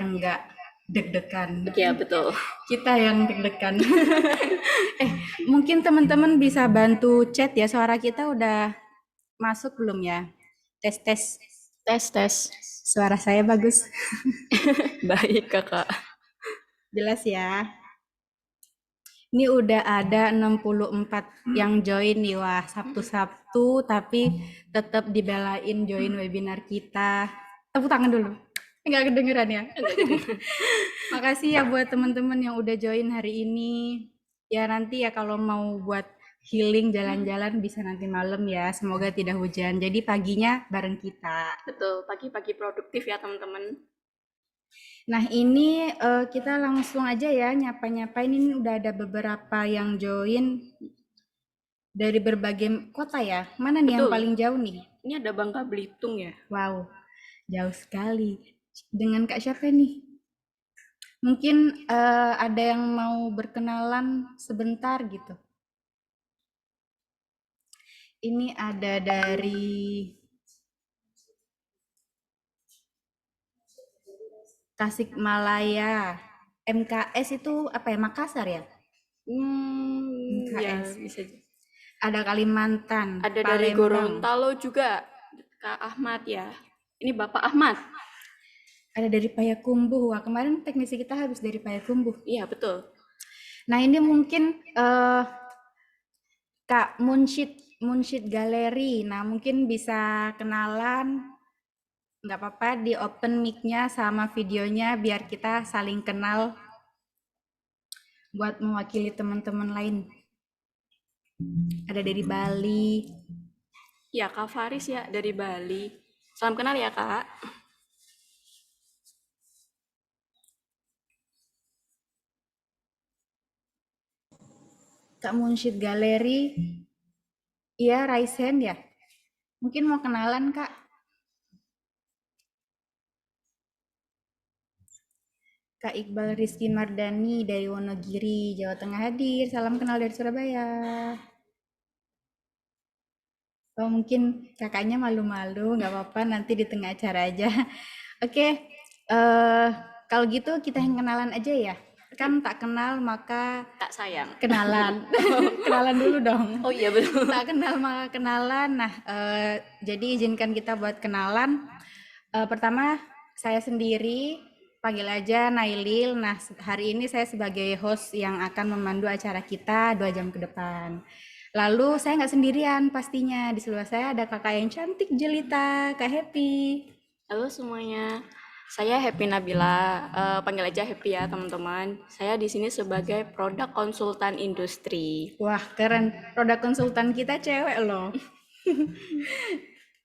nggak deg-degan. Iya, betul. Kita yang deg-degan. Mungkin teman-teman bisa bantu chat ya, suara kita udah masuk belum ya? Tes-tes. Tes, tes. Suara saya bagus. Baik, Kakak. Jelas ya. Ini udah ada 64 yang join nih. Wah, Sabtu-Sabtu tapi tetap dibelain join webinar kita. Tepuk tangan dulu. Enggak kedengeran ya? Enggak kedengeran. Makasih ya buat teman-teman yang udah join hari ini. Ya nanti ya kalau mau buat healing jalan-jalan bisa nanti malam ya. Semoga tidak hujan. Jadi paginya bareng kita. Betul, pagi-pagi produktif ya, teman-teman. Nah ini kita langsung aja ya nyapa-nyapain. Ini udah ada beberapa yang join dari berbagai kota ya. Mana nih yang Betul. paling jauh nih? Ini ada Bangka Belitung ya. Wow, jauh sekali. Dengan Kak siapa nih? Mungkin ada yang mau berkenalan sebentar gitu. Ini ada dari Tasikmalaya. MKS itu apa ya? Makassar ya? Ya MKS. bisa. Ada Kalimantan, Ada dari Palembang. Gorontalo juga, Kak Ahmad ya. Ini Bapak Ahmad. Ada dari Payakumbuh. Wah, kemarin teknisi kita habis dari Payakumbuh. Iya, betul. Nah, ini mungkin Kak Munshid Galeri. Nah, mungkin bisa kenalan. Nggak apa-apa di open mic-nya sama videonya biar kita saling kenal buat mewakili teman-teman lain. Ada dari Bali. Ya, Kak Faris ya dari Bali. Salam kenal ya, Kak. Kak Munshid Galeri. Iya, Raisen ya. Mungkin mau kenalan, Kak. Kak Iqbal Rizky Mardani dari Wonogiri, Jawa Tengah hadir. Salam kenal dari Surabaya. Oh, mungkin kakaknya malu-malu, nggak apa-apa, nanti di tengah acara aja. Oke, kalau gitu kita yang kenalan aja ya. Kan tak kenal maka Tak sayang. kenalan. Kenalan dulu dong. Oh iya, betul. Tak kenal maka kenalan. Nah, jadi izinkan kita buat kenalan. Pertama, saya sendiri, panggil aja Nailil. Nah, hari ini saya sebagai host yang akan memandu acara kita 2 jam ke depan. Lalu saya nggak sendirian pastinya. Di sebelah saya ada kakak yang cantik jelita, Kak Happy. Halo semuanya. Saya Happy Nabila. Panggil aja Happy ya, teman-teman. Saya di sini sebagai produk konsultan industri. Wah, keren. Produk konsultan kita cewek loh.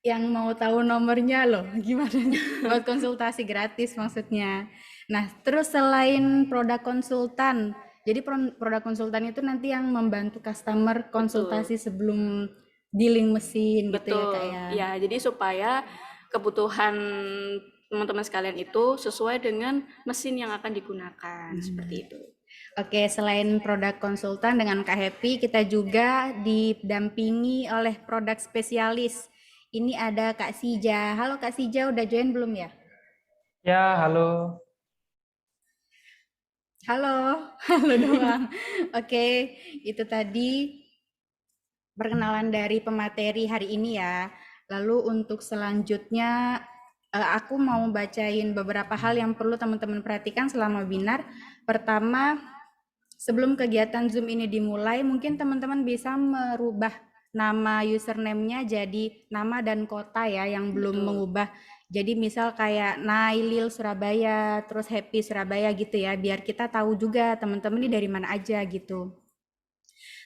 Yang mau tahu nomornya loh, gimana? Buat konsultasi gratis maksudnya. Nah, terus selain produk konsultan, jadi produk konsultan itu nanti yang membantu customer Betul. konsultasi sebelum dealing mesin gitu ya Kak Betul. ya. Ya, jadi supaya kebutuhan teman-teman sekalian itu sesuai dengan mesin yang akan digunakan. Seperti itu. Oke, selain produk konsultan dengan Kak Happy, kita juga didampingi oleh produk spesialis. Ini ada Kak Sija. Halo Kak Sija, udah join belum ya? Ya, halo. Halo, halo doang. Oke, itu tadi perkenalan dari pemateri hari ini ya. Lalu untuk selanjutnya aku mau bacain beberapa hal yang perlu teman-teman perhatikan selama webinar. Pertama, sebelum kegiatan Zoom ini dimulai, mungkin teman-teman bisa merubah nama username-nya jadi nama dan kota ya yang belum Betul. mengubah. Jadi misal kayak Nailil Surabaya, terus Happy Surabaya gitu ya, biar kita tahu juga teman-teman ini dari mana aja gitu.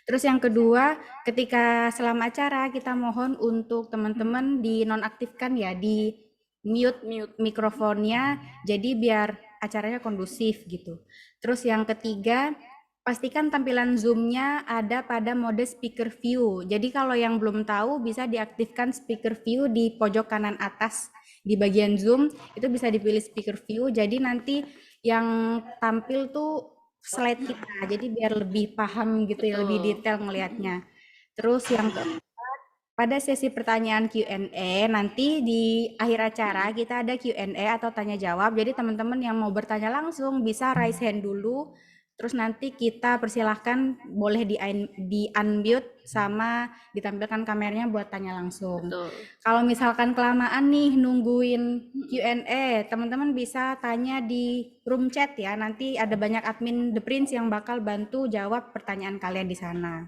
Terus yang kedua, ketika selama acara kita mohon untuk teman-teman dinonaktifkan ya, di mute mikrofonnya, jadi biar acaranya kondusif gitu. Terus yang ketiga, pastikan tampilan Zoom-nya ada pada mode speaker view. Jadi kalau yang belum tahu bisa diaktifkan speaker view di pojok kanan atas di bagian Zoom, itu bisa dipilih speaker view. Jadi nanti yang tampil tuh slide kita, jadi biar lebih paham gitu ya, lebih Betul. detail ngelihatnya. Terus yang keempat, pada sesi pertanyaan Q&A nanti di akhir acara kita ada Q&A atau tanya jawab. Jadi teman-teman yang mau bertanya langsung bisa raise hand dulu. Terus nanti kita persilahkan boleh di unmute sama ditampilkan kameranya buat tanya langsung. Betul. Kalau misalkan kelamaan nih nungguin Q&A, teman-teman bisa tanya di room chat ya. Nanti ada banyak admin The Prince yang bakal bantu jawab pertanyaan kalian di sana.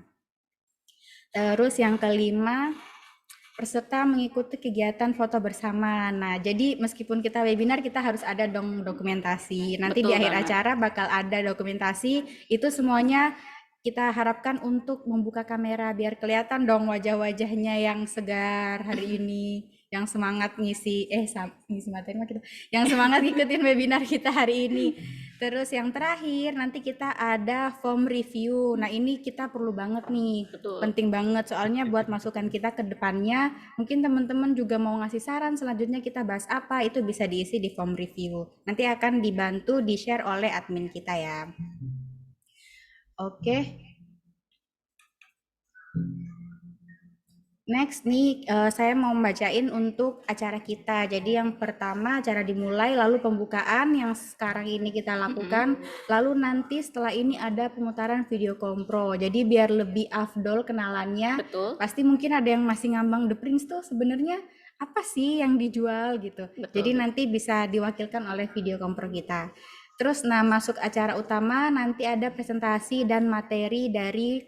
Terus yang kelima, peserta mengikuti kegiatan foto bersama. Nah, jadi meskipun kita webinar, kita harus ada dong dokumentasi. Nanti di Betul akhir banget. acara bakal ada dokumentasi. Itu semuanya kita harapkan untuk membuka kamera biar kelihatan dong wajah-wajahnya yang segar hari ini, yang semangat ngisi materi mah kita, yang semangat ngikutin webinar kita hari ini. Terus yang terakhir nanti kita ada form review. Nah, ini kita perlu banget nih. Betul. Penting banget soalnya buat masukan kita ke depannya. Mungkin teman-teman juga mau ngasih saran selanjutnya kita bahas apa, itu bisa diisi di form review. Nanti akan dibantu di-share oleh admin kita ya. Oke. Next nih, saya mau membacain untuk acara kita. Jadi yang pertama acara dimulai, lalu pembukaan yang sekarang ini kita lakukan, lalu nanti setelah ini ada pemutaran video kompro. Jadi biar lebih afdol kenalannya, Betul. pasti mungkin ada yang masih ngambang The Prince tuh sebenarnya apa sih yang dijual gitu. Betul. Jadi nanti bisa diwakilkan oleh video kompro kita. Terus nah masuk acara utama nanti ada presentasi dan materi dari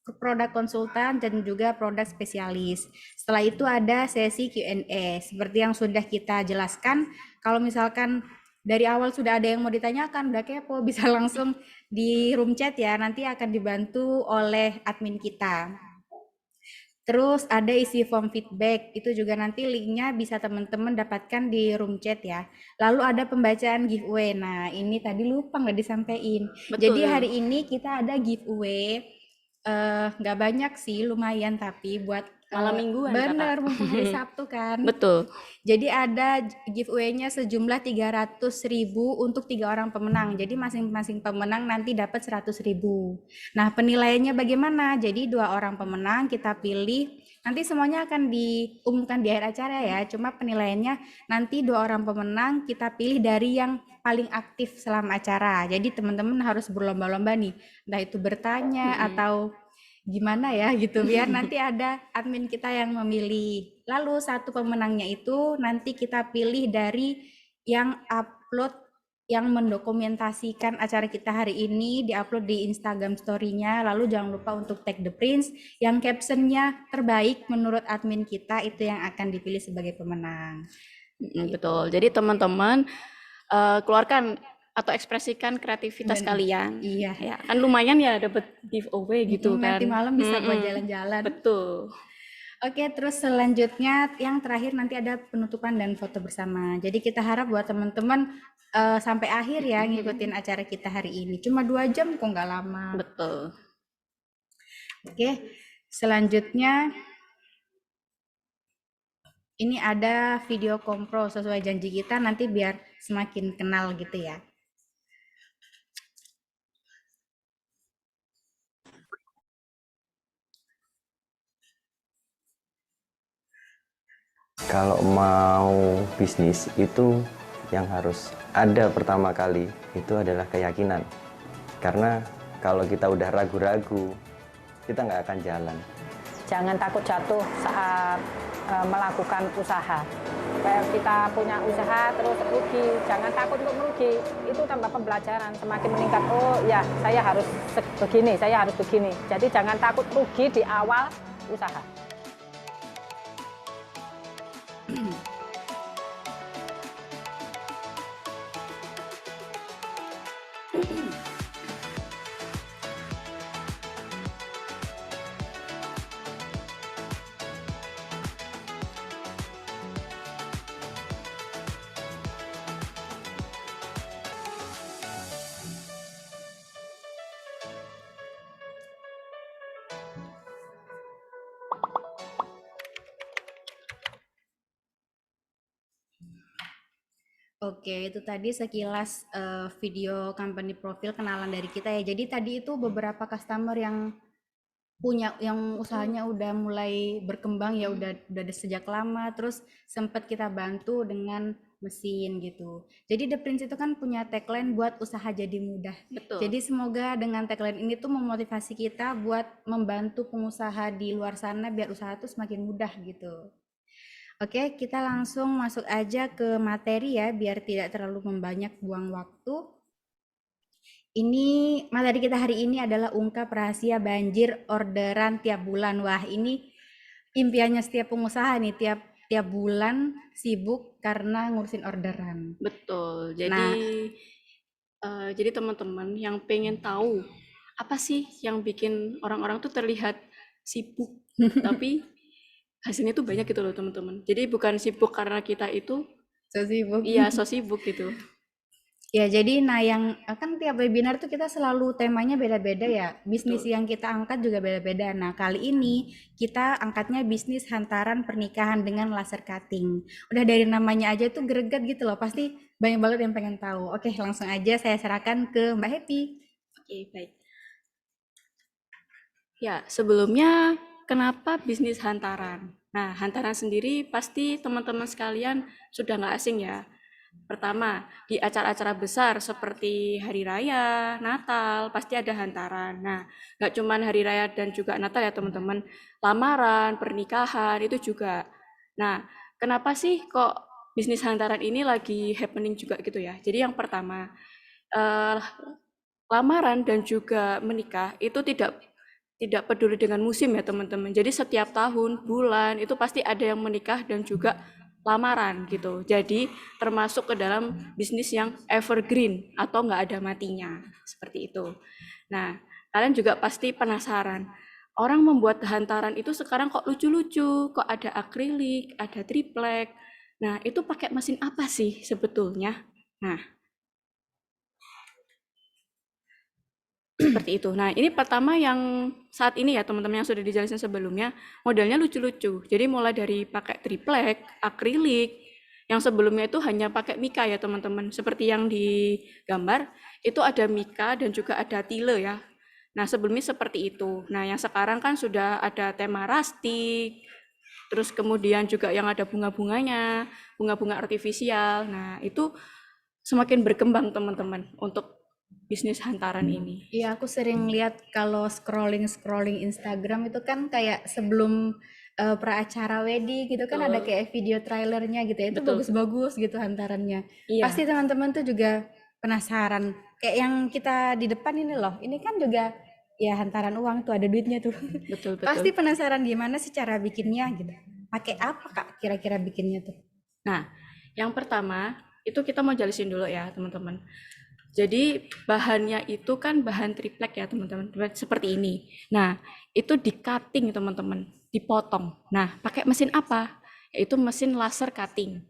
produk konsultan dan juga produk spesialis. Setelah itu ada sesi Q&A. Seperti yang sudah kita jelaskan, kalau misalkan dari awal sudah ada yang mau ditanyakan, udah kepo, bisa langsung di room chat ya, nanti akan dibantu oleh admin kita. Terus ada isi form feedback, itu juga nanti linknya bisa teman-teman dapatkan di room chat ya. Lalu ada pembacaan giveaway, nah ini tadi lupa nggak disampaikan. Jadi Betul. hari ini kita ada giveaway, nggak banyak sih, lumayan tapi buat Malam mingguan, bener Kakak. mumpung hari Sabtu kan. Betul. Jadi ada giveaway-nya sejumlah 300.000 untuk 3 orang pemenang. Jadi masing-masing pemenang nanti dapat 100.000. Nah, penilaiannya bagaimana? Jadi 2 orang pemenang kita pilih. Nanti semuanya akan diumumkan di akhir acara ya. Cuma penilaiannya nanti 2 orang pemenang kita pilih dari yang paling aktif selama acara. Jadi teman-teman harus berlomba-lomba nih. Entah itu bertanya atau gimana ya gitu biar nanti ada admin kita yang memilih. Lalu satu pemenangnya itu nanti kita pilih dari yang upload yang mendokumentasikan acara kita hari ini diupload di Instagram story-nya. Lalu jangan lupa untuk tag The Prince yang captionnya terbaik menurut admin kita itu yang akan dipilih sebagai pemenang. Betul. Jadi teman-teman keluarkan atau ekspresikan kreativitas kalian. Iya. Ya, kan lumayan ya dapat giveaway gitu kan. Nanti malam bisa buat jalan-jalan. Betul. Oke, terus selanjutnya yang terakhir nanti ada penutupan dan foto bersama. Jadi kita harap buat teman-teman sampai akhir ya ngikutin acara kita hari ini. Cuma 2 jam kok nggak lama. Betul. Oke, selanjutnya ini ada video kompro sesuai janji kita nanti biar semakin kenal gitu ya. Kalau mau bisnis itu yang harus ada pertama kali itu adalah keyakinan. Karena kalau kita udah ragu-ragu, kita nggak akan jalan. Jangan takut jatuh saat melakukan usaha. Kayak kita punya usaha terus rugi, jangan takut untuk merugi. Itu tambah pembelajaran, semakin meningkat. Oh ya, saya harus begini, saya harus begini. Jadi jangan takut rugi di awal usaha. Oke, itu tadi sekilas video company profile kenalan dari kita ya. Jadi tadi itu beberapa customer yang punya yang usahanya udah mulai berkembang ya, udah ada sejak lama, terus sempat kita bantu dengan mesin gitu. Jadi The Prince itu kan punya tagline buat usaha jadi mudah. Betul. Jadi semoga dengan tagline ini tuh memotivasi kita buat membantu pengusaha di luar sana biar usaha tuh semakin mudah gitu. Oke, kita langsung masuk aja ke materi ya biar tidak terlalu membanyak buang waktu. Ini materi kita hari ini adalah ungkap rahasia banjir orderan tiap bulan. Wah, ini impiannya setiap pengusaha nih, tiap bulan sibuk karena ngurusin orderan. Betul. Nah, Jadi teman-teman yang pengen tahu apa sih yang bikin orang-orang tuh terlihat sibuk, tapi hasilnya tuh banyak gitu loh teman-teman. Jadi bukan sibuk karena kita itu so sibuk. iya so sibuk gitu. Ya, jadi yang kan tiap webinar tuh kita selalu temanya beda-beda ya. Bisnis Betul. yang kita angkat juga beda-beda. Nah, kali ini kita angkatnya bisnis hantaran pernikahan dengan laser cutting. Udah dari namanya aja tuh greget gitu loh. Pasti banyak banget yang pengen tahu. Oke, langsung aja saya serahkan ke Mbak Happy. Oke, baik. Ya, sebelumnya kenapa bisnis hantaran? Nah, hantaran sendiri pasti teman-teman sekalian sudah nggak asing ya. Pertama, di acara-acara besar seperti Hari Raya, Natal, pasti ada hantaran. Nah, nggak cuma Hari Raya dan juga Natal ya teman-teman, lamaran, pernikahan, itu juga. Nah, kenapa sih kok bisnis hantaran ini lagi happening juga gitu ya? Jadi yang pertama, eh, lamaran dan juga menikah itu tidak peduli dengan musim ya teman-teman. Jadi setiap tahun, bulan itu pasti ada yang menikah dan juga lamaran gitu. Jadi termasuk ke dalam bisnis yang evergreen atau nggak ada matinya seperti itu. Nah, kalian juga pasti penasaran. Orang membuat hantaran itu sekarang kok lucu-lucu, kok ada akrilik, ada triplek. Nah, itu pakai mesin apa sih sebetulnya? Nah, seperti itu. Nah, ini pertama yang saat ini ya teman-teman yang sudah dijelasin sebelumnya, modelnya lucu-lucu. Jadi mulai dari pakai triplek, akrilik, yang sebelumnya itu hanya pakai mika ya teman-teman. Seperti yang di gambar, itu ada mika dan juga ada tile ya. Nah, sebelumnya seperti itu. Nah, yang sekarang kan sudah ada tema rustic, terus kemudian juga yang ada bunga-bunganya, bunga-bunga artifisial. Nah, itu semakin berkembang teman-teman untuk bisnis hantaran ini. Iya, aku sering lihat kalau scrolling Instagram itu kan kayak sebelum pra-acara wedding gitu kan ada Betul. kayak video trailernya gitu ya. Itu Betul. bagus-bagus gitu hantarannya. Iya. Pasti teman-teman tuh juga penasaran. Kayak yang kita di depan ini loh. Ini kan juga ya hantaran uang tuh ada duitnya tuh. Betul. Pasti penasaran gimana sih cara bikinnya gitu. Pakai apa Kak kira-kira bikinnya tuh? Nah, yang pertama itu kita mau jelasin dulu ya teman-teman. Jadi bahannya itu kan bahan triplek ya teman-teman, seperti ini. Nah, itu di cutting teman-teman, dipotong. Nah, pakai mesin apa? Yaitu mesin laser cutting.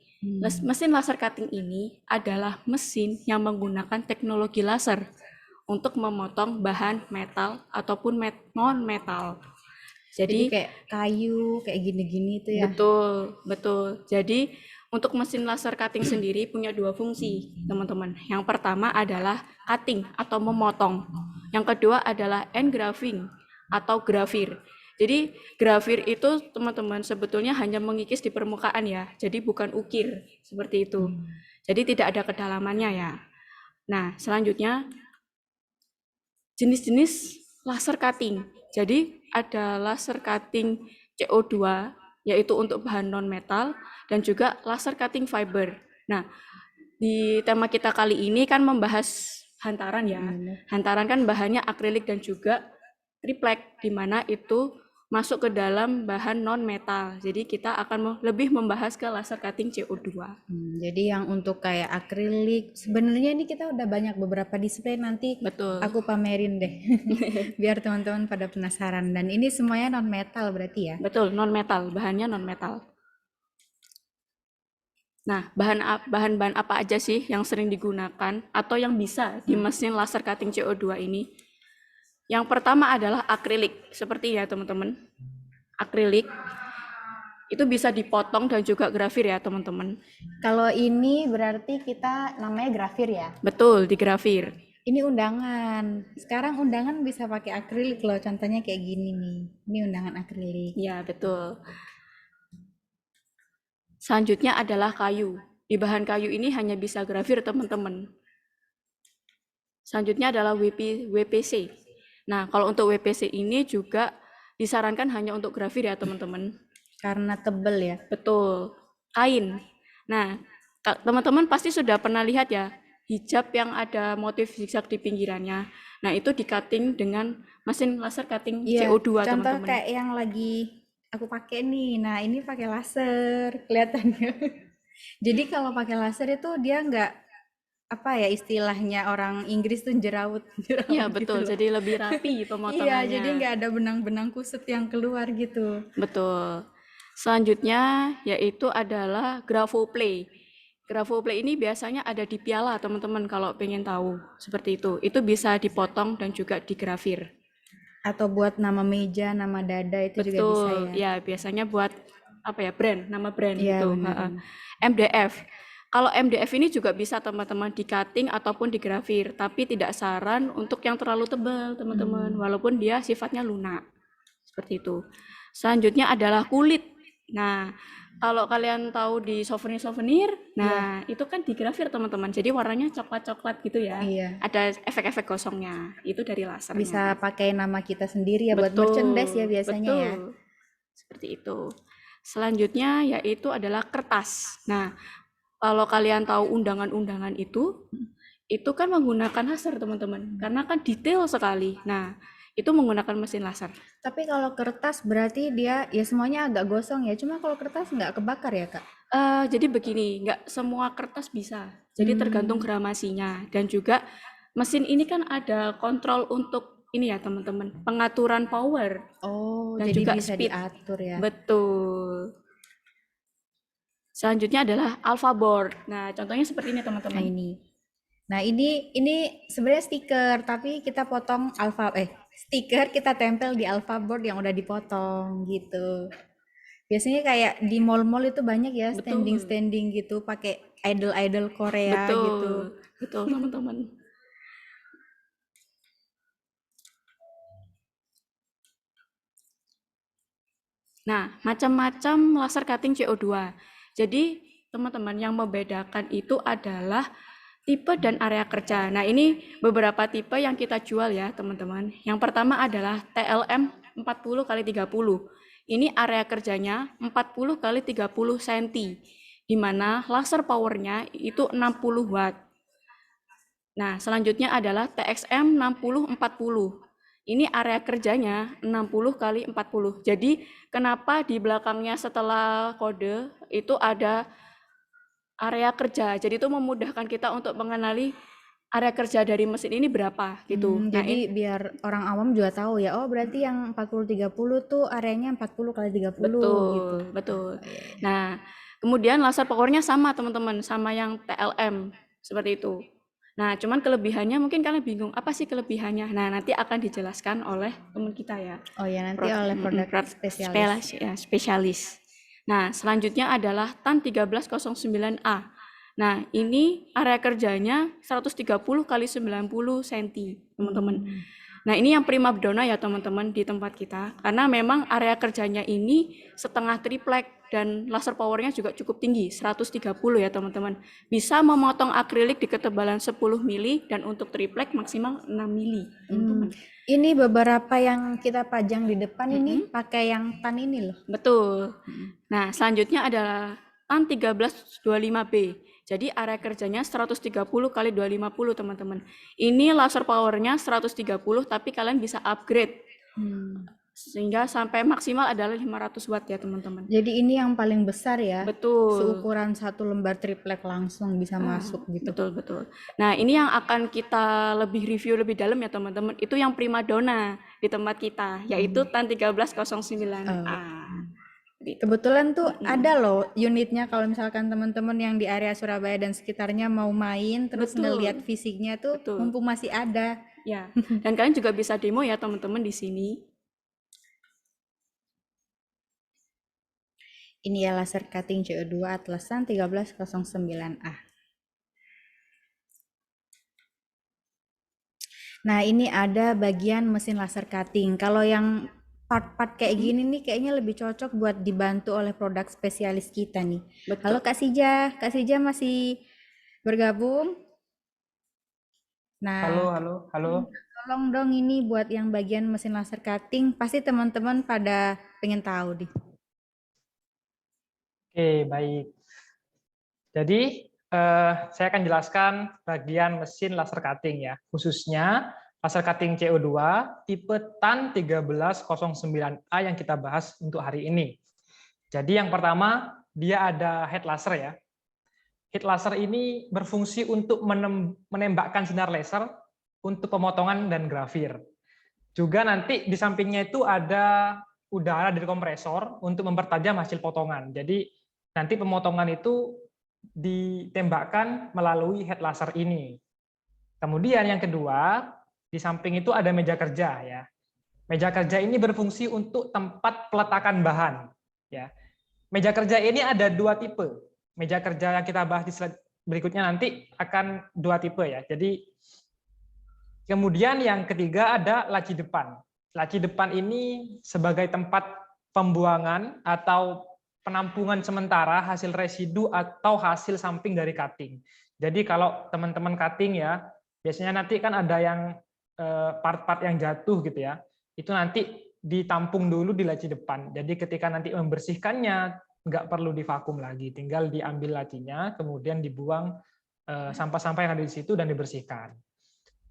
Mesin laser cutting ini adalah mesin yang menggunakan teknologi laser untuk memotong bahan metal ataupun non-metal. Jadi kayak kayu kayak gini-gini itu ya. Betul, betul. Jadi untuk mesin laser cutting sendiri punya dua fungsi, teman-teman. Yang pertama adalah cutting atau memotong. Yang kedua adalah engraving atau grafir. Jadi grafir itu teman-teman sebetulnya hanya mengikis di permukaan ya. Jadi bukan ukir seperti itu. Jadi tidak ada kedalamannya ya. Nah, selanjutnya jenis-jenis laser cutting. Jadi ada laser cutting CO2 yaitu untuk bahan non-metal dan juga laser cutting fiber. Nah, di tema kita kali ini kan membahas hantaran ya. Hantaran kan bahannya akrilik dan juga triplek di mana itu masuk ke dalam bahan non-metal. Jadi kita akan lebih membahas ke laser cutting CO2. Jadi yang untuk kayak akrilik, sebenarnya ini kita udah banyak beberapa display nanti. Betul. Aku pamerin deh, biar teman-teman pada penasaran. Dan ini semuanya non metal berarti ya? Betul, non-metal, bahannya non-metal. Nah, bahan-bahan apa aja sih yang sering digunakan atau yang bisa di mesin laser cutting CO2 ini? Yang pertama adalah akrilik, seperti ya teman-teman. Akrilik itu bisa dipotong dan juga grafir ya teman-teman. Kalau ini berarti kita namanya grafir ya? Betul, digrafir. Ini undangan. Sekarang undangan bisa pakai akrilik loh. Contohnya kayak gini nih. Ini undangan akrilik. Ya, betul. Selanjutnya adalah kayu. Di bahan kayu ini hanya bisa grafir, teman-teman. Selanjutnya adalah WPC. Nah, kalau untuk WPC ini juga disarankan hanya untuk grafir ya, teman-teman. Karena tebel ya. Betul. Kain. Nah, teman-teman pasti sudah pernah lihat ya, hijab yang ada motif zigzag di pinggirannya. Nah, itu di-cutting dengan mesin laser cutting Iya, CO2, contoh teman-teman. kayak yang lagi aku pakai nih. Nah, ini pakai laser kelihatannya. Jadi kalau pakai laser itu dia nggak apa ya istilahnya orang Inggris tuh jerawut Iya, jerawut gitu betul. loh. Jadi lebih rapi Iya, jadi pemotongannya. nggak ada benang-benang kusut yang keluar gitu. Betul. Selanjutnya yaitu adalah gravoplay. Gravoplay ini biasanya ada di piala, teman-teman, kalau pengen tahu. Seperti itu. Itu bisa dipotong dan juga digrafir. Atau buat nama meja, nama dada itu juga bisa Betul. ya. Ya, biasanya buat apa ya? Brand, nama brand Iya, gitu. benar-benar. MDF. Kalau MDF ini juga bisa teman-teman di-cutting ataupun digrafir, tapi tidak saran untuk yang terlalu tebal, teman-teman, walaupun dia sifatnya lunak. Seperti itu. Selanjutnya adalah kulit. Nah, kalau kalian tahu di souvenir-souvenir, nah itu kan digrafir, teman-teman. Jadi warnanya coklat-coklat gitu ya. Iya. Ada efek-efek gosongnya. Itu dari lasernya. Bisa pakai nama kita sendiri ya buat merchandise ya biasanya ya. Betul. Seperti itu. Selanjutnya yaitu adalah kertas. Nah, kalau kalian tahu undangan-undangan itu kan menggunakan laser, teman-teman. Karena kan detail sekali. Nah, itu menggunakan mesin laser. Tapi kalau kertas berarti dia ya semuanya agak gosong ya. Cuma kalau kertas nggak kebakar ya, Kak? Jadi begini, nggak semua kertas bisa. Jadi tergantung gramasinya. Dan juga mesin ini kan ada kontrol untuk ini ya, teman-teman, pengaturan power Oh, dan jadi juga bisa speed. diatur ya. Betul. Selanjutnya adalah alpha board. Nah, contohnya seperti ini, Nah, teman-teman. ini. Nah, ini sebenarnya stiker, tapi kita potong stiker kita tempel di alpha board yang udah dipotong gitu. Biasanya kayak di mall-mall itu banyak ya Betul. standing-standing gitu pakai idol-idol Korea Betul. gitu. Betul, teman-teman. Nah, macam-macam laser cutting CO2. Jadi, teman-teman, yang membedakan itu adalah tipe dan area kerja. Nah, ini beberapa tipe yang kita jual ya, teman-teman. Yang pertama adalah TLM 40 kali 30. Ini area kerjanya 40 kali 30 cm, di mana laser powernya itu 60 watt. Nah, selanjutnya adalah TXM 6040. Ini area kerjanya 60 kali 40. Jadi, kenapa di belakangnya setelah kode itu ada area kerja. Jadi itu memudahkan kita untuk mengenali area kerja dari mesin ini berapa gitu. Nah, Jadi biar orang awam juga tahu ya, oh berarti yang 40-30 tuh areanya 40 kali 30 gitu. betul. Oh, iya, iya. Nah, kemudian laser powernya sama, teman-teman, sama yang TLM seperti itu. Nah, cuman kelebihannya mungkin kalian bingung, apa sih kelebihannya? Nah, nanti akan dijelaskan oleh teman kita ya. Oh ya nanti oleh produk spesialis. Spesialis. Nah, selanjutnya adalah TAN 1309A. Nah, ini area kerjanya 130 kali 90 cm, teman-teman. Nah, ini yang primadona ya, teman-teman, di tempat kita. Karena memang area kerjanya ini setengah triplek dan laser powernya juga cukup tinggi, 130 ya, teman-teman. Bisa memotong akrilik di ketebalan 10 mili dan untuk triplek maksimal 6 mili, teman-teman. Ini beberapa yang kita pajang di depan ini pakai yang tan ini loh. Betul. Nah, selanjutnya adalah TAN 1325B. Jadi area kerjanya 130 kali 250, teman-teman. Ini laser powernya 130, tapi kalian bisa upgrade. Sehingga sampai maksimal adalah 500 watt ya, teman-teman. Jadi ini yang paling besar ya. Betul. Seukuran satu lembar triplek langsung bisa masuk gitu. Betul. Nah, ini yang akan kita lebih review lebih dalam ya, teman-teman. Itu yang primadona di tempat kita, yaitu TAN 1309A. Kebetulan tuh ada loh unitnya kalau misalkan teman-teman yang di area Surabaya dan sekitarnya mau main terus ngeliat fisiknya tuh mumpung masih ada. Ya, dan kalian juga bisa demo ya, teman-teman, di sini. Ini ya laser cutting CO2 Atlasan 1309A. Nah, ini ada bagian mesin laser cutting. Kalau yang part-part kayak Mm, gini nih kayaknya lebih cocok buat dibantu oleh produk spesialis kita nih. Halo betul. Kak Sija masih bergabung? Halo, Nah, halo, halo. tolong dong ini buat yang bagian mesin laser cutting, pasti teman-teman pada pengen tahu deh. Oke, baik. Jadi, saya akan jelaskan bagian mesin laser cutting ya, khususnya laser cutting CO2 tipe TAN 1309A yang kita bahas untuk hari ini. Jadi yang pertama, dia ada head laser ya. Head laser ini berfungsi untuk menembakkan sinar laser untuk pemotongan dan grafir. Juga nanti di sampingnya itu ada udara dari kompresor untuk mempertajam hasil potongan. Jadi nanti pemotongan itu ditembakkan melalui head laser ini. Kemudian yang kedua, di samping itu ada meja kerja ya. Meja kerja ini berfungsi untuk tempat peletakan bahan ya. Meja kerja ini ada dua tipe. Meja kerja yang kita bahas di slide berikutnya nanti akan dua tipe ya. Jadi kemudian yang ketiga ada laci depan. Laci depan ini sebagai tempat pembuangan atau penampungan sementara hasil residu atau hasil samping dari cutting. Jadi kalau teman-teman cutting ya, biasanya nanti kan ada yang part-part yang jatuh gitu ya, itu nanti ditampung dulu di laci depan. Jadi ketika nanti membersihkannya, nggak perlu divakum lagi, tinggal diambil lacinya, kemudian dibuang sampah-sampah yang ada di situ dan dibersihkan.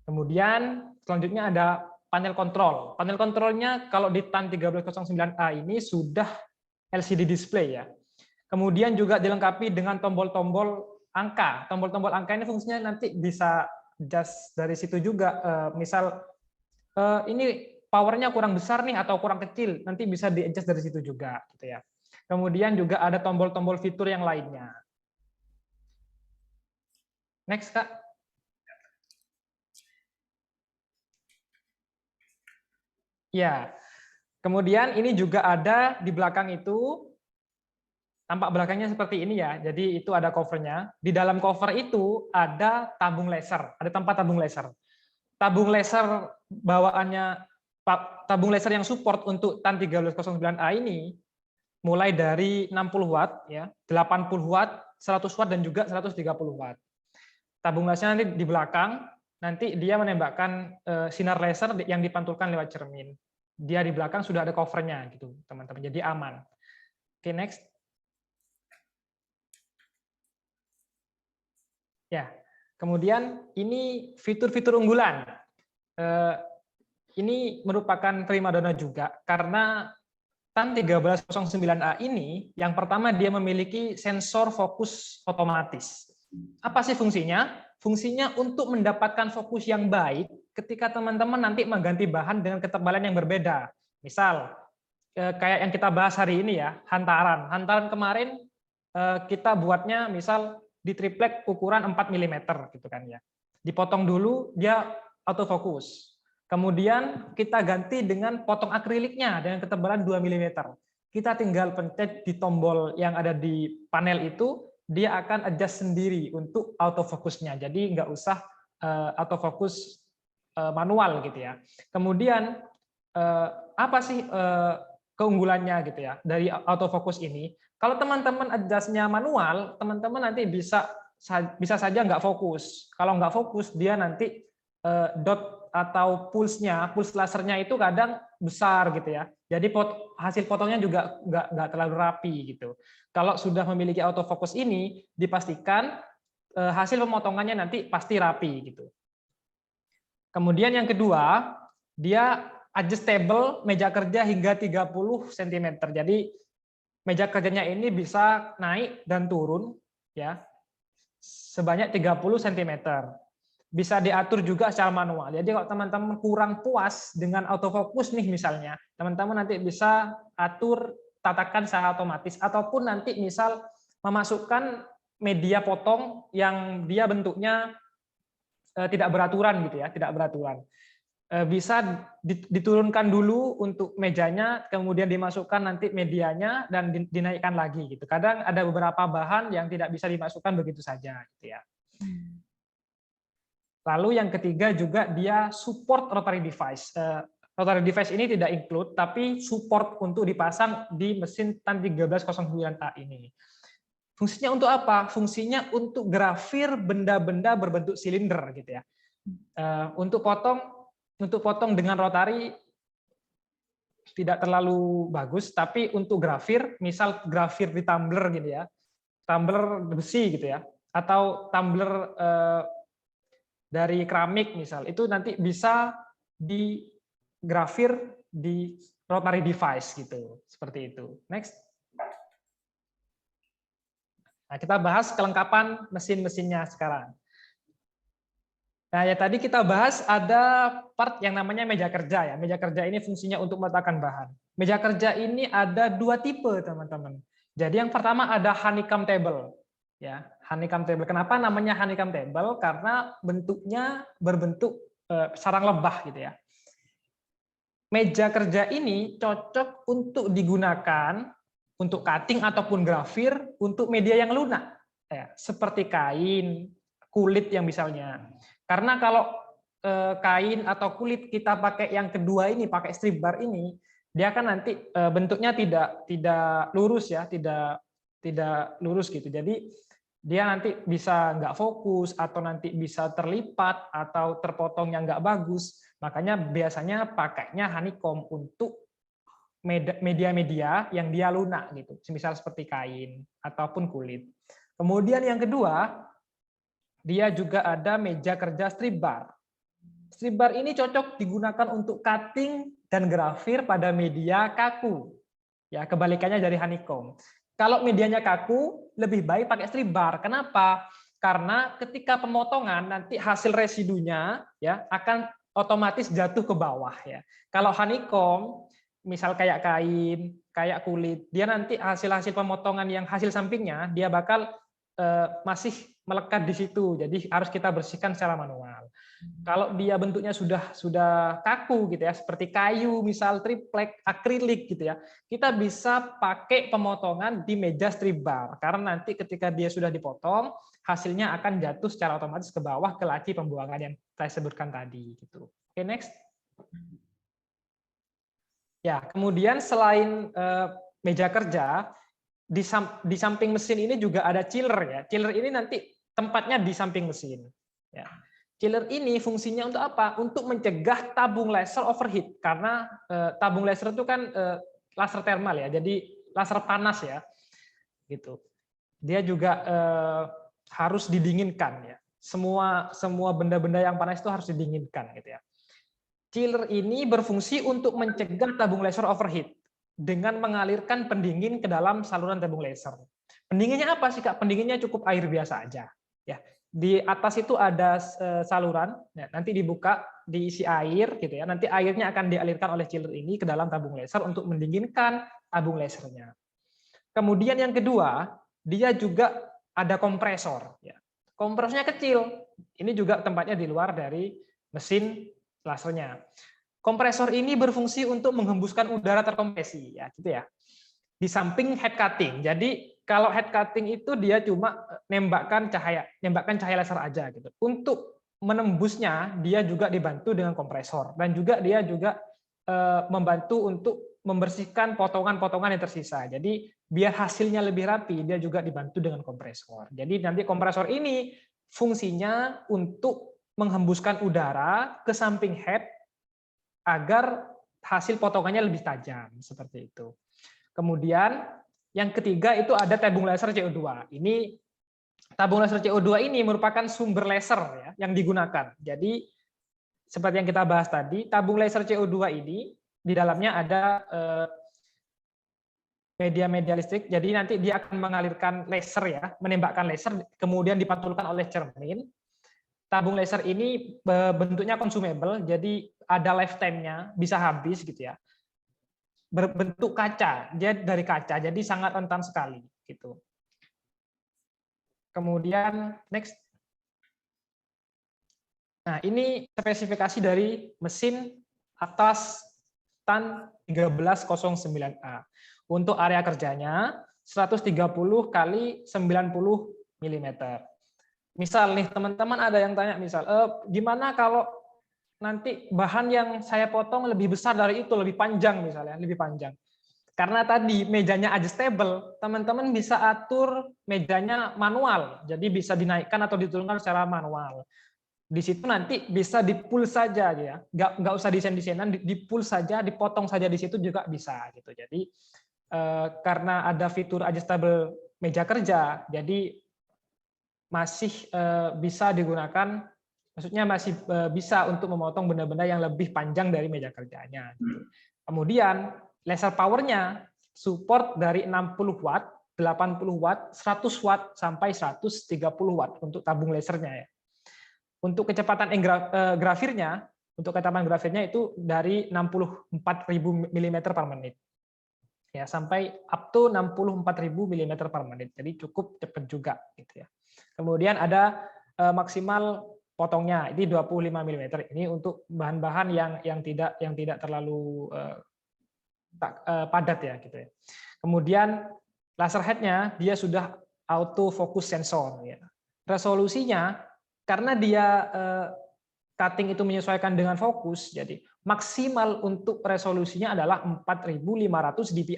Kemudian selanjutnya ada panel kontrol. Panel kontrolnya kalau di TAN 1309A ini sudah LCD display ya. Kemudian juga dilengkapi dengan tombol-tombol angka. Tombol-tombol angka ini fungsinya nanti bisa adjust dari situ juga. Misal ini powernya kurang besar nih atau kurang kecil, nanti bisa di-adjust dari situ juga gitu ya. Kemudian juga ada tombol-tombol fitur yang lainnya. Next, Kak. Ya, kemudian ini juga ada di belakang itu, tampak belakangnya seperti ini ya, jadi itu ada covernya. Di dalam cover itu ada tabung laser, ada tempat tabung laser. Tabung laser bawaannya, tabung laser yang support untuk TAN 1309A ini, mulai dari 60 watt, ya, 80 watt, 100 watt, dan juga 130 watt. Tabung lasernya nanti di belakang, nanti dia menembakkan sinar laser yang dipantulkan lewat cermin. Dia di belakang sudah ada covernya gitu, teman-teman. Jadi aman. Oke, next. Ya, kemudian ini fitur-fitur unggulan. Ini merupakan primadona juga karena TAN 1309A ini yang pertama dia memiliki sensor fokus otomatis. Apa sih fungsinya? Fungsinya untuk mendapatkan fokus yang baik ketika teman-teman nanti mengganti bahan dengan ketebalan yang berbeda. Misal kayak yang kita bahas hari ini ya, hantaran. Hantaran kemarin kita buatnya misal di triplek ukuran 4 mm gitu kan ya. Dipotong dulu dia autofokus. Kemudian kita ganti dengan potong akriliknya dengan ketebalan 2 mm. Kita tinggal pencet di tombol yang ada di panel itu, dia akan adjust sendiri untuk autofokusnya. Jadi nggak usah autofokus manual gitu ya. Kemudian apa sih keunggulannya gitu ya dari autofokus ini? Kalau teman-teman adjustnya manual, teman-teman nanti bisa saja nggak fokus. Kalau nggak fokus, dia nanti dot atau pulse lasernya itu kadang besar gitu ya. Jadi hasil potongnya juga nggak terlalu rapi gitu. Kalau sudah memiliki autofocus ini, dipastikan hasil pemotongannya nanti pasti rapi gitu. Kemudian yang kedua, dia adjustable meja kerja hingga 30 cm. Jadi meja kerjanya ini bisa naik dan turun ya sebanyak 30 cm. Bisa diatur juga secara manual. Jadi kalau teman-teman kurang puas dengan autofocus nih misalnya, teman-teman nanti bisa atur tatakan secara otomatis ataupun nanti misal memasukkan media potong yang dia bentuknya tidak beraturan gitu ya, tidak beraturan. Bisa diturunkan dulu untuk mejanya, kemudian dimasukkan nanti medianya dan dinaikkan lagi gitu. Kadang ada beberapa bahan yang tidak bisa dimasukkan begitu saja gitu ya. Lalu yang ketiga juga dia support rotary device. Rotary device ini tidak include, tapi support untuk dipasang di mesin TAN 1309A ini. Fungsinya untuk apa? Fungsinya untuk grafir benda-benda berbentuk silinder gitu ya. Untuk potong dengan rotari tidak terlalu bagus, tapi untuk grafir, misal grafir di tumbler gitu ya, tumbler besi gitu ya, atau tumbler dari keramik misal, itu nanti bisa digrafir di rotary device gitu, seperti itu. Next. Nah, kita bahas kelengkapan mesin-mesinnya sekarang. Nah, ya tadi kita bahas ada part yang namanya meja kerja ya. Meja kerja ini fungsinya untuk meletakkan bahan. Meja kerja ini ada dua tipe, teman-teman. Jadi yang pertama ada honeycomb table. Ya, honeycomb table. Kenapa namanya honeycomb table? Karena bentuknya berbentuk sarang lebah gitu ya. Meja kerja ini cocok untuk digunakan untuk cutting ataupun grafir untuk media yang lunak, ya, seperti kain, kulit yang misalnya. Karena kalau kain atau kulit kita pakai yang kedua ini, pakai strip bar ini, dia kan nanti bentuknya tidak lurus ya, tidak lurus gitu. Jadi dia nanti bisa nggak fokus atau nanti bisa terlipat atau terpotongnya nggak bagus. Makanya biasanya pakainya honeycomb untuk media-media yang dia lunak gitu, misal seperti kain ataupun kulit. Kemudian yang kedua, dia juga ada meja kerja strip bar. Strip bar ini cocok digunakan untuk cutting dan grafir pada media kaku. Ya, kebalikannya dari honeycomb. Kalau medianya kaku, lebih baik pakai strip bar. Kenapa? Karena ketika pemotongan nanti hasil residunya ya akan otomatis jatuh ke bawah ya. Kalau honeycomb, misal kayak kain, kayak kulit, dia nanti hasil pemotongan yang hasil sampingnya dia bakal masih melekat di situ. Jadi harus kita bersihkan secara manual. Kalau dia bentuknya sudah kaku gitu ya, seperti kayu, misal triplek, akrilik gitu ya, kita bisa pakai pemotongan di meja strip bar. Karena nanti ketika dia sudah dipotong, hasilnya akan jatuh secara otomatis ke bawah ke laci pembuangan yang saya sebutkan tadi. Gitu. Oke, next. Ya, kemudian selain meja kerja, di samping mesin ini juga ada chiller ya. Chiller ini nanti tempatnya di samping mesin. Ya. Chiller ini fungsinya untuk apa? Untuk mencegah tabung laser overheat, karena tabung laser itu kan laser thermal ya, jadi laser panas ya, gitu. Dia juga harus didinginkan ya. Semua benda-benda yang panas itu harus didinginkan gitu ya. Chiller ini berfungsi untuk mencegah tabung laser overheat dengan mengalirkan pendingin ke dalam saluran tabung laser. Pendinginnya apa sih Kak? Pendinginnya cukup air biasa aja. Ya, di atas itu ada saluran, ya, nanti dibuka, diisi air, gitu ya. Nanti airnya akan dialirkan oleh chiller ini ke dalam tabung laser untuk mendinginkan tabung lasernya. Kemudian yang kedua, dia juga ada kompresor. Ya. Kompresornya kecil. Ini juga tempatnya di luar dari mesin lasernya. Kompresor ini berfungsi untuk menghembuskan udara terkompresi, ya, gitu ya. Di samping head cutting. Jadi kalau head cutting itu dia cuma nembakkan cahaya laser aja gitu. Untuk menembusnya dia juga dibantu dengan kompresor dan juga dia juga membantu untuk membersihkan potongan-potongan yang tersisa. Jadi biar hasilnya lebih rapi, dia juga dibantu dengan kompresor. Jadi nanti kompresor ini fungsinya untuk menghembuskan udara ke samping head agar hasil potongannya lebih tajam, seperti itu. Kemudian yang ketiga itu ada tabung laser CO2. Ini tabung laser CO2 ini merupakan sumber laser ya yang digunakan. Jadi seperti yang kita bahas tadi, tabung laser CO2 ini di dalamnya ada media listrik. Jadi nanti dia akan mengalirkan laser ya, menembakkan laser, kemudian dipantulkan oleh cermin. Tabung laser ini bentuknya consumable, jadi ada lifetime-nya, bisa habis gitu ya. Berbentuk kaca, dia dari kaca, jadi sangat rentan sekali gitu. Kemudian next. Nah, ini spesifikasi dari mesin atas TAN 1309A. Untuk area kerjanya 130 kali 90 mm. Misal nih teman-teman ada yang tanya misal, gimana kalau nanti bahan yang saya potong lebih besar dari itu, lebih panjang misalnya, lebih panjang. Karena tadi mejanya adjustable, teman-teman bisa atur mejanya manual, jadi bisa dinaikkan atau diturunkan secara manual. Di situ nanti bisa di-pull saja ya, nggak usah desain-desainan, di-pull saja, dipotong saja di situ juga bisa gitu. Jadi karena ada fitur adjustable meja kerja, jadi masih bisa digunakan, maksudnya masih bisa untuk memotong benda-benda yang lebih panjang dari meja kerjanya. Gitu. Kemudian laser powernya support dari 60 watt, 80 watt, 100 watt sampai 130 watt untuk tabung lasernya ya. Untuk kecepatan grafirnya, untuk kecepatan grafirnya itu dari 64.000 mm per menit. Ya, sampai up to 64.000 mm per menit. Jadi cukup cepat juga gitu ya. Kemudian ada maksimal potongnya, ini 25 mm. Ini untuk bahan-bahan yang tidak terlalu padat ya gitu ya. Kemudian laser head-nya dia sudah auto focus sensor ya. Resolusinya karena dia cutting itu menyesuaikan dengan fokus, jadi maksimal untuk resolusinya adalah 4500 dpi.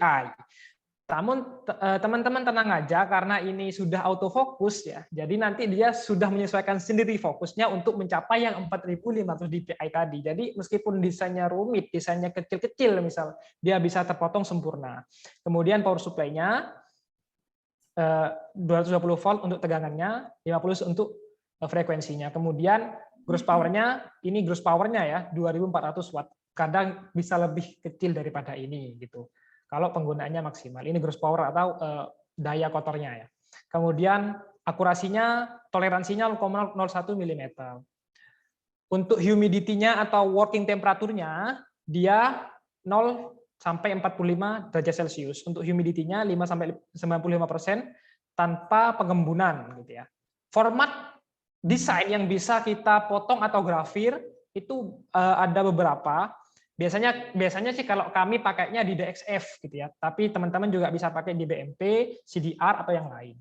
Namun teman-teman tenang aja karena ini sudah autofocus ya. Jadi nanti dia sudah menyesuaikan sendiri fokusnya untuk mencapai yang 4500 dpi tadi. Jadi meskipun desainnya rumit, desainnya kecil-kecil misal, dia bisa terpotong sempurna. Kemudian power supply-nya 220 volt untuk tegangannya, 50 untuk frekuensinya. Kemudian gross power-nya, ini gross power-nya ya 2400 watt. Kadang bisa lebih kecil daripada ini gitu. Kalau penggunaannya maksimal. Ini gross power atau daya kotornya ya. Kemudian akurasinya, toleransinya 0,01 mm. Untuk humidity-nya atau working temperaturnya, dia 0 sampai 45 derajat Celcius. Untuk humidity-nya 5 sampai 95% tanpa pengembunan gitu ya. Format desain yang bisa kita potong atau grafir itu ada beberapa. Biasanya sih kalau kami pakainya di DXF gitu ya, tapi teman-teman juga bisa pakai di BMP, CDR atau yang lain.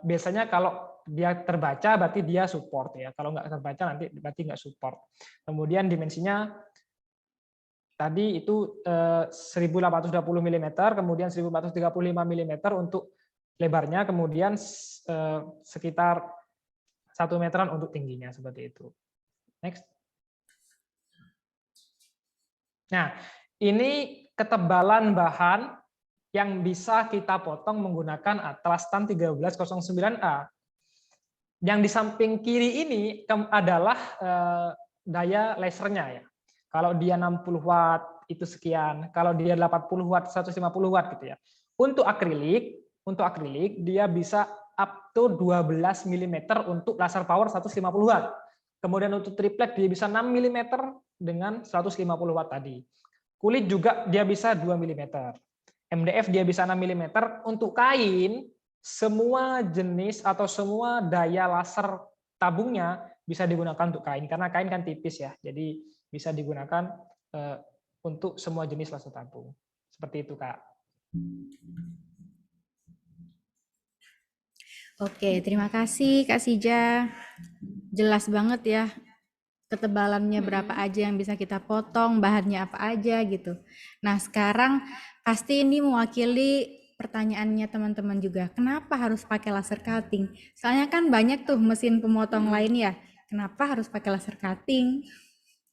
Biasanya kalau dia terbaca berarti dia support ya, kalau nggak terbaca nanti berarti nggak support. Kemudian dimensinya tadi itu 1820 mm, kemudian 1435 mm untuk lebarnya, kemudian sekitar 1 meteran untuk tingginya seperti itu. Next. Nah, ini ketebalan bahan yang bisa kita potong menggunakan Atlas TAN 1309A. Yang di samping kiri ini adalah daya lasernya ya. Kalau dia 60 watt itu sekian, kalau dia 80 watt 150 watt gitu ya. Untuk akrilik dia bisa up to 12 mm untuk laser power 150 watt. Kemudian untuk triplek dia bisa 6 mm dengan 150 watt tadi. Kulit juga dia bisa 2 mm. MDF dia bisa 6 mm. Untuk kain, semua jenis atau semua daya laser tabungnya bisa digunakan untuk kain. Karena kain kan tipis ya, jadi bisa digunakan untuk semua jenis laser tabung. Seperti itu, Kak. Oke, terima kasih Kak Sija. Jelas banget ya, ketebalannya berapa aja yang bisa kita potong, bahannya apa aja gitu. Nah, sekarang pasti ini mewakili pertanyaannya teman-teman juga. Kenapa harus pakai laser cutting? Soalnya kan banyak tuh mesin pemotong lain ya. Kenapa harus pakai laser cutting?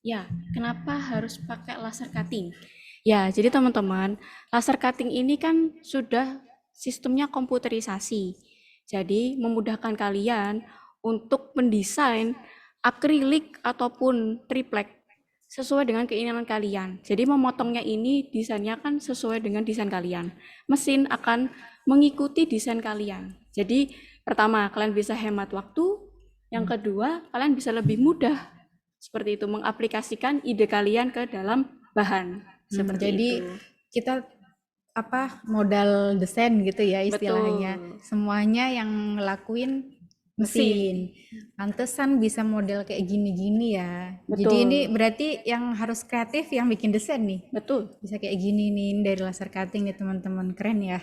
Ya, kenapa harus pakai laser cutting? Ya, jadi teman-teman, laser cutting ini kan sudah sistemnya komputerisasi. Jadi memudahkan kalian untuk mendesain akrilik ataupun triplek sesuai dengan keinginan kalian. Jadi memotongnya ini desainnya kan sesuai dengan desain kalian. Mesin akan mengikuti desain kalian. Jadi pertama, kalian bisa hemat waktu. Yang kedua, kalian bisa lebih mudah seperti itu mengaplikasikan ide kalian ke dalam bahan. Seperti Jadi itu. kita modal desain gitu ya istilahnya. Betul. Semuanya yang ngelakuin mesin. Pantesan bisa model kayak gini-gini ya. Betul. Jadi ini berarti yang harus kreatif yang bikin desain nih. Betul. Bisa kayak gini nih dari laser cutting nih teman-teman. Keren ya.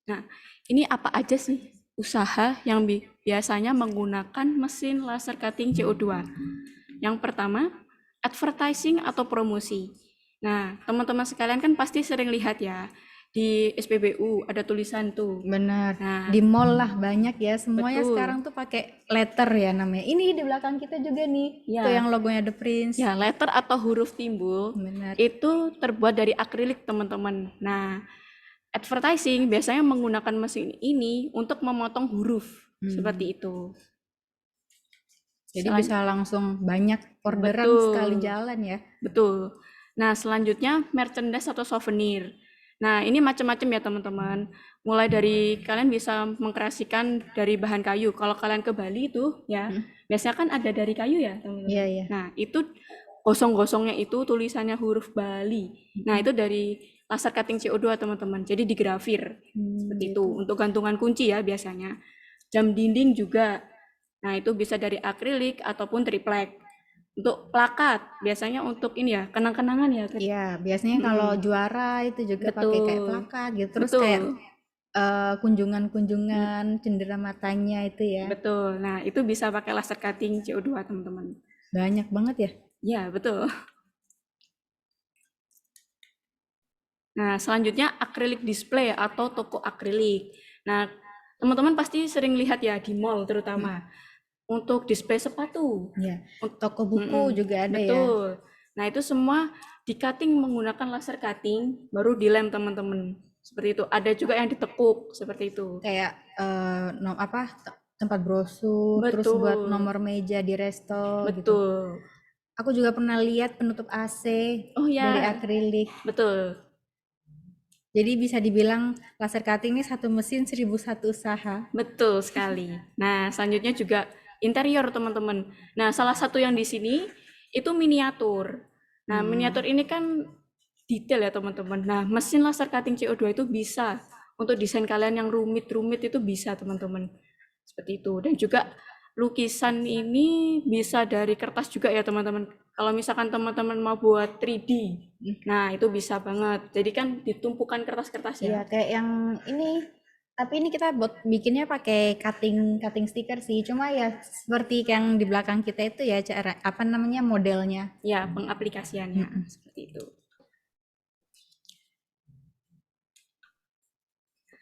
Nah, ini apa aja sih usaha yang biasanya menggunakan mesin laser cutting CO2? Yang pertama, advertising atau promosi. Nah, teman-teman sekalian kan pasti sering lihat ya, di SPBU ada tulisan tuh. Benar. Nah, Di mall lah banyak ya. Semuanya betul. sekarang tuh pakai letter ya namanya. Ini di belakang kita juga nih. Ya. Tuh yang logonya The Prince. Ya, letter atau huruf timbul Benar. itu terbuat dari akrilik, teman-teman. Nah, advertising biasanya menggunakan mesin ini untuk memotong huruf seperti itu. Jadi bisa langsung banyak orderan Betul. sekali jalan ya. Betul. Nah, selanjutnya merchandise atau souvenir. Nah, ini macam-macam ya teman-teman. Mulai dari kalian bisa mengkreasikan dari bahan kayu. Kalau kalian ke Bali itu ya, biasanya kan ada dari kayu ya teman-teman. Iya, iya. Nah, itu gosong-gosongnya itu tulisannya huruf Bali. Nah, itu dari laser cutting CO2 teman-teman. Jadi digrafir seperti itu. Untuk gantungan kunci ya biasanya. Jam dinding juga. Nah, itu bisa dari akrilik ataupun triplek. Untuk plakat, biasanya untuk ini ya, kenang-kenangan ya. Iya, biasanya kalau juara itu juga pakai kayak plakat gitu. Terus Betul. kayak kunjungan-kunjungan cendera matanya itu ya. Betul. Nah, itu bisa pakai laser cutting CO2 teman-teman. Banyak banget ya. Ya, betul. Nah, selanjutnya akrilik display atau toko akrilik. Nah, teman-teman pasti sering lihat ya di mall terutama. Untuk display sepatu. Ya, toko buku juga ada ya. Betul. Nah, itu semua di cutting menggunakan laser cutting, baru dilem teman-teman. Seperti itu. Ada juga yang ditekuk seperti itu. Kayak tempat brosur, terus buat nomor meja di resto gitu. Betul. Aku juga pernah lihat penutup AC dari akrilik. Betul. Jadi bisa dibilang laser cutting ini satu mesin 1001 usaha. Betul sekali. Nah, selanjutnya juga interior teman-teman. Nah, salah satu yang di sini itu miniatur. Nah, miniatur ini kan detail ya teman-teman. Nah, mesin laser cutting CO2 itu bisa untuk desain kalian yang rumit-rumit itu bisa teman-teman. Seperti itu. Dan juga lukisan ini bisa dari kertas juga ya teman-teman. Kalau misalkan teman-teman mau buat 3D, nah itu bisa banget. Jadi kan ditumpukan kertas-kertas ya. Iya, kayak yang ini. Tapi ini kita bikinnya pakai cutting stiker sih. Cuma ya seperti yang di belakang kita itu ya cara modelnya. Ya, pengaplikasiannya seperti itu.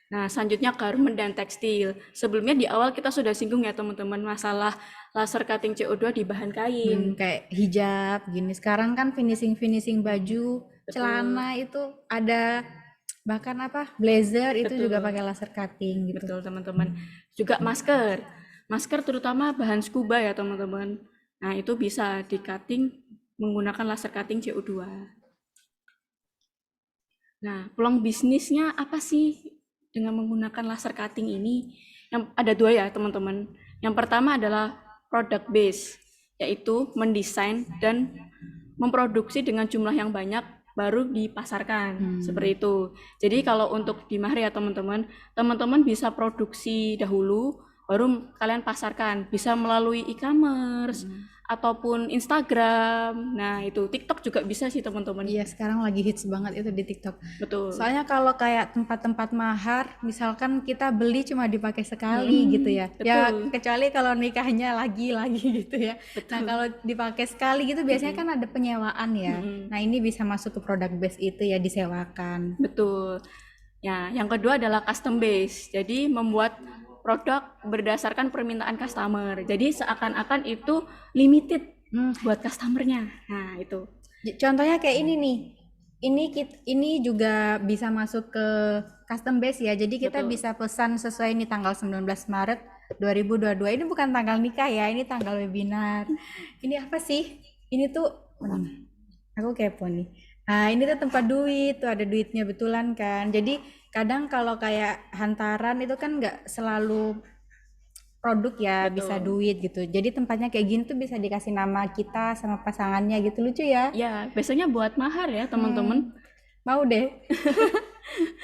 Nah, selanjutnya garment dan tekstil. Sebelumnya di awal kita sudah singgung ya teman-teman masalah laser cutting CO2 di bahan kain. Kayak hijab gini. Sekarang kan finishing baju, celana itu ada bahkan blazer itu juga pakai laser cutting gitu. Betul teman-teman. Juga masker. Masker terutama bahan scuba ya teman-teman. Nah, itu bisa di cutting menggunakan laser cutting CO2. Nah, peluang bisnisnya apa sih dengan menggunakan laser cutting ini? Yang ada dua ya teman-teman. Yang pertama adalah product base, yaitu mendesain dan memproduksi dengan jumlah yang banyak baru dipasarkan seperti itu. Jadi kalau untuk di Mahri ya teman-teman bisa produksi dahulu baru kalian pasarkan, bisa melalui e-commerce ataupun Instagram. Nah, itu TikTok juga bisa sih teman-teman. Iya, sekarang lagi hits banget itu di TikTok. Betul. Soalnya kalau kayak tempat-tempat mahar, misalkan kita beli cuma dipakai sekali gitu ya. Betul. Ya kecuali kalau nikahnya lagi gitu ya. Betul. Nah, kalau dipakai sekali gitu biasanya kan ada penyewaan ya. Nah, ini bisa masuk ke product base itu ya, disewakan. Betul. Ya, yang kedua adalah custom base. Jadi membuat produk berdasarkan permintaan customer. Jadi seakan-akan itu limited buat customernya. Nah, itu. Contohnya kayak ini nih. Ini juga bisa masuk ke custom base ya. Jadi kita bisa pesan sesuai ini tanggal 19 Maret 2022. Ini bukan tanggal nikah ya, ini tanggal webinar. Ini apa sih? Ini tuh aku kepo nih. Nah, ini tuh tempat duit, tuh ada duitnya betulan kan. Jadi kadang kalau kayak hantaran itu kan nggak selalu produk ya, bisa duit gitu. Jadi tempatnya kayak gini tuh bisa dikasih nama kita sama pasangannya gitu, lucu ya. Ya, biasanya buat mahar ya teman-teman. Mau deh.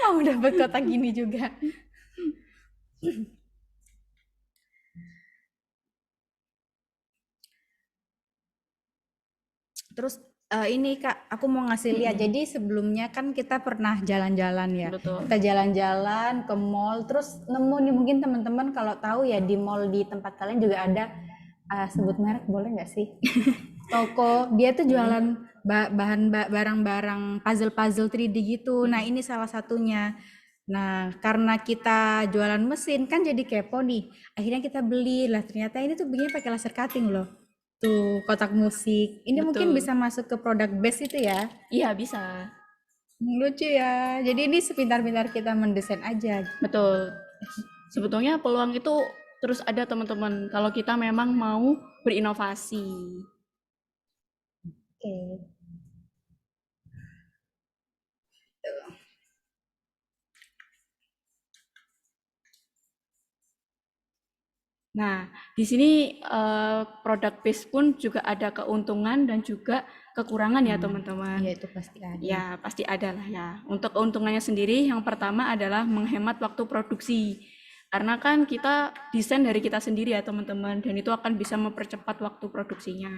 Mau dapat kotak gini juga. Terus Ini Kak, aku mau ngasih lihat. Jadi sebelumnya kan kita pernah jalan-jalan ya. Betul. Kita jalan-jalan ke mall, terus nemu nih mungkin teman-teman kalau tahu ya di mall di tempat kalian juga ada, sebut merek boleh nggak sih? Toko, dia tuh jualan barang-barang puzzle-puzzle 3D gitu. Nah ini salah satunya. Nah karena kita jualan mesin kan jadi kepo nih. Akhirnya kita beli lah. Ternyata ini tuh begini pakai laser cutting loh. Tuh, kotak musik. Ini mungkin Betul. bisa masuk ke produk base itu ya. Iya, bisa. Lucu ya. Jadi ini sepintar-pintar kita mendesain aja. Betul. Sebetulnya peluang itu terus ada teman-teman kalau kita memang mau berinovasi. Oke. Nah, di sini produk base pun juga ada keuntungan dan juga kekurangan ya teman-teman. Iya itu pasti ada. Ya, pasti ada lah ya. Untuk keuntungannya sendiri, yang pertama adalah menghemat waktu produksi. Karena kan kita desain dari kita sendiri ya teman-teman, dan itu akan bisa mempercepat waktu produksinya.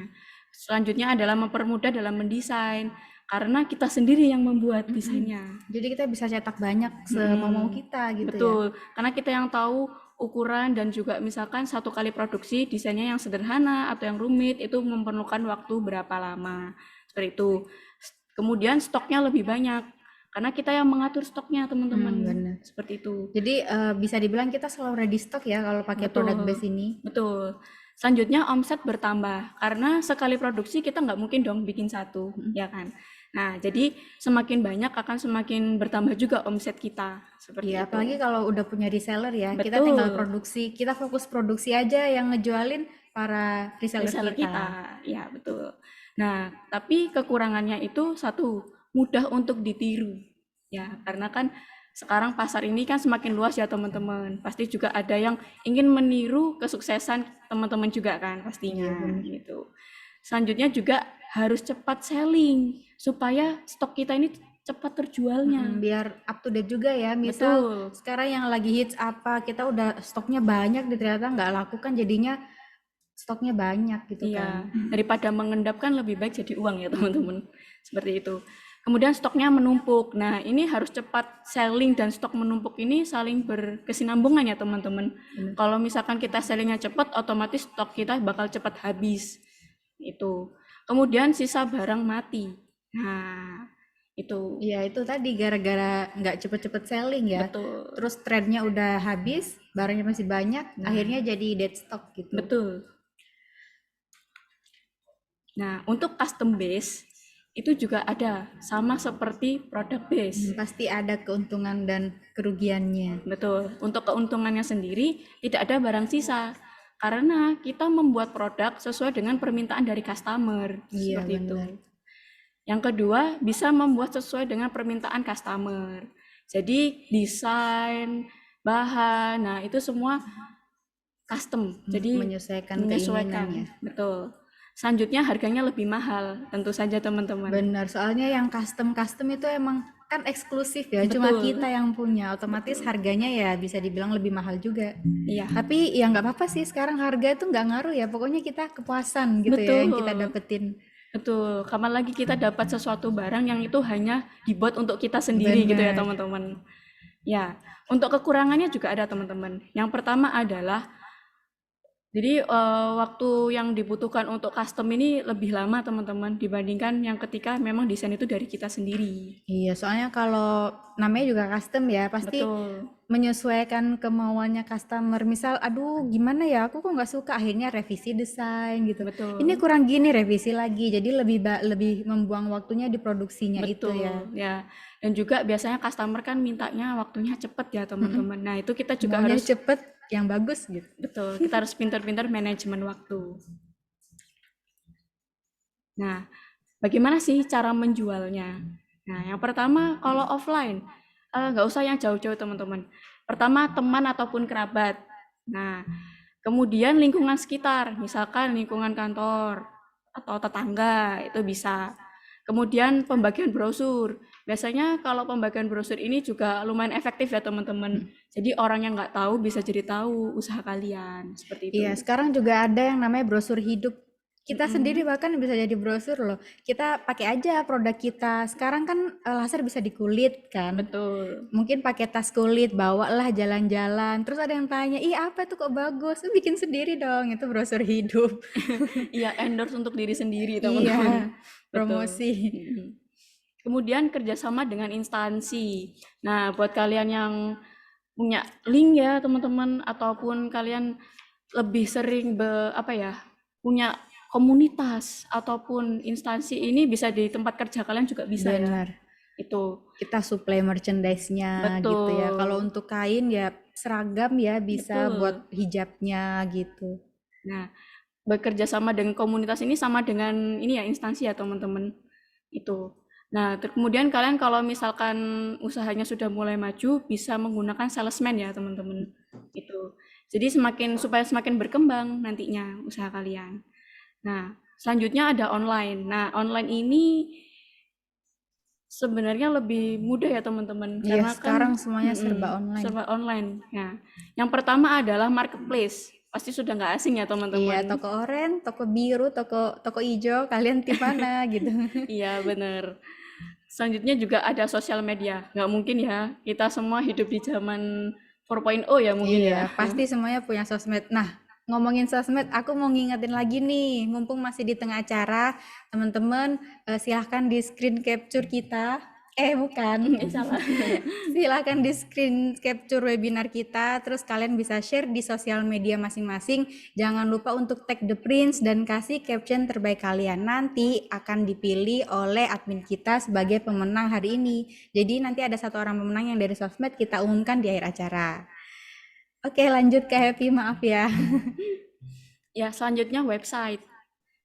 Selanjutnya adalah mempermudah dalam mendesain, karena kita sendiri yang membuat desainnya. Jadi kita bisa cetak banyak semau kita gitu ya. Betul, karena kita yang tahu ukuran dan juga misalkan satu kali produksi desainnya yang sederhana atau yang rumit itu memerlukan waktu berapa lama. Seperti itu. Kemudian stoknya lebih banyak karena kita yang mengatur stoknya teman-teman. Benar. Seperti itu. Jadi bisa dibilang kita selalu ready stock ya kalau pakai produk base ini. Betul. Selanjutnya omset bertambah karena sekali produksi kita nggak mungkin dong bikin satu, ya kan? Nah, jadi semakin banyak akan semakin bertambah juga omset kita. Seperti Iya, itu. apalagi kalau udah punya reseller ya, kita Betul. tinggal produksi, kita fokus produksi aja yang ngejualin para reseller Reseller kita. kita. Ya, betul. Nah, tapi kekurangannya itu satu, mudah untuk ditiru. Ya, karena kan sekarang pasar ini kan semakin luas ya teman-teman. Pasti juga ada yang ingin meniru kesuksesan teman-teman juga kan pastinya gitu. Selanjutnya juga harus cepat selling supaya stok kita ini cepat terjualnya. Biar up to date juga ya. Misal Betul. sekarang yang lagi hits apa, kita udah stoknya banyak ternyata nggak laku kan jadinya stoknya banyak gitu Iya, kan. daripada mengendapkan lebih baik jadi uang ya teman-teman. Seperti itu. Kemudian stoknya menumpuk. Nah, ini harus cepat selling dan stok menumpuk ini saling berkesinambungan ya teman-teman. Kalau misalkan kita sellingnya cepat, otomatis stok kita bakal cepat habis. Itu. Kemudian sisa barang mati. Nah, itu. Iya itu tadi gara-gara nggak cepet-cepet selling ya. Betul. Terus trennya udah habis, barangnya masih banyak, akhirnya jadi dead stock gitu. Betul. Nah, untuk custom base itu juga ada sama seperti product base. Pasti ada keuntungan dan kerugiannya. Betul. Untuk keuntungannya sendiri tidak ada barang sisa karena kita membuat produk sesuai dengan permintaan dari customer. Iya, Seperti itu. benar. Yang kedua, bisa membuat sesuai dengan permintaan customer. Jadi desain, bahan, nah itu semua custom. Jadi Menyesuaikan keinginannya. Betul. Selanjutnya harganya lebih mahal, tentu saja teman-teman. Benar, soalnya yang custom itu emang kan eksklusif ya, cuma Betul. kita yang punya, otomatis harganya ya bisa dibilang lebih mahal juga. Iya. Tapi ya nggak apa-apa sih, sekarang harga itu nggak ngaruh ya, pokoknya kita kepuasan gitu ya yang kita Betul. dapetin. Betul, kapan lagi kita dapat sesuatu barang yang itu hanya dibuat untuk kita sendiri gitu ya Benar. teman-teman. Ya, untuk kekurangannya juga ada teman-teman. Yang pertama adalah jadi waktu yang dibutuhkan untuk custom ini lebih lama teman-teman dibandingkan yang ketika memang desain itu dari kita sendiri. Iya, soalnya kalau namanya juga custom ya, pasti Betul. menyesuaikan kemauannya customer. Misal, aduh gimana ya, aku kok nggak suka, akhirnya revisi desain gitu. Betul. Ini kurang gini, revisi lagi. Jadi lebih membuang waktunya di produksinya itu Betul, ya. ya. Dan juga biasanya customer kan mintanya waktunya cepet ya teman-teman. Nah, itu kita juga Maunya harus cepet, yang bagus gitu. betul, kita harus pintar-pintar manajemen waktu. Nah, bagaimana sih cara menjualnya? Nah, yang pertama kalau offline, nggak usah yang jauh-jauh teman-teman. Pertama teman ataupun kerabat. Nah, kemudian lingkungan sekitar, misalkan lingkungan kantor atau tetangga itu bisa. Kemudian pembagian brosur. Biasanya kalau pembagian brosur ini juga lumayan efektif ya teman-teman. Jadi orang yang nggak tahu bisa jadi tahu usaha kalian seperti itu. Iya, sekarang juga ada yang namanya brosur hidup. Kita sendiri bahkan bisa jadi brosur loh. Kita pakai aja produk kita. Sekarang kan laser bisa di kulit kan. Betul. Mungkin pakai tas kulit, bawalah jalan-jalan. Terus ada yang tanya, ih apa tuh kok bagus? Bikin sendiri dong, itu brosur hidup. Iya, endorse untuk diri sendiri, Iya, teman-teman. Betul. promosi. Mm-mm. Kemudian kerjasama dengan instansi. Nah, buat kalian yang punya link ya, teman-teman, ataupun kalian lebih sering apa ya, punya komunitas ataupun instansi ini bisa di tempat kerja kalian juga bisa ya. Benar. Itu. Kita supply merchandise-nya gitu ya. Kalau Betul. untuk kain ya seragam ya bisa Betul. buat hijabnya gitu. Nah, bekerja sama dengan komunitas ini sama dengan ini ya, instansi ya, teman-teman. Itu. Nah, kemudian kalian kalau misalkan usahanya sudah mulai maju, bisa menggunakan salesman ya, teman-teman. Itu. Jadi supaya semakin berkembang nantinya usaha kalian. Nah, selanjutnya ada online. Nah, online ini sebenarnya lebih mudah ya, teman-teman, Iya, karena sekarang kan semuanya serba online. serba online. Nah, yang pertama adalah marketplace. Pasti sudah nggak asing ya, Iya, teman-teman. toko oranye, toko biru, toko hijau, kalian tim mana gitu. Iya, bener. Selanjutnya juga ada sosial media. Nggak mungkin ya, kita semua hidup di zaman 4.0 ya mungkin ya. Iya, pasti semuanya punya sosmed. Nah, ngomongin sosmed, aku mau ngingetin lagi nih, mumpung masih di tengah acara, teman-teman silahkan di screen capture kita. Bukan. Salah. Silahkan di screen capture webinar kita, terus kalian bisa share di sosial media masing-masing. Jangan lupa untuk tag The Prince dan kasih caption terbaik kalian. Nanti akan dipilih oleh admin kita sebagai pemenang hari ini. Jadi nanti ada satu orang pemenang yang dari sosmed kita umumkan di akhir acara. Oke, lanjut ke Happy, maaf ya. Ya, selanjutnya website.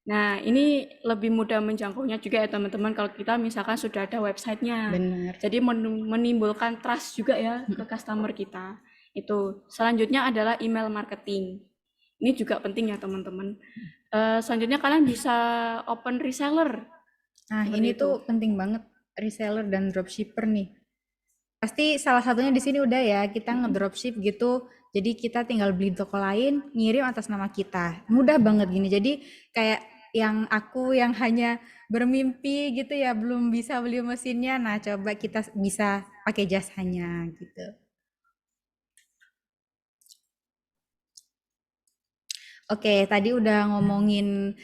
Nah, ini lebih mudah menjangkaunya juga ya, teman-teman, kalau kita misalkan sudah ada websitenya. Benar. Jadi menimbulkan trust juga ya ke customer kita. Itu. Selanjutnya adalah email marketing. Ini juga penting ya, teman-teman. Selanjutnya kalian bisa open reseller. Nah, Seperti ini itu. tuh penting banget, reseller dan dropshipper nih. Pasti salah satunya di sini udah ya, kita ngedropship gitu. Jadi kita tinggal beli toko lain, ngirim atas nama kita. Mudah banget gini. Jadi kayak yang aku yang hanya bermimpi gitu ya, belum bisa beli mesinnya. Nah, coba kita bisa pakai jasanya gitu. Oke, tadi udah ngomongin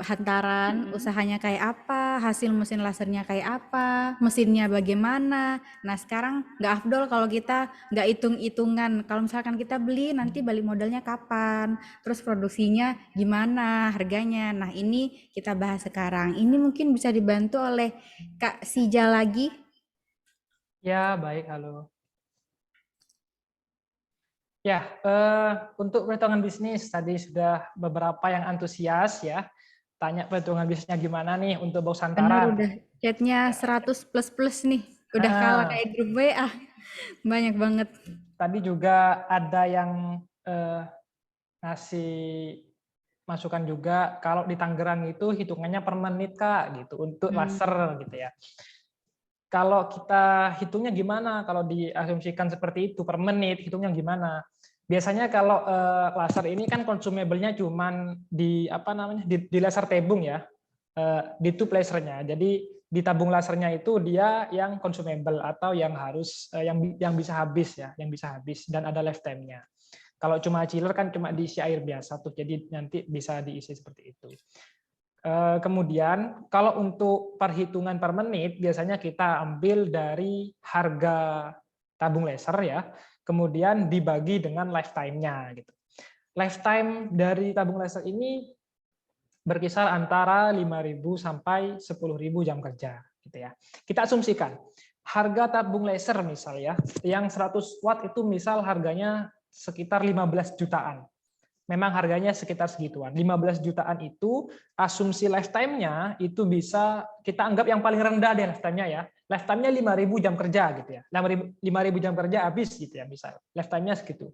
hantaran, usahanya kayak apa, hasil mesin lasernya kayak apa, mesinnya bagaimana. Nah, sekarang nggak afdol kalau kita nggak hitung-hitungan. Kalau misalkan kita beli, nanti balik modalnya kapan, terus produksinya gimana, harganya. Nah, ini kita bahas sekarang. Ini mungkin bisa dibantu oleh Kak Sija lagi. Ya, baik, halo. Ya, untuk perhitungan bisnis tadi sudah beberapa yang antusias ya. Tanya perhitungan bisnisnya gimana nih untuk box Bener, hantaran. udah chatnya 100 plus nih. Udah kalah kayak grup WA. Banyak banget. Tadi juga ada yang ngasih masukan juga kalau di Tangerang itu hitungannya per menit Kak gitu untuk laser gitu ya. Kalau kita hitungnya gimana? Kalau diasumsikan seperti itu per menit hitungnya gimana? Biasanya kalau laser ini kan consumable-nya cuman di apa namanya di laser tabung ya, di tube lasernya. Jadi di tabung lasernya itu dia yang consumable atau yang harus yang bisa habis ya, yang bisa habis dan ada lifetime-nya. Kalau cuma chiller kan cuma diisi air biasa tuh, jadi nanti bisa diisi seperti itu. Kemudian kalau untuk perhitungan per menit biasanya kita ambil dari harga tabung laser ya, kemudian dibagi dengan lifetime-nya gitu. Lifetime dari tabung laser ini berkisar antara 5.000 sampai 10.000 jam kerja gitu ya. Kita asumsikan harga tabung laser misal ya, yang 100 watt itu misal harganya sekitar 15 jutaan. Memang harganya sekitar segituan. 15 jutaan itu asumsi lifetime-nya itu bisa kita anggap yang paling rendah deh lifetime-nya ya. Lifetime-nya 5.000 jam kerja gitu ya. 5.000 jam kerja habis gitu ya misal. Lifetime-nya segitu.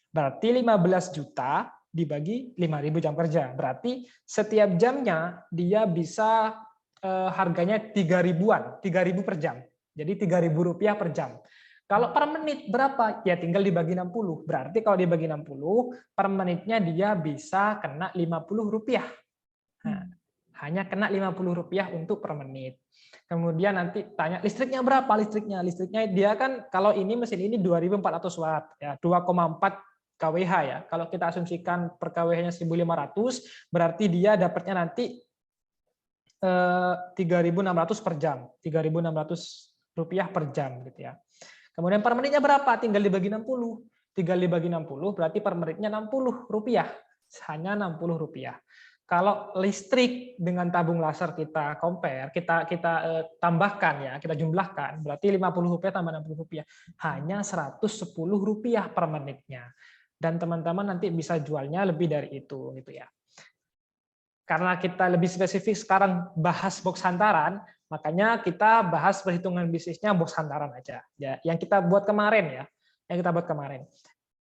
Berarti 15 juta dibagi 5.000 jam kerja. Berarti setiap jamnya dia bisa harganya 3.000-an, 3.000 per jam. Jadi 3.000 rupiah per jam. Kalau per menit berapa? Ya tinggal dibagi 60. Berarti kalau dibagi 60, per menitnya dia bisa kena 50 rupiah. Nah, hanya kena Rp50 untuk per menit. Kemudian nanti tanya listriknya berapa? Listriknya dia kan kalau ini mesin ini 2400 watt ya, 2,4 kWh ya. Kalau kita asumsikan per kWh-nya 1.500, berarti dia dapatnya nanti 3.600 per jam, Rp3.600 per jam gitu ya. Kemudian per menitnya berapa? Tinggal dibagi 60. Tinggal dibagi 60 berarti per menitnya Rp60. Hanya Rp60. Kalau listrik dengan tabung laser kita compare, kita tambahkan ya, kita jumlahkan, berarti Rp50 tambah Rp60 hanya Rp110 per menitnya. Dan teman-teman nanti bisa jualnya lebih dari itu gitu ya. Karena kita lebih spesifik sekarang bahas box hantaran, makanya kita bahas perhitungan bisnisnya box hantaran aja. Ya, yang kita buat kemarin ya,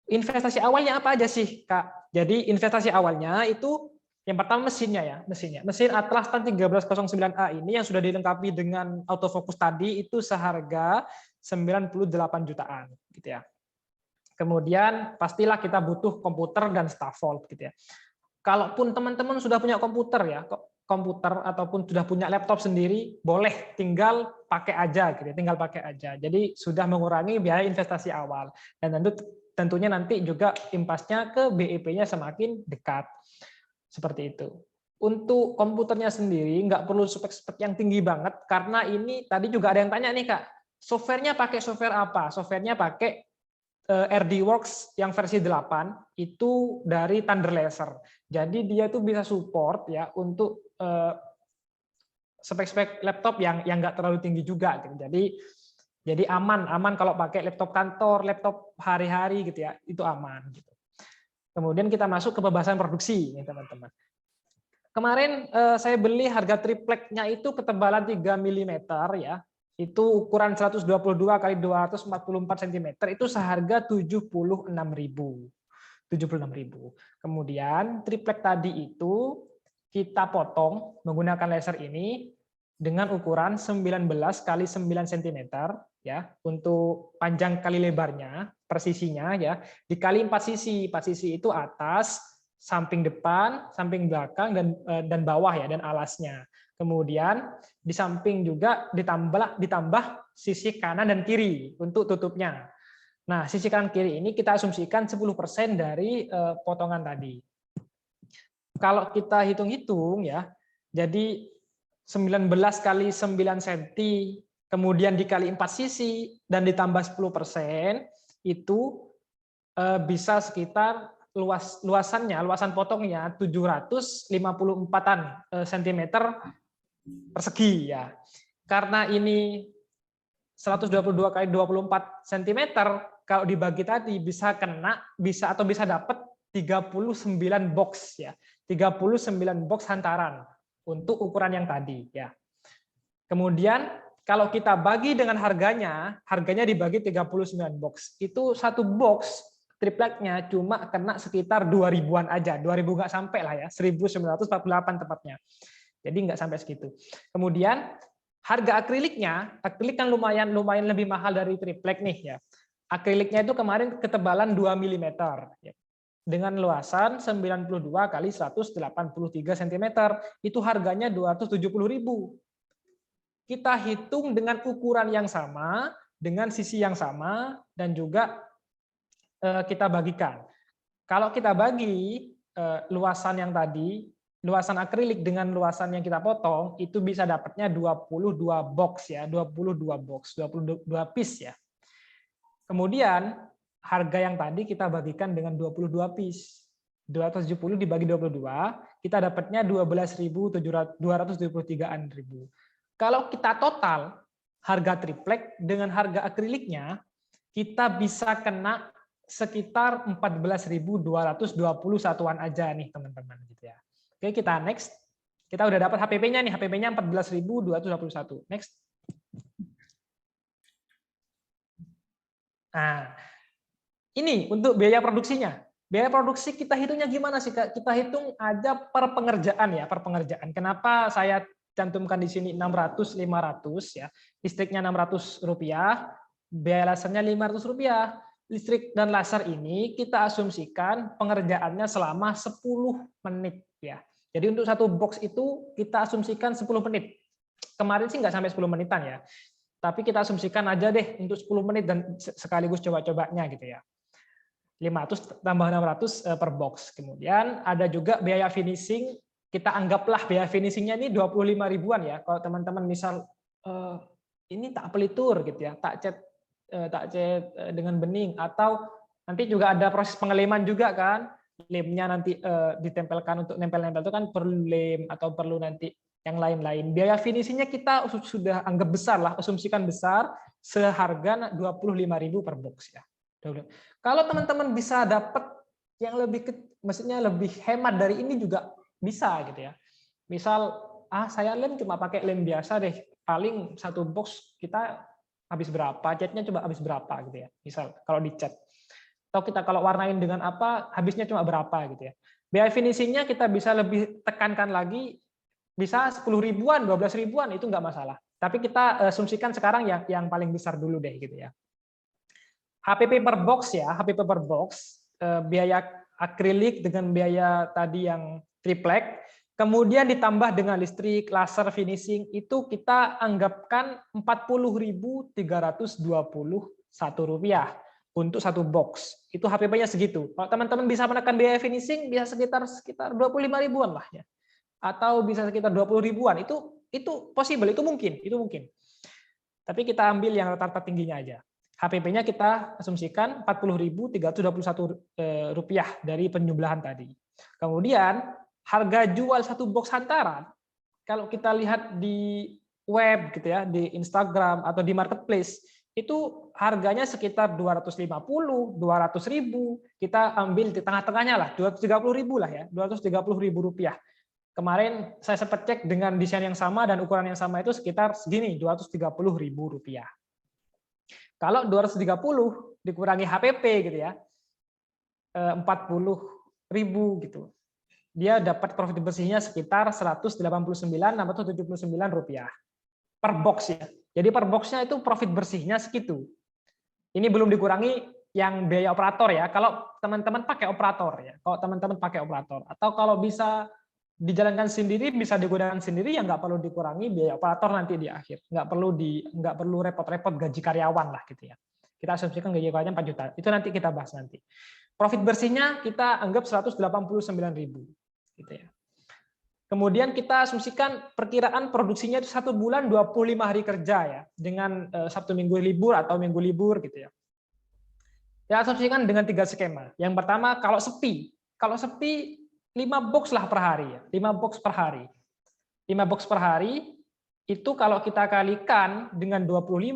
Investasi awalnya apa aja sih, Kak? Jadi investasi awalnya itu yang pertama mesinnya ya, mesin Atlas TAN 1309A ini yang sudah dilengkapi dengan autofocus tadi itu seharga 98 jutaan gitu ya. Kemudian pastilah kita butuh komputer dan staff vault gitu ya. Kalaupun teman-teman sudah punya komputer ataupun sudah punya laptop sendiri, boleh tinggal pakai aja gitu, tinggal pakai aja. Jadi sudah mengurangi biaya investasi awal dan tentunya nanti juga impasnya ke BEP-nya semakin dekat. Seperti itu. Untuk komputernya sendiri nggak perlu spek-spek yang tinggi banget karena ini tadi juga ada yang tanya nih Kak, softwarenya pakai software apa? Softwarenya pakai RDWorks yang versi 8 itu dari Thunder Laser. Jadi dia tuh bisa support ya untuk spek-spek laptop yang nggak terlalu tinggi juga gitu. Jadi aman kalau pakai laptop kantor, laptop hari-hari gitu ya, itu aman gitu. Kemudian kita masuk ke pembahasan produksi nih teman-teman. Kemarin saya beli harga tripleknya itu ketebalan 3 mm ya. Itu ukuran 122 kali 244 cm itu seharga 76.000. Kemudian triplek tadi itu kita potong menggunakan laser ini dengan ukuran 19 kali 9 cm ya untuk panjang kali lebarnya, persisinya ya, dikali 4 sisi. 4 sisi itu atas, samping depan, samping belakang dan bawah ya dan alasnya. Kemudian di samping juga ditambah sisi kanan dan kiri untuk tutupnya. Nah, sisi kanan kiri ini kita asumsikan 10% dari potongan tadi. Kalau kita hitung-hitung ya, jadi 19 kali 9 cm, kemudian dikali 4 sisi, dan ditambah 10%, itu bisa sekitar luasan potongnya 754 cm persegi ya. Karena ini 122 kali 24 cm, kalau dibagi tadi bisa dapat 39 box ya. 39 box hantaran untuk ukuran yang tadi ya. Kemudian kalau kita bagi dengan harganya dibagi 39 box. Itu satu box tripleknya cuma kena sekitar 2.000-an aja. 2.000 nggak sampai lah ya, 1.948 tepatnya. Jadi nggak sampai segitu. Kemudian harga akrilik kan lumayan lebih mahal dari triplek nih ya. Akriliknya itu kemarin ketebalan 2 mm ya. Dengan luasan 92 kali 183 cm, itu harganya 270.000. Kita hitung dengan ukuran yang sama, dengan sisi yang sama, dan juga kita bagikan. Kalau kita bagi luasan yang tadi, luasan akrilik dengan luasan yang kita potong, itu bisa dapatnya 22 box ya, 22 piece ya. Kemudian harga yang tadi kita bagikan dengan 22 piece. 270 dibagi 22, kita dapatnya 12.273-an ribu. Kalau kita total harga triplek dengan harga akriliknya, kita bisa kena sekitar 14.220 satuan aja nih teman-teman gitu ya. Oke, kita next. Kita udah dapat HPP-nya nih, HPP-nya 14.221. Next. Nah, ini untuk biaya produksinya. Biaya produksi kita hitungnya gimana sih, Kak? Kita hitung aja per pengerjaan ya, per pengerjaan. Kenapa saya cantumkan di sini 600 500 ya. Listriknya Rp600, biaya lasernya Rp500. Listrik dan laser ini kita asumsikan pengerjaannya selama 10 menit ya. Jadi untuk satu box itu kita asumsikan 10 menit. Kemarin sih nggak sampai 10 menitan ya. Tapi kita asumsikan aja deh untuk 10 menit dan sekaligus coba-cobanya gitu ya. 500 tambah 600 per box. Kemudian ada juga biaya finishing, kita anggaplah biaya finishingnya ini 25 ribuan ya. Kalau teman-teman misal ini tak pelitur gitu ya, tak cat dengan bening, atau nanti juga ada proses pengeleman juga kan, lemnya nanti ditempelkan, untuk nempel-nempel itu kan perlu lem atau perlu nanti yang lain-lain. Biaya finishingnya kita sudah anggap besar lah, asumsikan besar, seharga 25.000 per box ya. Kalau teman-teman bisa dapat yang lebih, maksudnya lebih hemat dari ini juga bisa gitu ya. Misal, saya lem cuma pakai lem biasa deh, paling satu box kita habis berapa, catnya coba habis berapa gitu ya. Misal kalau dicat, atau kita kalau warnain dengan apa, habisnya cuma berapa gitu ya. Biaya finishingnya kita bisa lebih tekankan lagi, bisa 10 ribuan, 12 ribuan itu nggak masalah. Tapi kita asumsikan sekarang yang paling besar dulu deh gitu ya. HPP per box ya, HPP per box, biaya akrilik dengan biaya tadi yang triplek, kemudian ditambah dengan listrik, laser, finishing, itu kita anggapkan Rp40.321 untuk satu box. Itu HPP-nya segitu. Kalau teman-teman bisa menekan biaya finishing, bisa sekitar 25 ribuan lah ya. Atau bisa sekitar 20 ribuan. Itu possible, itu mungkin. Tapi kita ambil yang rata-rata tingginya aja. HPP-nya kita asumsikan Rp40.321 dari penjumlahan tadi. Kemudian harga jual satu box hantaran, kalau kita lihat di web gitu ya, di Instagram atau di marketplace, itu harganya sekitar 250, 200.000. Kita ambil di tengah-tengahnya lah, 230.000 lah ya, Rp230.000. Kemarin saya sempat cek dengan desain yang sama dan ukuran yang sama itu sekitar segini, Rp230.000. Kalau 230 dikurangi HPP gitu ya, 40.000 gitu. Dia dapat profit bersihnya sekitar Rp189.679 per box ya. Jadi per boxnya itu profit bersihnya segitu. Ini belum dikurangi yang biaya operator ya. Kalau teman-teman pakai operator ya, atau kalau bisa dijalankan sendiri, bisa digunakan sendiri, ya nggak perlu dikurangi biaya operator nanti di akhir, nggak perlu repot-repot gaji karyawan lah gitu ya. Kita asumsikan gaji karyawan 4 juta, itu nanti kita bahas nanti. Profit bersihnya kita anggap 189.000 gitu ya. Kemudian kita asumsikan perkiraan produksinya itu 1 bulan 25 hari kerja ya, dengan Sabtu Minggu libur atau Minggu libur gitu ya. Kita asumsikan dengan 3 skema. Yang pertama kalau sepi 5 box lah per hari ya, 5 box per hari. 5 box per hari itu kalau kita kalikan dengan 25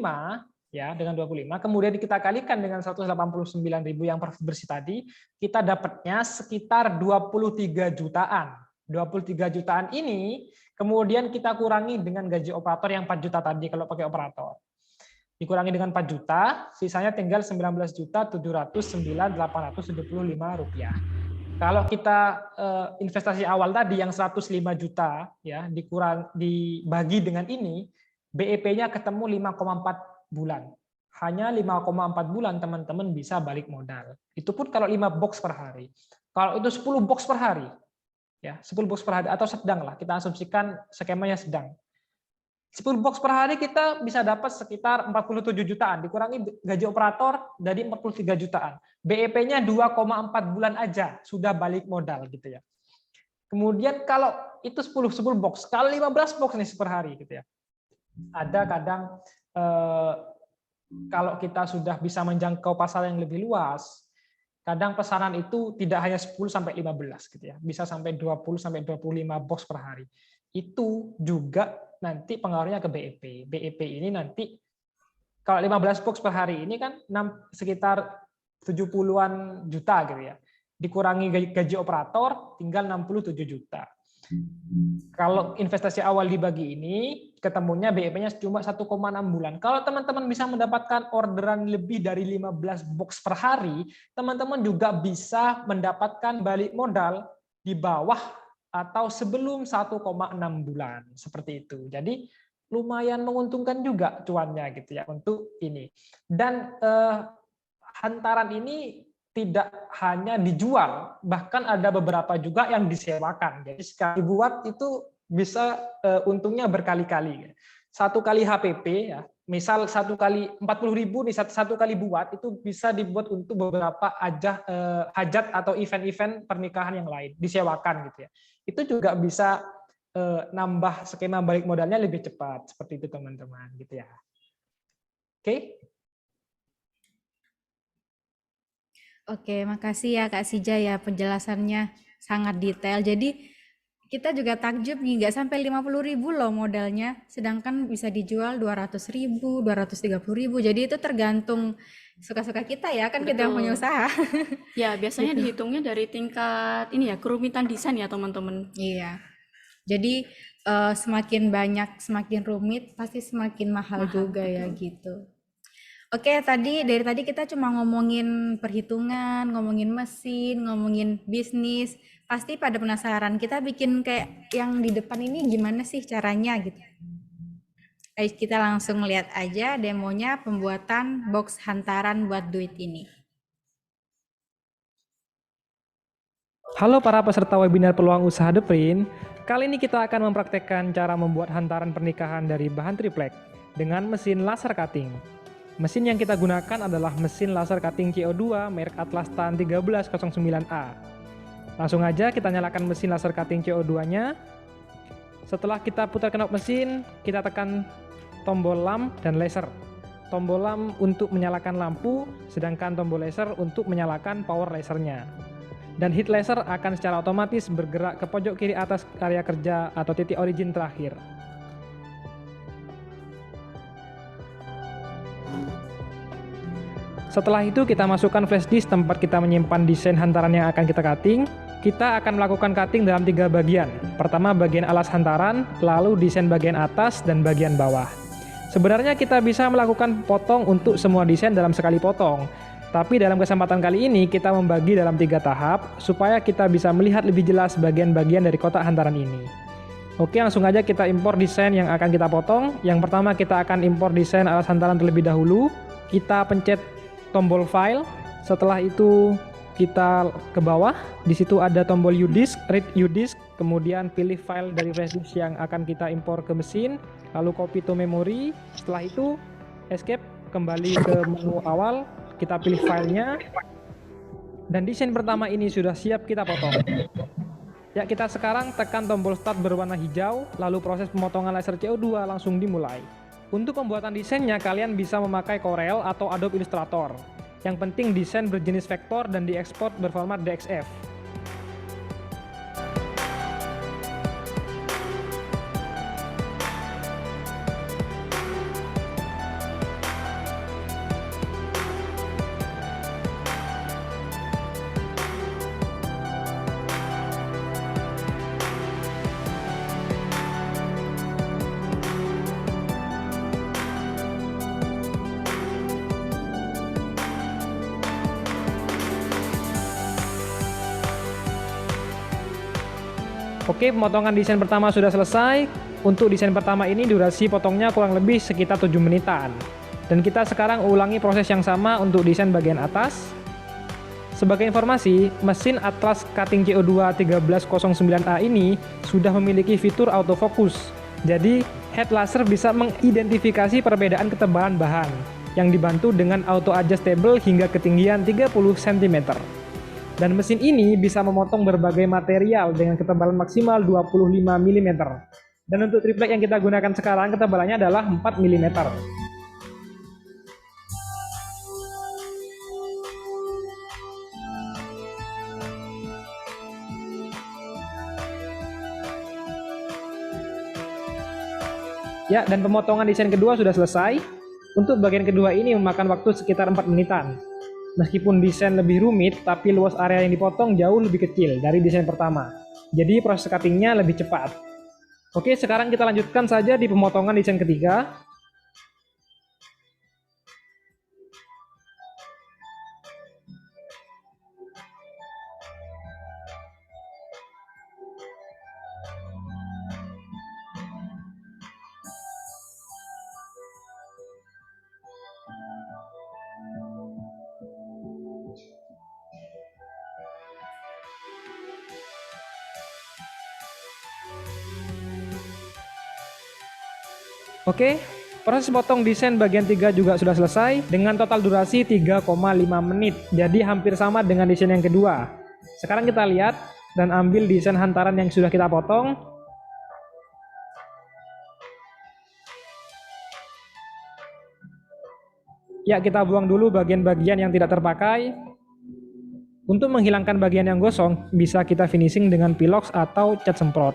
ya, dengan 25, kemudian kita kalikan dengan 189.000 yang profit bersih tadi, kita dapatnya sekitar 23 jutaan. 23 jutaan ini kemudian kita kurangi dengan gaji operator yang 4 juta tadi kalau pakai operator. Dikurangi dengan 4 juta, sisanya tinggal Rp19.709.875. Kalau kita investasi awal tadi yang 105 juta ya dibagi dengan ini, BEP-nya ketemu 5,4 bulan. Hanya 5,4 bulan teman-teman bisa balik modal. Itu pun kalau 5 box per hari. Kalau itu 10 box per hari, ya 10 box per hari atau sedang lah, kita asumsikan skemanya sedang. 10 box per hari kita bisa dapat sekitar 47 jutaan, dikurangi gaji operator dari 43 jutaan. BEP-nya 2,4 bulan aja sudah balik modal gitu ya. Kemudian kalau itu 10 box, kalau 15 box nih per hari gitu ya. Ada kadang kalau kita sudah bisa menjangkau pasar yang lebih luas, kadang pesanan itu tidak hanya 10 sampai 15 gitu ya. Bisa sampai 20 sampai 25 box per hari. Itu juga nanti pengaruhnya ke BEP. BEP ini nanti kalau 15 box per hari ini kan sekitar 70-an juta gitu ya. Dikurangi gaji operator tinggal 67 juta. Kalau investasi awal dibagi ini ketemunya BEP-nya cuma 1,6 bulan. Kalau teman-teman bisa mendapatkan orderan lebih dari 15 box per hari, teman-teman juga bisa mendapatkan balik modal di bawah atau sebelum 1,6 bulan seperti itu. Jadi lumayan menguntungkan juga cuannya gitu ya untuk ini. Dan hantaran ini tidak hanya dijual, bahkan ada beberapa juga yang disewakan. Jadi sekali buat itu bisa untungnya berkali-kali. Satu kali HPP ya, misal satu kali 40.000 nih, satu kali buat itu bisa dibuat untuk beberapa hajat atau event-event pernikahan yang lain, disewakan gitu ya. Itu juga bisa nambah skema balik modalnya lebih cepat, seperti itu teman-teman gitu ya. Oke. Oke, makasih ya Kak Sija ya penjelasannya sangat detail. Jadi kita juga takjub nih, nggak sampai 50.000 loh modalnya, sedangkan bisa dijual 200.000, 230.000. Jadi itu tergantung suka-suka kita ya, kan kita yang punya Betul. usaha. Ya, biasanya Gitu. dihitungnya dari tingkat ini ya, kerumitan desain ya, teman-teman. Iya. Jadi semakin banyak, semakin rumit, pasti semakin mahal Mahal, juga ya betul. gitu. Oke, dari tadi kita cuma ngomongin perhitungan, ngomongin mesin, ngomongin bisnis. Pasti pada penasaran, kita bikin kayak yang di depan ini gimana sih caranya gitu. Kita langsung lihat aja demonya pembuatan box hantaran buat duit ini. Halo para peserta webinar peluang usaha The Print. Kali ini kita akan mempraktekkan cara membuat hantaran pernikahan dari bahan triplek dengan mesin laser cutting. Mesin yang kita gunakan adalah mesin laser cutting CO2 merek Atlas TAN 1309A. Langsung aja kita nyalakan mesin laser cutting CO2-nya. Setelah kita putar knop mesin, kita tekan tombol lamp dan laser. Tombol lamp untuk menyalakan lampu, sedangkan tombol laser untuk menyalakan power lasernya. Dan heat laser akan secara otomatis bergerak ke pojok kiri atas area kerja atau titik origin terakhir. Setelah itu kita masukkan flash disk tempat kita menyimpan desain hantaran yang akan kita cutting. Kita akan melakukan cutting dalam 3 bagian. Pertama bagian alas hantaran, lalu desain bagian atas dan bagian bawah. Sebenarnya kita bisa melakukan potong untuk semua desain dalam sekali potong. Tapi dalam kesempatan kali ini kita membagi dalam 3 tahap supaya kita bisa melihat lebih jelas bagian-bagian dari kotak hantaran ini. Oke, langsung aja kita impor desain yang akan kita potong. Yang pertama kita akan impor desain alas hantaran terlebih dahulu. Kita pencet tombol file. Setelah itu kita ke bawah. Di situ ada tombol U-Disk, read U-Disk. Kemudian pilih file dari flash disk yang akan kita impor ke mesin. Lalu copy to memory. Setelah itu escape, kembali ke menu awal. Kita pilih filenya. Dan desain pertama ini sudah siap kita potong. Ya, kita sekarang tekan tombol start berwarna hijau, lalu proses pemotongan laser CO2 langsung dimulai. Untuk pembuatan desainnya, kalian bisa memakai Corel atau Adobe Illustrator. Yang penting desain berjenis vektor dan diekspor berformat DXF. Oke, pemotongan desain pertama sudah selesai. Untuk desain pertama ini durasi potongnya kurang lebih sekitar 7 menitan. Dan kita sekarang ulangi proses yang sama untuk desain bagian atas. Sebagai informasi, mesin Atlas Cutting CO2 1309A ini sudah memiliki fitur autofocus. Jadi, head laser bisa mengidentifikasi perbedaan ketebalan bahan yang dibantu dengan auto adjustable hingga ketinggian 30 cm. Dan mesin ini bisa memotong berbagai material dengan ketebalan maksimal 25 mm. Dan untuk triplek yang kita gunakan sekarang ketebalannya adalah 4 mm. Ya, dan pemotongan desain kedua sudah selesai. Untuk bagian kedua ini memakan waktu sekitar 4 menitan. Meskipun desain lebih rumit, tapi luas area yang dipotong jauh lebih kecil dari desain pertama. Jadi proses cuttingnya lebih cepat. Oke, sekarang kita lanjutkan saja di pemotongan desain ketiga. Oke, proses potong desain bagian 3 juga sudah selesai dengan total durasi 3,5 menit. Jadi hampir sama dengan desain yang kedua. Sekarang kita lihat dan ambil desain hantaran yang sudah kita potong. Ya, kita buang dulu bagian-bagian yang tidak terpakai. Untuk menghilangkan bagian yang gosong, bisa kita finishing dengan pilox atau cat semprot.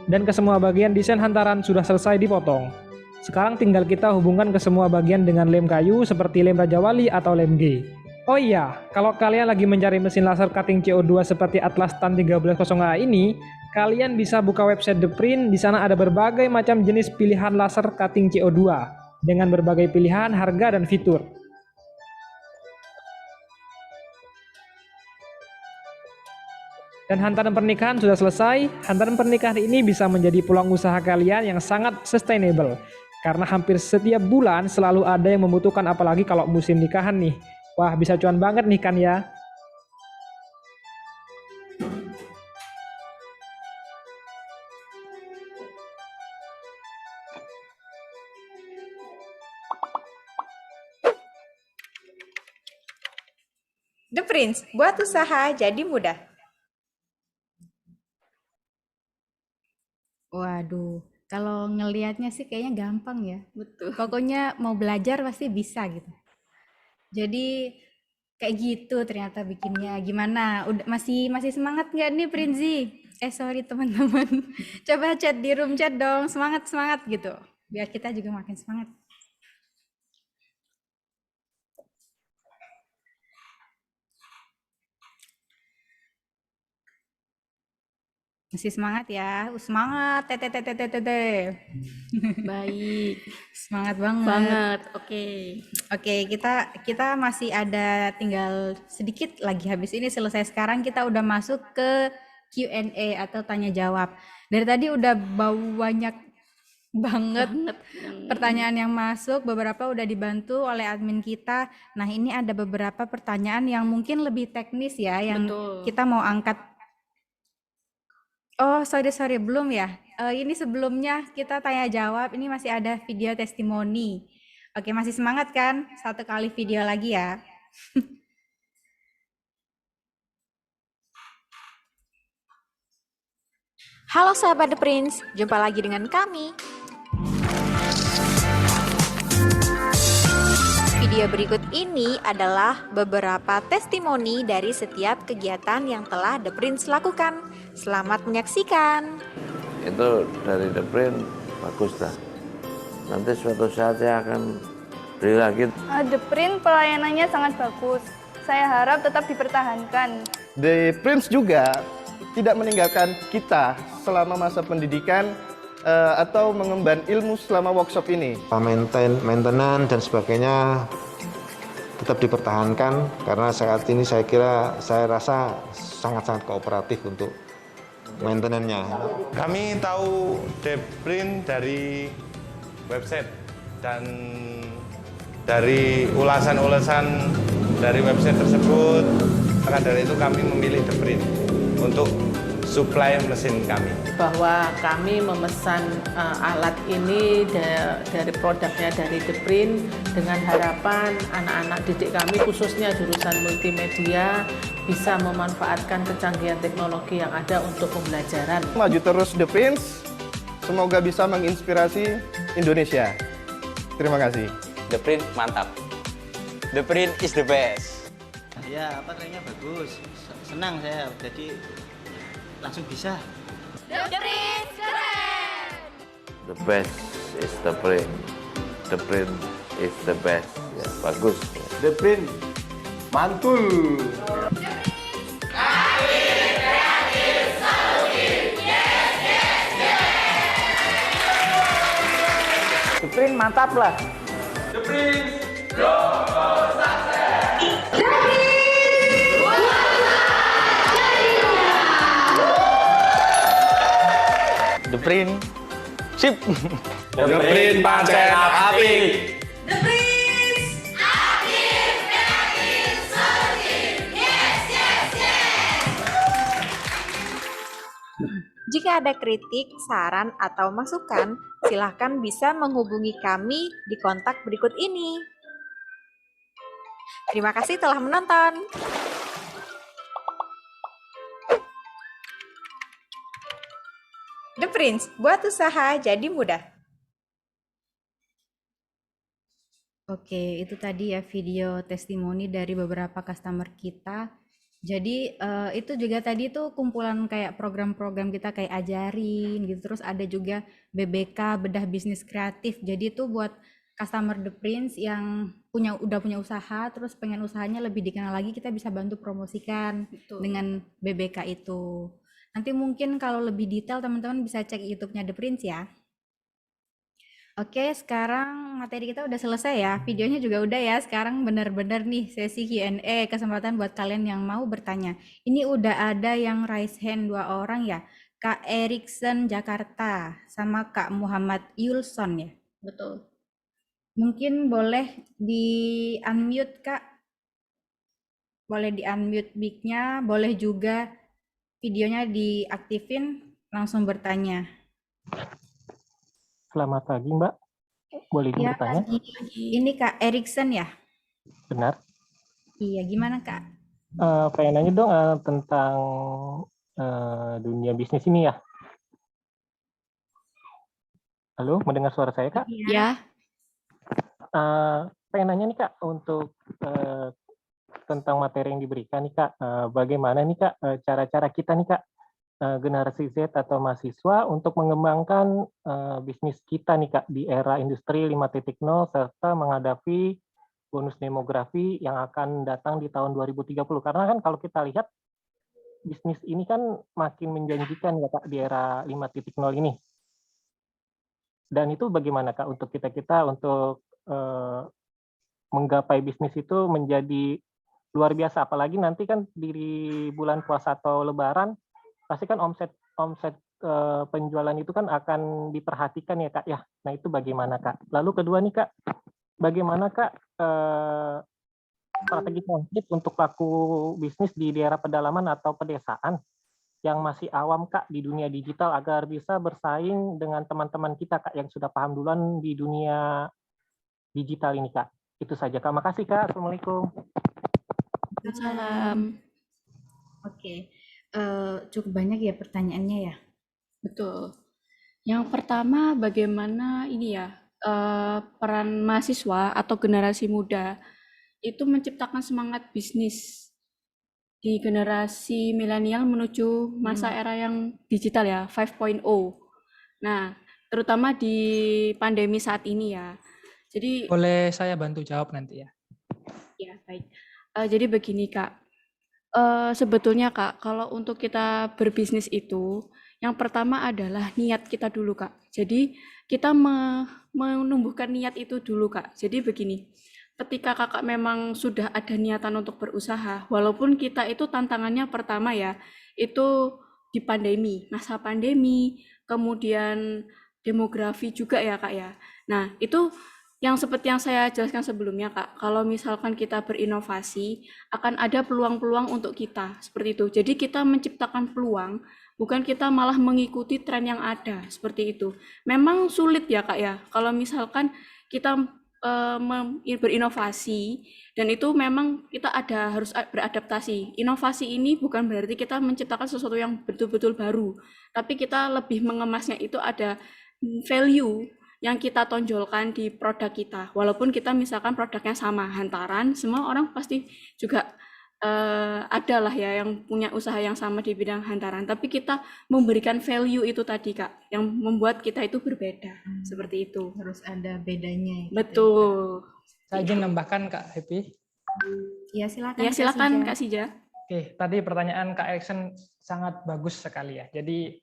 Dan ke semua bagian desain hantaran sudah selesai dipotong. Sekarang tinggal kita hubungkan ke semua bagian dengan lem kayu seperti lem Raja Wali atau lem G. Oh iya, kalau kalian lagi mencari mesin laser cutting CO2 seperti Atlas TAN 310A ini, kalian bisa buka website The Print. Di sana ada berbagai macam jenis pilihan laser cutting CO2 dengan berbagai pilihan, harga, dan fitur. Dan hantaran pernikahan sudah selesai. Hantaran pernikahan ini bisa menjadi peluang usaha kalian yang sangat sustainable. Karena hampir setiap bulan selalu ada yang membutuhkan, apalagi kalau musim nikahan nih. Wah, bisa cuan banget nih kan ya. The Prince, buat usaha jadi mudah. Waduh, kalau ngelihatnya sih kayaknya gampang ya. Betul. Pokoknya mau belajar pasti bisa gitu. Jadi kayak gitu ternyata bikinnya. Gimana? Udah masih semangat nggak nih Prinzi? Sorry teman-teman. Coba chat di room chat dong. Semangat gitu. Biar kita juga makin semangat. Masih semangat ya? Semangat. Tete. Baik, Semangat banget. banget. Oke. Oke, kita masih ada tinggal sedikit lagi habis ini selesai. Sekarang kita udah masuk ke Q&A atau tanya jawab. Dari tadi udah banyak banget pertanyaan yang masuk, beberapa udah dibantu oleh admin kita. Nah, ini ada beberapa pertanyaan yang mungkin lebih teknis ya, yang Betul. kita mau angkat. Oh, sorry, belum ya. Ini sebelumnya kita tanya jawab, ini masih ada video testimoni. Oke, masih semangat kan? Satu kali video lagi ya. Halo sahabat The Prince, jumpa lagi dengan kami. Video berikut ini adalah beberapa testimoni dari setiap kegiatan yang telah The Prince lakukan. Selamat menyaksikan. Itu dari The Print bagus dah. Nanti suatu saat saya akan beli lagi. The Print pelayanannya sangat bagus. Saya harap tetap dipertahankan. The Prince juga tidak meninggalkan kita selama masa pendidikan atau mengemban ilmu selama workshop ini. Maintenance dan sebagainya tetap dipertahankan karena saat ini saya rasa sangat-sangat kooperatif untuk maintenance-nya. Kami tahu The Print dari website dan dari ulasan-ulasan dari website tersebut. Maka dari itu kami memilih The Print untuk supply mesin kami. Bahwa kami memesan alat ini dari produknya dari The Print dengan harapan anak-anak didik kami khususnya jurusan multimedia bisa memanfaatkan kecanggihan teknologi yang ada untuk pembelajaran. Maju terus The Prince, semoga bisa menginspirasi Indonesia. Terima kasih. The Print mantap. The Print is the best. Ya, baterainya bagus. Senang saya, jadi langsung bisa. The Prince keren! The best is The Print. The Print is the best. Ya, bagus. The Print mantul. The Print mantap lah. The Print go sukses. The Print sip. The Print pancen apik. The Prince Jika ada kritik, saran, atau masukan, silahkan bisa menghubungi kami di kontak berikut ini. Terima kasih telah menonton. The Prince, buat usaha jadi mudah. Oke, itu tadi ya video testimoni dari beberapa customer kita. Jadi itu juga tadi tuh kumpulan kayak program-program kita kayak ajarin gitu. Terus ada juga BBK, bedah bisnis kreatif. Jadi itu buat customer The Prince yang udah punya usaha, terus pengen usahanya lebih dikenal lagi, kita bisa bantu promosikan dengan BBK itu. Nanti mungkin kalau lebih detail teman-teman bisa cek YouTube-nya The Prince ya. Oke, sekarang materi kita udah selesai ya. Videonya juga udah ya. Sekarang benar-benar nih sesi Q&A, kesempatan buat kalian yang mau bertanya. Ini udah ada yang raise hand 2 orang ya. Kak Erikson Jakarta sama Kak Muhammad Yulson ya. Betul. Mungkin boleh di-unmute Kak. Boleh di-unmute mic-nya, boleh juga videonya diaktifin, langsung bertanya. Selamat pagi, Mbak. Boleh Ya, bertanya? ini Kak Erikson ya? Benar. Iya, gimana Kak? Pengen nanya dong tentang dunia bisnis ini ya. Halo, mendengar suara saya Kak? Ya. Pengen nanya nih Kak, untuk tentang materi yang diberikan nih Kak, bagaimana nih Kak cara-cara kita nih Kak, generasi Z atau mahasiswa untuk mengembangkan bisnis kita nih Kak di era industri 5.0 serta menghadapi bonus demografi yang akan datang di tahun 2030. Karena kan kalau kita lihat bisnis ini kan makin menjanjikan ya Kak di era 5.0 ini. Dan itu bagaimana Kak untuk kita untuk menggapai bisnis itu menjadi luar biasa, apalagi nanti kan di bulan puasa atau lebaran pasti kan omset penjualan itu kan akan diperhatikan ya Kak ya. Nah itu bagaimana Kak? Lalu kedua nih Kak, bagaimana Kak strategi konkret untuk pelaku bisnis di daerah pedalaman atau pedesaan yang masih awam Kak di dunia digital agar bisa bersaing dengan teman-teman kita Kak yang sudah paham duluan di dunia digital ini Kak. Itu saja Kak. Makasih Kak. Assalamualaikum. Salam. Oke. Cukup banyak ya pertanyaannya ya. Betul. Yang pertama, bagaimana ini ya peran mahasiswa atau generasi muda itu menciptakan semangat bisnis di generasi milenial menuju masa era yang digital ya, 5.0. Nah, terutama di pandemi saat ini ya. Jadi boleh saya bantu jawab nanti ya. Ya, baik. Jadi begini Kak. Sebetulnya Kak, kalau untuk kita berbisnis itu, yang pertama adalah niat kita dulu Kak. Jadi kita menumbuhkan niat itu dulu Kak. Jadi begini, ketika Kakak memang sudah ada niatan untuk berusaha, walaupun kita itu tantangannya pertama ya, itu di pandemi, masa pandemi, kemudian demografi juga ya Kak ya. Nah itu yang seperti yang saya jelaskan sebelumnya Kak, kalau misalkan kita berinovasi, akan ada peluang-peluang untuk kita, seperti itu. Jadi kita menciptakan peluang, bukan kita malah mengikuti tren yang ada, seperti itu. Memang sulit ya Kak ya, kalau misalkan kita berinovasi, dan itu memang kita harus beradaptasi. Inovasi ini bukan berarti kita menciptakan sesuatu yang betul-betul baru, tapi kita lebih mengemasnya itu ada value yang kita tonjolkan di produk kita. Walaupun kita misalkan produknya sama, hantaran, semua orang pasti juga adalah ya yang punya usaha yang sama di bidang hantaran. Tapi kita memberikan value itu tadi Kak, yang membuat kita itu berbeda. Seperti itu. Harus ada bedanya. Betul. Saya izin nambahkan Kak Happy. Ya silakan. Ya silakan Kak Sija. Oke, tadi pertanyaan Kak Erikson sangat bagus sekali ya. Jadi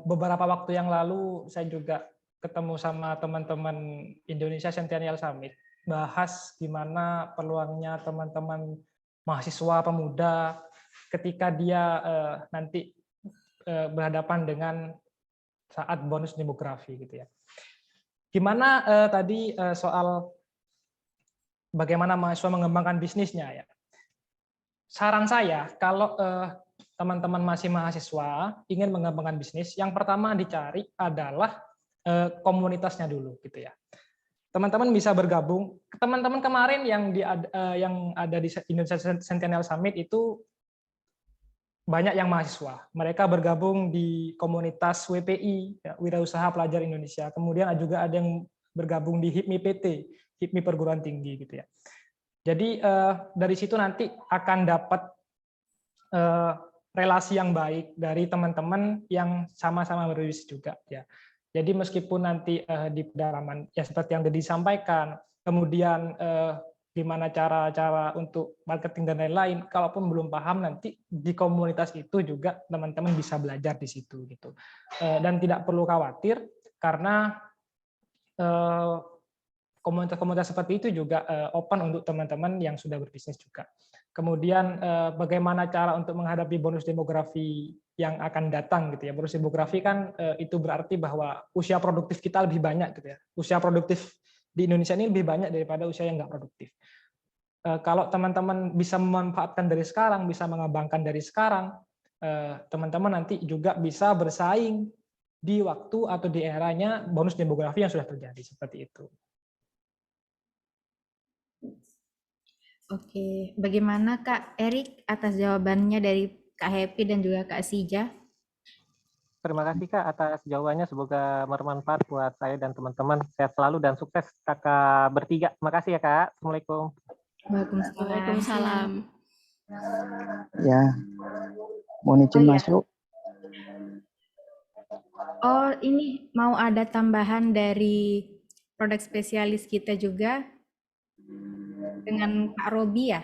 beberapa waktu yang lalu saya juga ketemu sama teman-teman Indonesia Centennial Summit, bahas gimana peluangnya teman-teman mahasiswa pemuda ketika dia nanti berhadapan dengan saat bonus demografi gitu ya. Gimana tadi soal bagaimana mahasiswa mengembangkan bisnisnya ya. Saran saya kalau teman-teman masih mahasiswa ingin mengembangkan bisnis, yang pertama dicari adalah komunitasnya dulu, gitu ya. Teman-teman bisa bergabung. Teman-teman kemarin yang ada di Indonesia Centennial Summit itu banyak yang mahasiswa. Mereka bergabung di komunitas WPI, ya, Wirausaha Pelajar Indonesia. Kemudian juga ada yang bergabung di HIPMI PT, HIPMI Perguruan Tinggi, gitu ya. Jadi dari situ nanti akan dapat relasi yang baik dari teman-teman yang sama-sama berbisnis juga, ya. Jadi meskipun nanti di pedalaman, ya seperti yang tadi disampaikan, kemudian gimana cara-cara untuk marketing dan lain-lain, kalaupun belum paham nanti di komunitas itu juga teman-teman bisa belajar di situ, gitu. Dan tidak perlu khawatir karena komunitas-komunitas seperti itu juga open untuk teman-teman yang sudah berbisnis juga. Kemudian bagaimana cara untuk menghadapi bonus demografi yang akan datang, gitu ya. Bonus demografi kan itu berarti bahwa usia produktif kita lebih banyak, gitu ya. Usia produktif di Indonesia ini lebih banyak daripada usia yang nggak produktif. Kalau teman-teman bisa memanfaatkan dari sekarang, bisa mengembangkan dari sekarang, teman-teman nanti juga bisa bersaing di waktu atau di eranya bonus demografi yang sudah terjadi, seperti itu. Oke, bagaimana Kak Erik atas jawabannya dari Kak Happy dan juga Kak Sija? Terima kasih Kak atas jawabannya, semoga bermanfaat buat saya dan teman-teman. Sehat selalu dan sukses Kakak bertiga. Terima kasih ya Kak. Assalamualaikum. Waalaikumsalam. Ya, mohon izin masuk. Oh, ini mau ada tambahan dari produk spesialis kita juga dengan Pak Robi ya?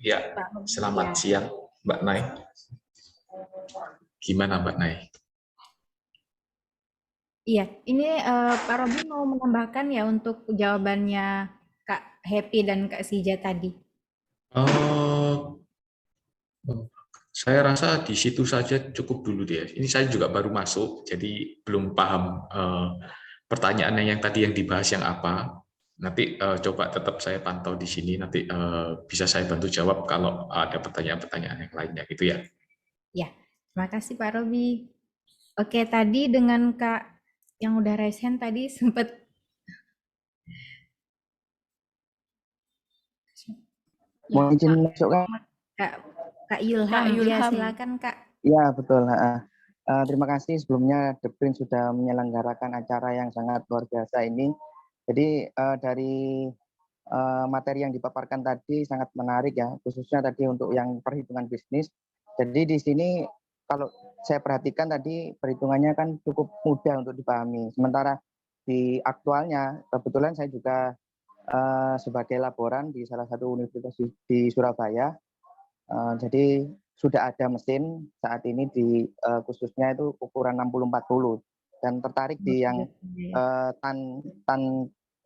Ya, selamat siang Mbak Nay. Gimana Mbak Nay? Iya, ini Pak Robi mau menambahkan ya untuk jawabannya Kak Happy dan Kak Sija tadi. Saya rasa di situ saja cukup dulu deh. Ini saya juga baru masuk, jadi belum paham pertanyaannya yang tadi yang dibahas yang apa. Nanti coba tetap saya pantau di sini, nanti bisa saya bantu jawab kalau ada pertanyaan-pertanyaan yang lainnya gitu ya. Ya, terima kasih Pak Robi. Oke, tadi dengan Kak yang udah raise hand tadi sempat Mohon izin masuk kan? Kak Yulham. Ya, silakan Kak. Ya, betul. Terima kasih sebelumnya The Print sudah menyelenggarakan acara yang sangat luar biasa ini. Jadi dari materi yang dipaparkan tadi sangat menarik ya, khususnya tadi untuk yang perhitungan bisnis. Jadi di sini kalau saya perhatikan tadi perhitungannya kan cukup mudah untuk dipahami. Sementara di aktualnya kebetulan saya juga sebagai laboran di salah satu universitas di Surabaya. Jadi sudah ada mesin saat ini di khususnya itu ukuran 60-40 dan tertarik di yang tan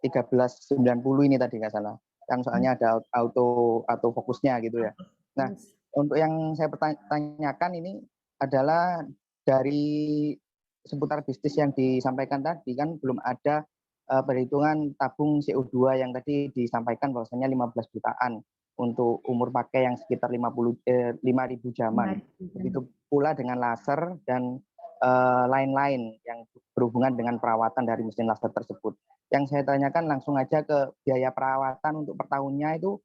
1390 ini tadi nggak salah. Yang soalnya ada auto fokusnya gitu ya. Nah, untuk yang saya tanyakan ini adalah dari seputar bisnis yang disampaikan tadi kan belum ada perhitungan tabung CO2 yang tadi disampaikan bahwasanya 15 jutaan untuk umur pakai yang sekitar 5.000 jaman. Begitu pula dengan laser dan lain-lain yang berhubungan dengan perawatan dari mesin laser tersebut. Yang saya tanyakan langsung aja ke biaya perawatan untuk per tahunnya itu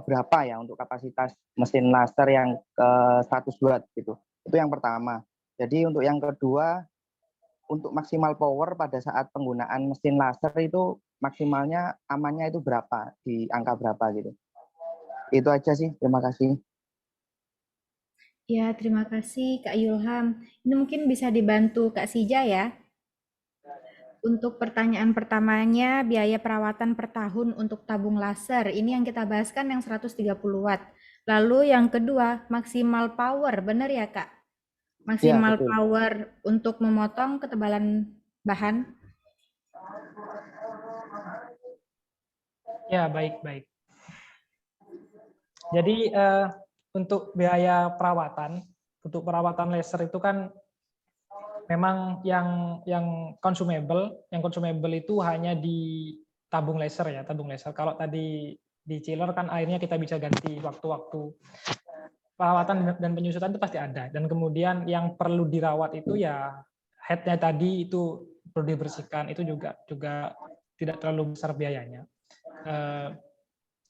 berapa ya untuk kapasitas mesin laser yang 100 watt gitu. Itu yang pertama. Jadi untuk yang kedua, untuk maksimal power pada saat penggunaan mesin laser itu maksimalnya amannya itu berapa, di angka berapa gitu. Itu aja sih, terima kasih. Ya, terima kasih Kak Yulham. Ini mungkin bisa dibantu Kak Sija ya. Untuk pertanyaan pertamanya, biaya perawatan per tahun untuk tabung laser. Ini yang kita bahas kan yang 130 watt. Lalu yang kedua, maksimal power, benar ya Kak? Maksimal Ya, power untuk memotong ketebalan bahan. Ya, baik-baik. Jadi untuk biaya perawatan, untuk perawatan laser itu kan memang yang consumable itu hanya di tabung laser ya, tabung laser. Kalau tadi Di chiller kan airnya kita bisa ganti waktu-waktu. Perawatan dan penyusutan itu pasti ada. Dan kemudian yang perlu dirawat itu ya headnya tadi itu perlu dibersihkan, itu juga tidak terlalu besar biayanya.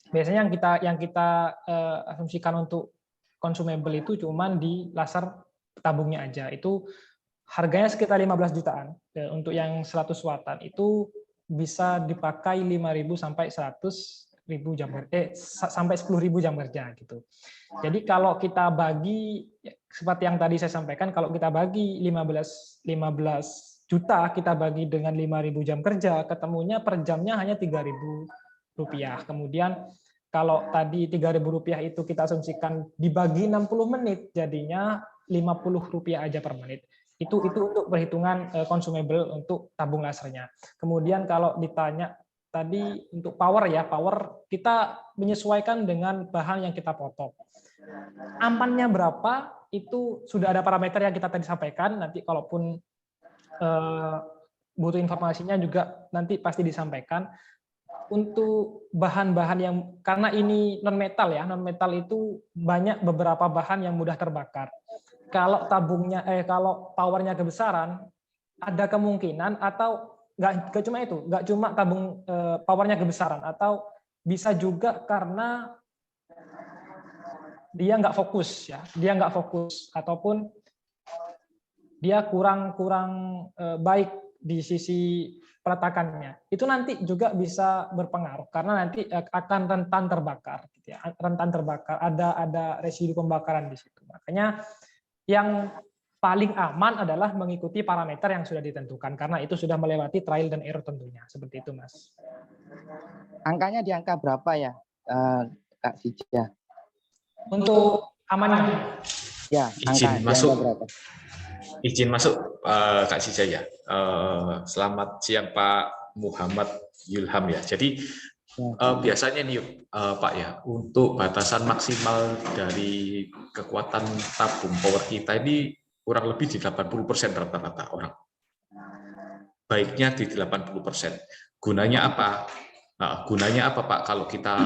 Biasanya yang kita asumsikan untuk consumable itu cuman di laser tabungnya aja. Itu harganya sekitar 15 jutaan. Untuk yang 100 wattan itu bisa dipakai 5.000 sampai 100.000 jam sampai 10.000 jam kerja gitu. Jadi kalau kita bagi seperti yang tadi saya sampaikan, kalau kita bagi 15 juta kita bagi dengan 5.000 jam kerja, ketemunya per jamnya hanya 3.000 rupiah. Kemudian kalau tadi 3.000 rupiah itu kita asumsikan dibagi 60 menit, jadinya 50 rupiah aja per menit. Itu untuk perhitungan consumable untuk tabung lasernya. Kemudian kalau ditanya tadi untuk power ya, power kita menyesuaikan dengan bahan yang kita potong. Ampannya berapa, itu sudah ada parameter yang kita tadi sampaikan, nanti kalaupun butuh informasinya juga nanti pasti disampaikan. Untuk bahan-bahan yang, karena ini non-metal ya, non-metal itu banyak beberapa bahan yang mudah terbakar. Kalau kalau powernya kebesaran, ada kemungkinan atau nggak cuma itu, nggak cuma tabung powernya kebesaran, atau bisa juga karena dia nggak fokus ya, ataupun dia kurang baik di sisi peletakannya. Itu nanti juga bisa berpengaruh karena nanti akan rentan terbakar, gitu ya. Rentan terbakar, ada residu pembakaran di situ. Makanya yang paling aman adalah mengikuti parameter yang sudah ditentukan, karena itu sudah melewati trial dan error tentunya. Seperti itu, Mas. Angkanya di angka berapa ya, Kak Sija? Untuk amannya? Ya, izin masuk. Berapa? Izin masuk, Kak Sija ya. Selamat siang Pak Muhammad Yulham ya. Jadi biasanya nih Pak ya, untuk batasan maksimal dari kekuatan tabung power kita ini kurang lebih di 80% rata-rata orang. Baiknya di 80%. Gunanya apa? Nah, gunanya apa Pak kalau kita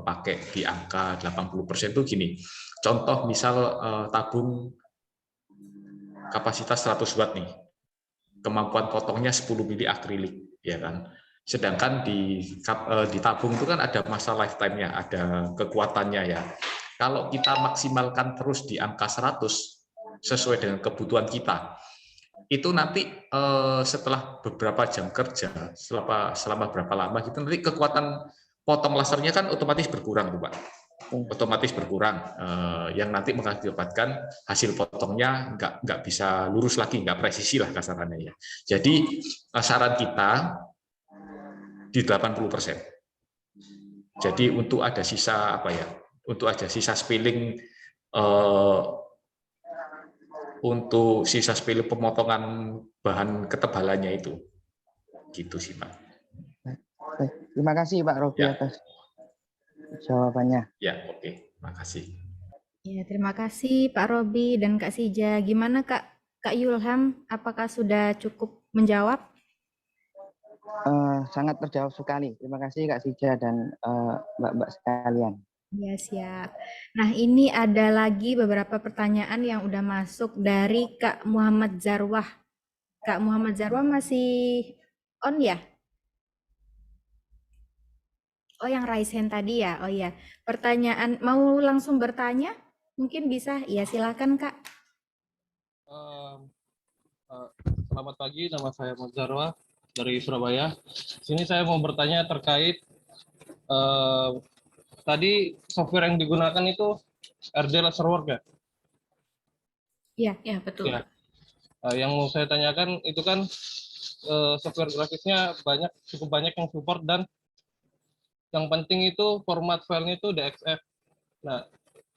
pakai di angka 80% itu gini. Contoh misal tabung kapasitas 100 watt nih. Kemampuan potongnya 10 mili akrilik, ya kan. Sedangkan di tabung itu kan ada masa lifetime-nya, ada kekuatannya ya. Kalau kita maksimalkan terus di angka 100 sesuai dengan kebutuhan kita, itu nanti setelah beberapa jam kerja, selama berapa lama gitu, nanti kekuatan potong lasernya kan otomatis berkurang tuh Pak. Otomatis berkurang, yang nanti mengakibatkan hasil potongnya nggak bisa lurus lagi, nggak presisi lah kasarannya ya. Jadi saran kita di 80%. Jadi untuk ada sisa apa ya? Untuk ada sisa spilling, untuk sisa spilling pemotongan bahan ketebalannya itu, gitu sih Pak. Baik. Terima kasih Pak Robi atas jawabannya. Ya, oke. Makasih. Ya, terima kasih Pak Robi dan Kak Sija. Gimana Kak Yulham? Apakah sudah cukup menjawab? Sangat terjawab sekali. Terima kasih Kak Sija dan Mbak-mbak sekalian. Ya, siap. Nah, ini ada lagi beberapa pertanyaan yang udah masuk dari Kak Muhammad Zarwah. Kak Muhammad Zarwah masih on ya? Oh, yang raise hand tadi ya? Oh iya. Pertanyaan, mau langsung bertanya? Mungkin bisa? Ya, silakan Kak. Selamat pagi, nama saya Muhammad Zarwah dari Surabaya. Sini saya mau bertanya terkait tadi software yang digunakan itu RD Laserwork ya? Iya, ya betul. Ya. Yang mau saya tanyakan itu kan software grafisnya cukup banyak yang support, dan yang penting itu format filenya itu DXF. Nah,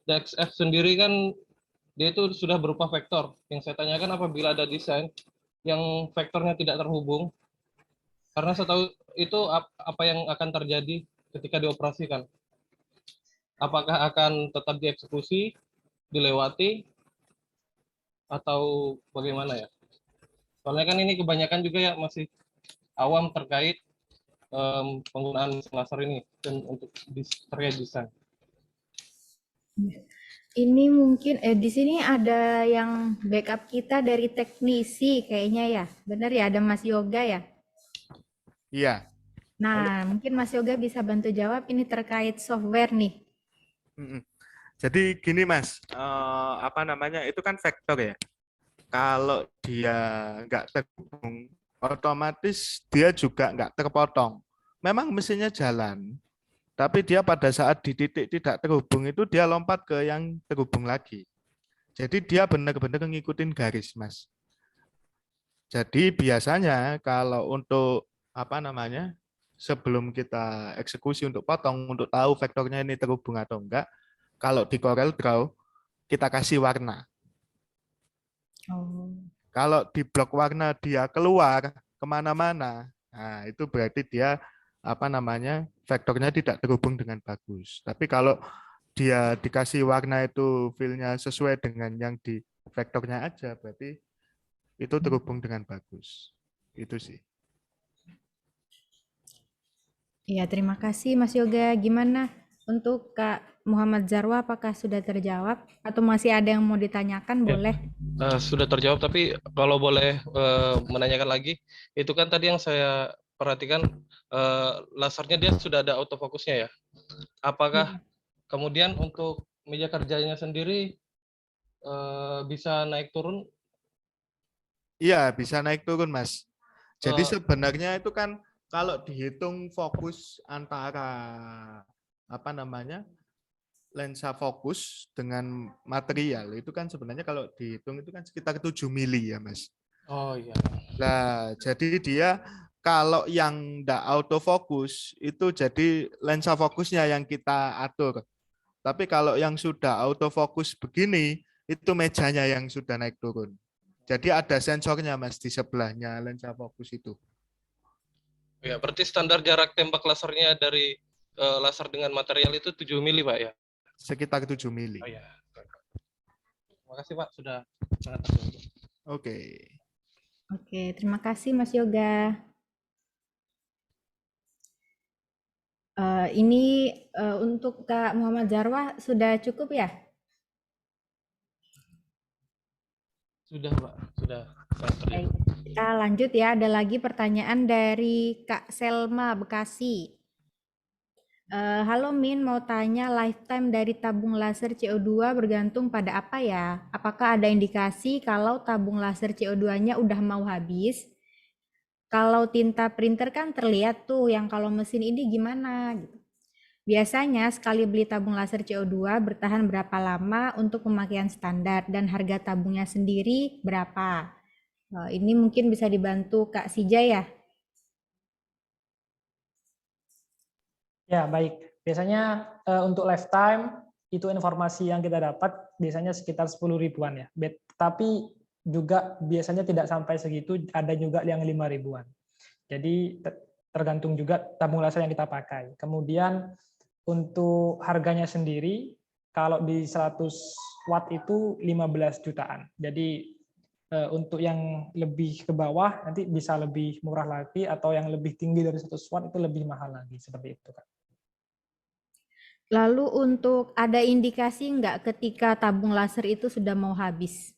DXF sendiri kan dia itu sudah berupa vektor. Yang saya tanyakan apabila ada desain yang vektornya tidak terhubung, karena saya tahu itu apa yang akan terjadi ketika dioperasikan. Apakah akan tetap dieksekusi, dilewati, atau bagaimana ya? Soalnya kan ini kebanyakan juga ya masih awam terkait penggunaan laser ini dan untuk terkait desain. Ini mungkin di sini ada yang backup kita dari teknisi kayaknya ya. Benar ya, ada Mas Yoga ya? Iya. Nah, mungkin Mas Yoga bisa bantu jawab ini terkait software nih. Jadi gini Mas, apa namanya, itu kan vektor ya. Kalau dia nggak terhubung, otomatis dia juga nggak terpotong. Memang mesinnya jalan, tapi dia pada saat di titik tidak terhubung itu dia lompat ke yang terhubung lagi. Jadi dia benar-benar ngikutin garis, Mas. Jadi biasanya kalau untuk apa namanya, sebelum kita eksekusi untuk potong, untuk tahu vektornya ini terhubung atau enggak, kalau di Corel Draw kita kasih warna. Kalau di blok warna dia keluar kemana-mana, nah itu berarti dia apa namanya, vektornya tidak terhubung dengan bagus. Tapi kalau dia dikasih warna itu fill-nya sesuai dengan yang di vektornya aja, berarti itu terhubung dengan bagus. Itu sih. Iya, terima kasih Mas Yoga. Gimana untuk Kak Muhammad Zarwa, apakah sudah terjawab atau masih ada yang mau ditanyakan? Boleh. Sudah terjawab, tapi kalau boleh menanyakan lagi, itu kan tadi yang saya perhatikan lasernya dia sudah ada autofokusnya ya. Apakah kemudian untuk meja kerjanya sendiri bisa naik turun? Iya, bisa naik turun, Mas. Jadi sebenarnya itu kan kalau dihitung fokus antara apa namanya, lensa fokus dengan material itu kan sebenarnya kalau dihitung itu kan sekitar 7 mili ya, Mas. Oh iya. Nah, jadi dia kalau yang enggak autofokus itu jadi lensa fokusnya yang kita atur. Tapi kalau yang sudah autofokus begini, itu mejanya yang sudah naik turun. Jadi ada sensornya, Mas, di sebelahnya lensa fokus itu. Ya, berarti standar jarak tembak lasernya dari laser dengan material itu 7 mili, Pak ya? Sekitar 7 mili. Oh, ya. Terima kasih, Pak, sudah sangat terbantu. Oke. Oke, terima kasih Mas Yoga. Ini untuk Kak Muhammad Zarwa sudah cukup ya? Sudah, Pak. Sudah. Baik, kita lanjut ya. Ada lagi pertanyaan dari Kak Selma Bekasi. Halo Min, mau tanya lifetime dari tabung laser CO2 bergantung pada apa ya? Apakah ada indikasi kalau tabung laser CO2-nya udah mau habis? Kalau tinta printer kan terlihat tuh, yang kalau mesin ini gimana? Gitu. Biasanya sekali beli tabung laser CO2 bertahan berapa lama untuk pemakaian standar dan harga tabungnya sendiri berapa? Ini mungkin bisa dibantu Kak Sija ya? Ya, baik. Biasanya untuk lifetime itu informasi yang kita dapat biasanya sekitar 10 ribuan ya. Tapi juga biasanya tidak sampai segitu, ada juga yang 5 ribuan. Jadi tergantung juga tabung laser yang kita pakai. Kemudian untuk harganya sendiri, kalau di 100 watt itu 15 jutaan. Jadi untuk yang lebih ke bawah nanti bisa lebih murah lagi, atau yang lebih tinggi dari 100 watt itu lebih mahal lagi, seperti itu, Kak. Lalu untuk ada indikasi nggak ketika tabung laser itu sudah mau habis?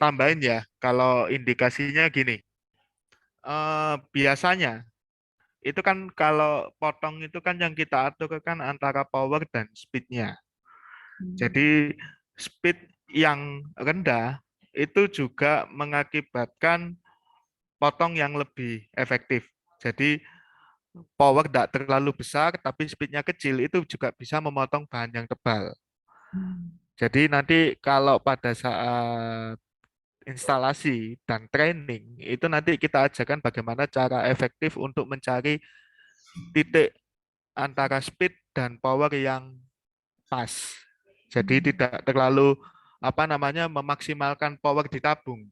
Tambahin ya, kalau indikasinya gini. Biasanya itu kan kalau potong itu kan yang kita atur kan antara power dan speed-nya. Jadi speed yang rendah itu juga mengakibatkan potong yang lebih efektif. Jadi power tidak terlalu besar tapi speed-nya kecil, itu juga bisa memotong bahan yang tebal. Jadi nanti kalau pada saat instalasi dan training itu nanti kita ajarkan bagaimana cara efektif untuk mencari titik antara speed dan power yang pas. Jadi tidak terlalu apa namanya memaksimalkan power di tabung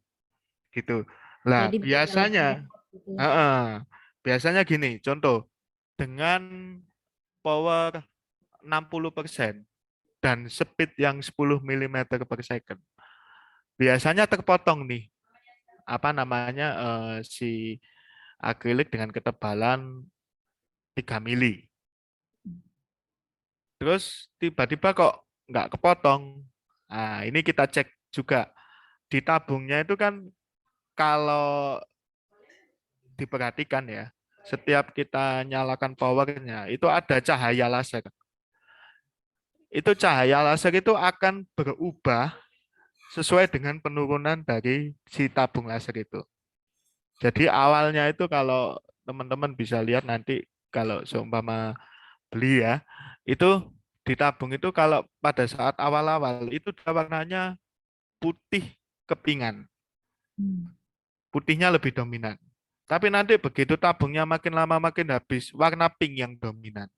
gitu. Lah Jadi biasanya gini, contoh dengan power 60% dan speed yang 10 mm per second. Biasanya terpotong nih apa namanya si akrilik dengan ketebalan 3 mili. Terus tiba-tiba kok nggak kepotong. Nah, ini kita cek juga. Di tabungnya itu kan kalau diperhatikan ya, setiap kita nyalakan powernya, itu ada cahaya laser. Itu cahaya laser itu akan berubah sesuai dengan penurunan dari si tabung laser itu. Jadi awalnya itu kalau teman-teman bisa lihat nanti kalau seumpama beli ya, itu di tabung itu kalau pada saat awal-awal itu warnanya putih kepingan. Putihnya lebih dominan. Tapi nanti begitu tabungnya makin lama makin habis, warna pink yang dominan.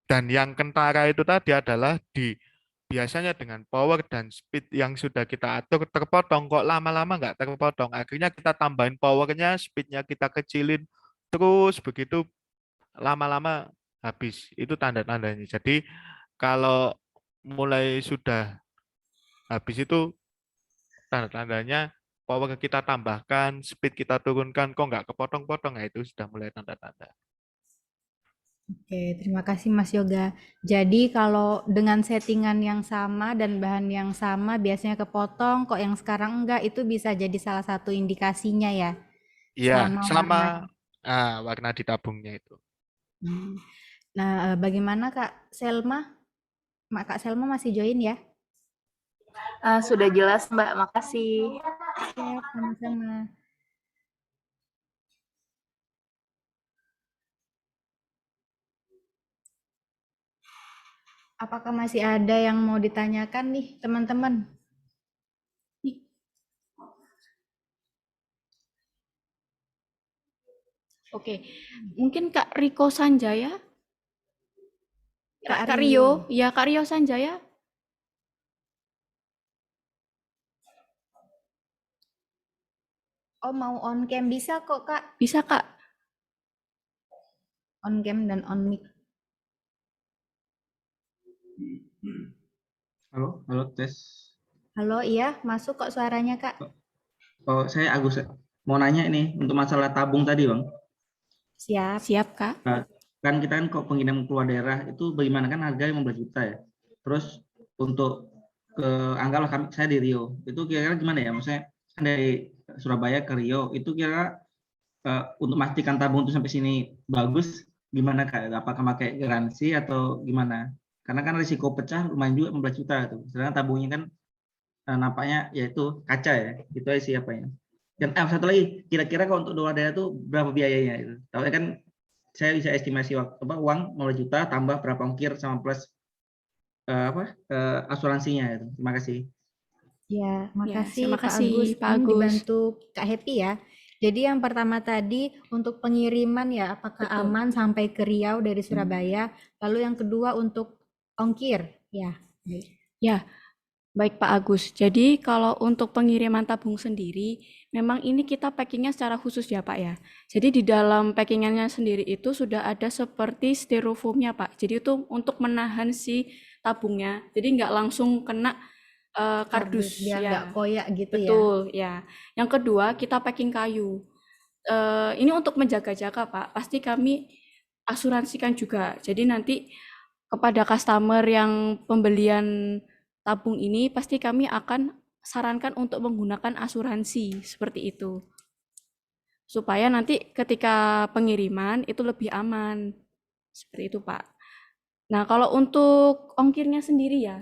Dan yang kentara itu tadi adalah biasanya dengan power dan speed yang sudah kita atur terpotong, kok lama-lama nggak terpotong. Akhirnya kita tambahin powernya, speednya kita kecilin, terus begitu lama-lama habis. Itu tanda-tandanya. Jadi kalau mulai sudah habis itu tanda-tandanya power kita tambahkan, speed kita turunkan, kok nggak kepotong-potong, ya itu sudah mulai tanda-tanda. Oke, terima kasih Mas Yoga. Jadi kalau dengan settingan yang sama dan bahan yang sama biasanya kepotong, kok yang sekarang enggak, itu bisa jadi salah satu indikasinya ya. Iya, Sama sama warna di tabungnya itu. Nah, bagaimana Kak Selma? Kak Selma masih join ya? Sudah jelas Mbak, makasih. Siap, sama-sama. Apakah masih ada yang mau ditanyakan nih, teman-teman? Oke, mungkin Kak Riko Sanjaya? Kak Kak Rio? Ya, Kak Rio Sanjaya? Oh, mau on cam bisa kok, Kak. Bisa, Kak. On cam dan on mic. Halo, tes. Halo, iya, masuk kok suaranya, Kak. Oh, saya Agus. Mau nanya ini untuk masalah tabung tadi, Bang. Siap. Siap, Kak. Kan kita kan kok pengirim keluar daerah itu bagaimana kan harganya 15 juta ya. Terus untuk anggaplah saya di Rio, itu kira-kira gimana ya? Maksudnya kan dari Surabaya ke Rio, itu kira untuk memastikan tabung itu sampai sini bagus, gimana Kak? Apakah pakai garansi atau gimana? Karena kan risiko pecah lumayan juga 15 juta tuh. Sedangkan tabungnya kan nampaknya yaitu kaca ya. Itu aja siapa ya. Dan satu lagi, kira-kira kalau untuk luar daerah itu berapa biayanya itu? Tahu kan saya bisa estimasi uang 15 juta tambah berapa ongkir sama plus asuransinya itu. Terima kasih. Ya, makasih terima Pak kasih, Agus. Pak Ini Agus. dibantu Kak Happy ya. Jadi yang pertama tadi untuk pengiriman ya, apakah Betul. aman sampai ke Riau dari Surabaya? Lalu yang kedua untuk ongkir, ya. Ya, baik Pak Agus. Jadi kalau untuk pengiriman tabung sendiri, memang ini kita packingnya secara khusus ya Pak ya. Jadi di dalam packingannya sendiri itu sudah ada seperti styrofoamnya Pak. Jadi itu untuk menahan si tabungnya. Jadi nggak langsung kena kardus biar ya. nggak koyak gitu ya. Betul ya. Yang kedua kita packing kayu. Ini untuk menjaga-jaga Pak. Pasti kami asuransikan juga. Jadi nanti kepada customer yang pembelian tabung ini pasti kami akan sarankan untuk menggunakan asuransi seperti itu. Supaya nanti ketika pengiriman itu lebih aman. Seperti itu, Pak. Nah, kalau untuk ongkirnya sendiri ya.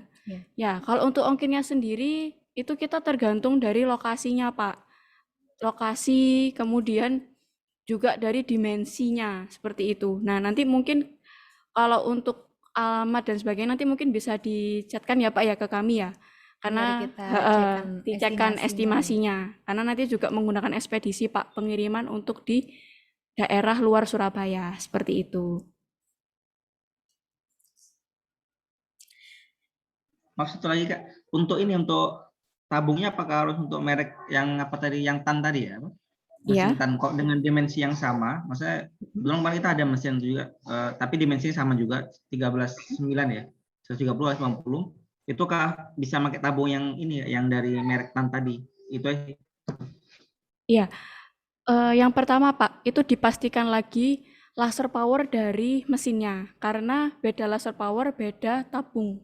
Ya, kalau untuk ongkirnya sendiri itu kita tergantung dari lokasinya, Pak. Lokasi, kemudian juga dari dimensinya seperti itu. Nah, nanti mungkin kalau untuk alamat dan sebagainya nanti mungkin bisa dicatkan ya Pak ya ke kami ya. Karena dicekkan estimasinya. Karena nanti juga menggunakan ekspedisi Pak pengiriman untuk di daerah luar Surabaya seperti itu. Maksud lagi Kak, untuk tabungnya apakah harus untuk merek yang apa tadi, yang TAN tadi ya? Mesin TAN kok dengan dimensi yang sama, maksudnya belum paling kita ada mesin juga, tapi dimensinya sama juga 13.9 ya, 130/50. Itukah bisa pakai tabung yang ini yang dari merek TAN tadi? Itu aja. Iya. Yang pertama Pak, itu dipastikan lagi laser power dari mesinnya, karena beda laser power, beda tabung,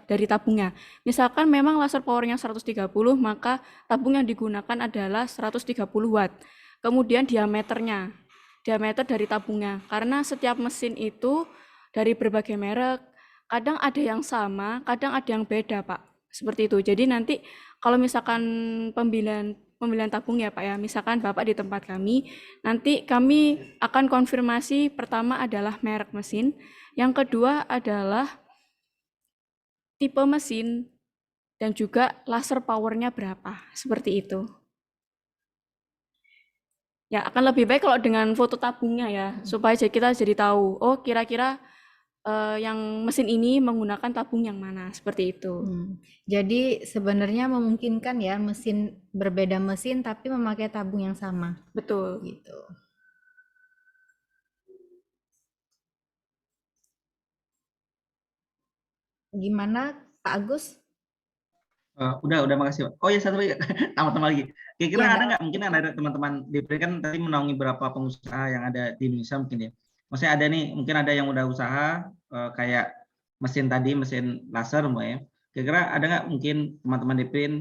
dari tabungnya. Misalkan memang laser powernya 130, maka tabung yang digunakan adalah 130 watt. Kemudian diameter dari tabungnya, karena setiap mesin itu dari berbagai merek, kadang ada yang sama, kadang ada yang beda Pak. Seperti itu. Jadi nanti kalau misalkan pemilihan tabung ya Pak ya, misalkan Bapak di tempat kami, nanti kami akan konfirmasi pertama adalah merek mesin, yang kedua adalah tipe mesin, dan juga laser powernya berapa, seperti itu. Ya, akan lebih baik kalau dengan foto tabungnya ya, supaya kita jadi tahu, oh kira-kira yang mesin ini menggunakan tabung yang mana, seperti itu. Jadi sebenarnya memungkinkan ya berbeda mesin tapi memakai tabung yang sama. Betul. Gitu. Gimana Pak Agus? Udah makasih Pak. Oh ya satu lagi, tambah lagi. Kira-kira Ya, ada nggak, mungkin ada teman-teman DPRIN kan tadi menaungi beberapa pengusaha yang ada di Indonesia mungkin ya. Maksudnya ada nih, mungkin ada yang udah usaha kayak mesin tadi, mesin laser Mbak ya. Kira-kira ada nggak mungkin teman-teman DPRIN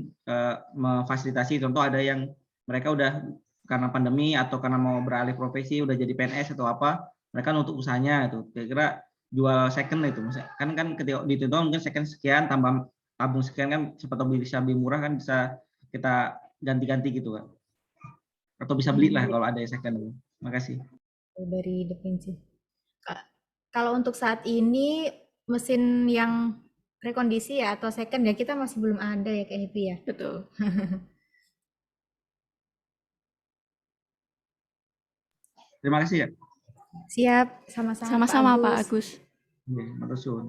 memfasilitasi, contoh ada yang mereka udah karena pandemi atau karena mau beralih profesi, udah jadi PNS atau apa, mereka nutup usahanya itu. Kira-kira jual second itu, maksudnya kan ketika dituntut mungkin second sekian tambah tabung sekian kan, siapa tahu bisa lebih murah kan, bisa kita ganti-ganti gitu kan, atau bisa beli lah kalau ada yang second. Makasih. Dari Definci. Kalau untuk saat ini mesin yang rekondisi ya atau second ya kita masih belum ada ya kayak Happy ya. Betul. Terima kasih ya. Siap, sama-sama. Sama-sama Pak Agus. Makasih.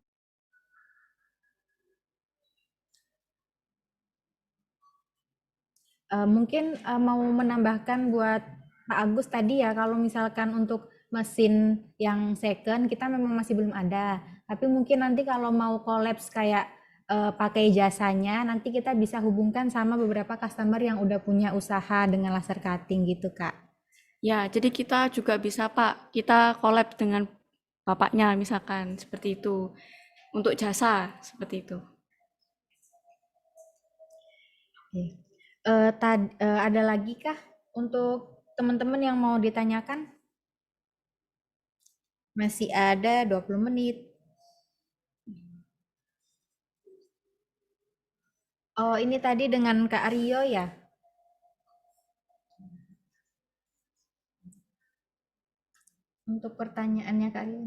Mungkin mau menambahkan buat Pak Agus tadi ya, kalau misalkan untuk mesin yang second kita memang masih belum ada, tapi mungkin nanti kalau mau kolaps kayak pakai jasanya, nanti kita bisa hubungkan sama beberapa customer yang udah punya usaha dengan laser cutting gitu Kak. Ya, jadi kita juga bisa Pak, kita collab dengan bapaknya misalkan, seperti itu. Untuk jasa, seperti itu. Ada lagi kah untuk teman-teman yang mau ditanyakan? Masih ada 20 menit. Oh, ini tadi dengan Kak Rio ya? Untuk pertanyaannya Kak Rio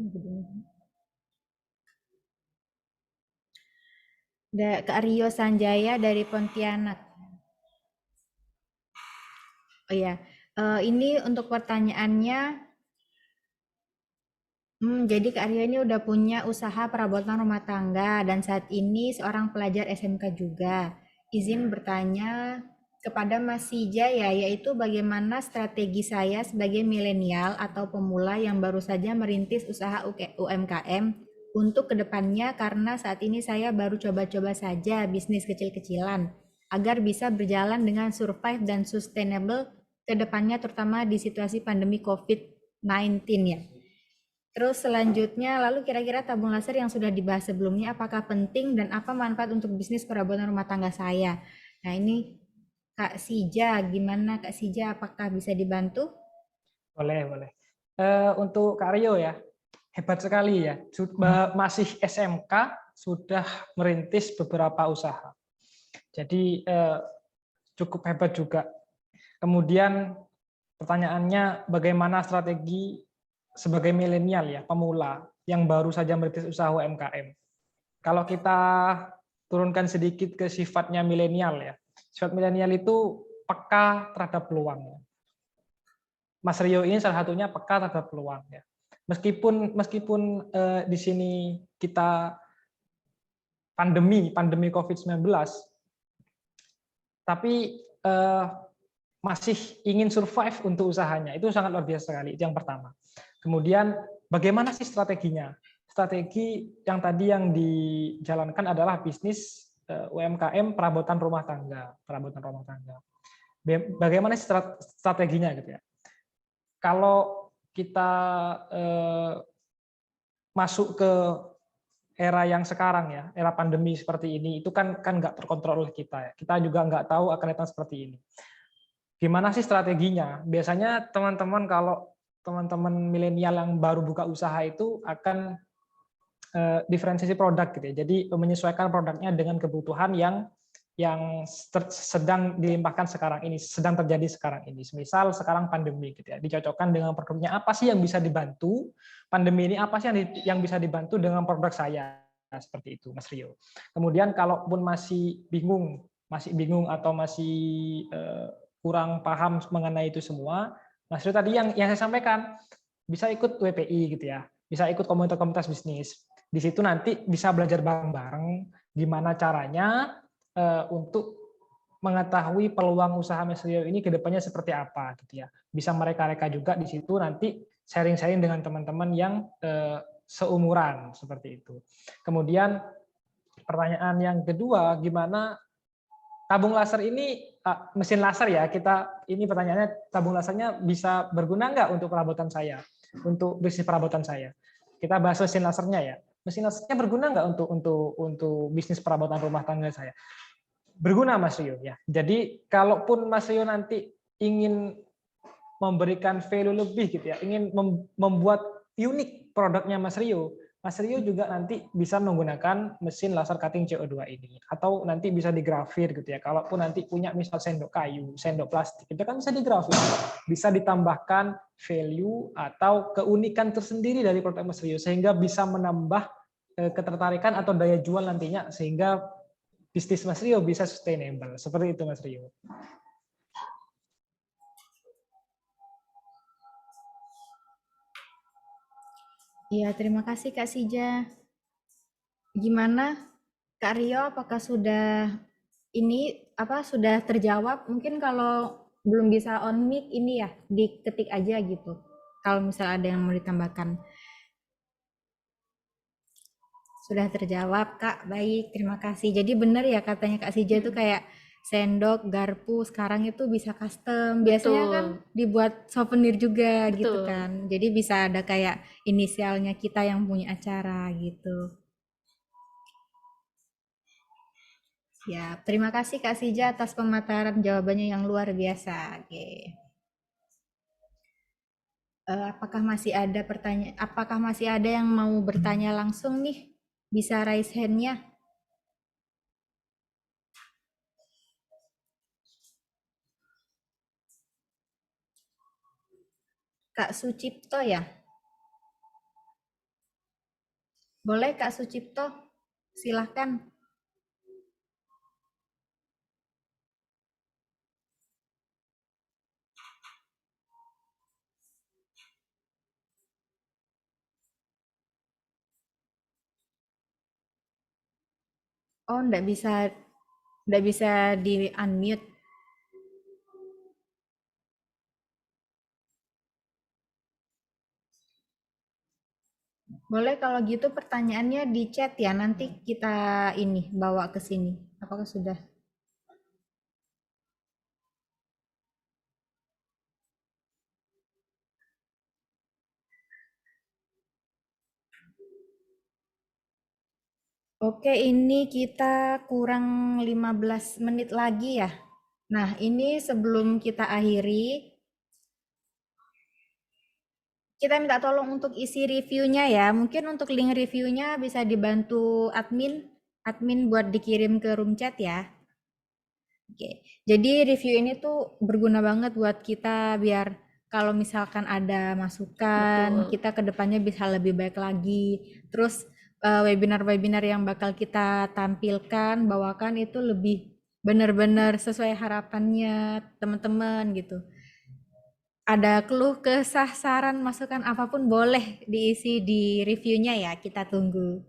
Kak Rio Sanjaya dari Pontianak. Oh ya, ini untuk pertanyaannya, jadi Kak Rio ini udah punya usaha perabotan rumah tangga dan saat ini seorang pelajar SMK juga. Izin bertanya kepada Mas Sija ya, yaitu bagaimana strategi saya sebagai milenial atau pemula yang baru saja merintis usaha UMKM untuk kedepannya, karena saat ini saya baru coba-coba saja bisnis kecil-kecilan agar bisa berjalan dengan survive dan sustainable ke depannya, terutama di situasi pandemi COVID-19 ya. Terus selanjutnya, lalu kira-kira tabung laser yang sudah dibahas sebelumnya apakah penting dan apa manfaat untuk bisnis perabotan rumah tangga saya? Nah ini Kak Sija, gimana Kak Sija, apakah bisa dibantu? Boleh. Untuk Kak Rio ya, hebat sekali ya, masih SMK sudah merintis beberapa usaha. Jadi cukup hebat juga. Kemudian pertanyaannya bagaimana strategi sebagai milenial ya, pemula yang baru saja merintis usaha UMKM. Kalau kita turunkan sedikit ke sifatnya milenial ya, sifat milenial itu peka terhadap peluang. Ya. Mas Rio ini salah satunya peka terhadap peluang ya. Meskipun di sini kita pandemi COVID-19, tapi masih ingin survive untuk usahanya, itu sangat luar biasa sekali. Itu yang pertama. Kemudian bagaimana sih strateginya? Strategi yang tadi yang dijalankan adalah bisnis UMKM perabotan rumah tangga. Bagaimana strateginya gitu ya? kalau kita masuk ke era yang sekarang ya, era pandemi seperti ini, itu kan nggak terkontrol oleh kita ya. Kita juga nggak tahu akan datang seperti ini. Gimana sih strateginya? Biasanya teman-teman kalau teman-teman milenial yang baru buka usaha itu akan diferensiasi produk gitu ya. Jadi menyesuaikan produknya dengan kebutuhan yang sedang dilimpahkan sekarang ini, sedang terjadi sekarang ini. Misal sekarang pandemi gitu ya, dicocokkan dengan produknya apa sih yang bisa dibantu pandemi ini, apa sih yang bisa dibantu dengan produk saya, seperti itu Mas Rio. Kemudian kalaupun masih bingung atau masih kurang paham mengenai itu semua, Mas Rio tadi yang saya sampaikan, bisa ikut WPI gitu ya, bisa ikut komunitas-komunitas bisnis. Di situ nanti bisa belajar bareng-bareng gimana caranya untuk mengetahui peluang usaha Mas Rio ini ke depannya seperti apa gitu ya. Bisa mereka-reka juga di situ nanti sharing-sharing dengan teman-teman yang seumuran seperti itu. Kemudian pertanyaan yang kedua, gimana tabung laser ini, mesin laser ya, ini pertanyaannya, tabung lasernya bisa berguna nggak untuk perabotan saya, untuk bisnis perabotan saya? Kita bahas mesin lasernya ya. Mesin lasernya berguna nggak untuk bisnis perabotan rumah tangga saya? Berguna Mas Rio ya. Jadi kalaupun Mas Rio nanti ingin memberikan value lebih gitu ya, ingin membuat unik produknya Mas Rio juga nanti bisa menggunakan mesin laser cutting CO2 ini, atau nanti bisa digrafir gitu ya. Kalaupun nanti punya misal sendok kayu, sendok plastik, itu kan bisa digrafir, bisa ditambahkan value atau keunikan tersendiri dari produk Mas Rio sehingga bisa menambah ketertarikan atau daya jual nantinya, sehingga bisnis Mas Rio bisa sustainable. Seperti itu Mas Rio. Iya, terima kasih Kak Sija. Gimana Kak Rio, apakah sudah sudah terjawab? Mungkin kalau belum bisa on mic ini ya diketik aja gitu. Kalau misal ada yang mau ditambahkan. Sudah terjawab Kak, baik, terima kasih. Jadi benar ya katanya Kak Sija itu kayak sendok, garpu sekarang itu bisa custom. Biasanya kan dibuat souvenir juga gitu kan. Jadi bisa ada kayak inisialnya kita yang punya acara gitu. Ya, terima kasih Kak Sija atas pemaparan jawabannya yang luar biasa. Oke. Apakah masih ada pertanyaan? Apakah masih ada yang mau bertanya langsung nih? Bisa raise hand-nya. Kak Sucipto ya? Boleh Kak Sucipto? Silahkan. Oh, enggak bisa di unmute. Boleh kalau gitu pertanyaannya di chat ya, nanti kita ini bawa ke sini. Apakah sudah? Oke, ini kita kurang 15 menit lagi ya. Nah, ini sebelum kita akhiri, kita minta tolong untuk isi reviewnya ya. Mungkin untuk link reviewnya bisa dibantu admin buat dikirim ke room chat ya. Oke, jadi review ini tuh berguna banget buat kita biar kalau misalkan ada masukan, kita ke depannya bisa lebih baik lagi. Terus webinar-webinar yang bakal kita tampilkan, bawakan itu lebih benar-benar sesuai harapannya teman-teman gitu. Ada keluh kesah, saran, masukan apapun boleh diisi di reviewnya ya, kita tunggu.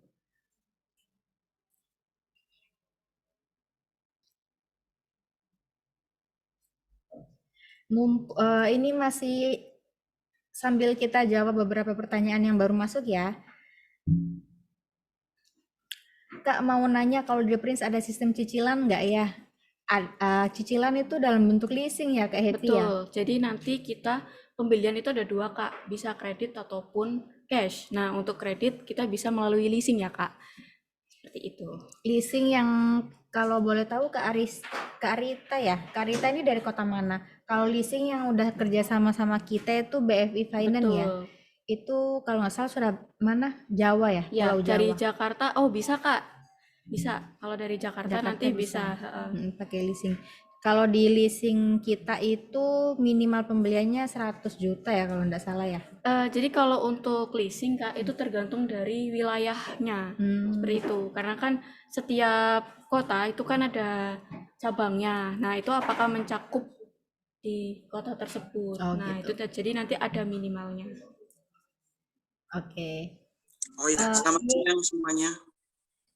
Ini masih sambil kita jawab beberapa pertanyaan yang baru masuk ya. Kak mau nanya kalau di Prince ada sistem cicilan nggak ya? Cicilan itu dalam bentuk leasing ya Kak Happy ya? Betul, jadi nanti kita pembelian itu ada dua, Kak. Bisa kredit ataupun cash. Nah, untuk kredit kita bisa melalui leasing ya, Kak. Seperti itu. Leasing yang kalau boleh tahu Kak Arita ya. Kak Arita ini dari kota mana? Kalau leasing yang udah kerja sama kita itu BFI Finance ya. Betul. Itu kalau nggak salah sudah mana? Jawa ya, Ya, Pulau dari Jawa. Jakarta. Oh, bisa, Kak. Bisa. Kalau dari Jakarta nanti bisa. Pakai leasing. Kalau di leasing kita itu minimal pembeliannya 100 juta ya kalau nggak salah ya. Jadi kalau untuk leasing, Kak, itu tergantung dari wilayahnya. Seperti itu. Karena kan setiap kota itu kan ada cabangnya. Nah, itu apakah mencakup di kota tersebut. Oh, Nah, gitu. itu jadi nanti ada minimalnya. Oke. Oh ya, selamat siang semuanya.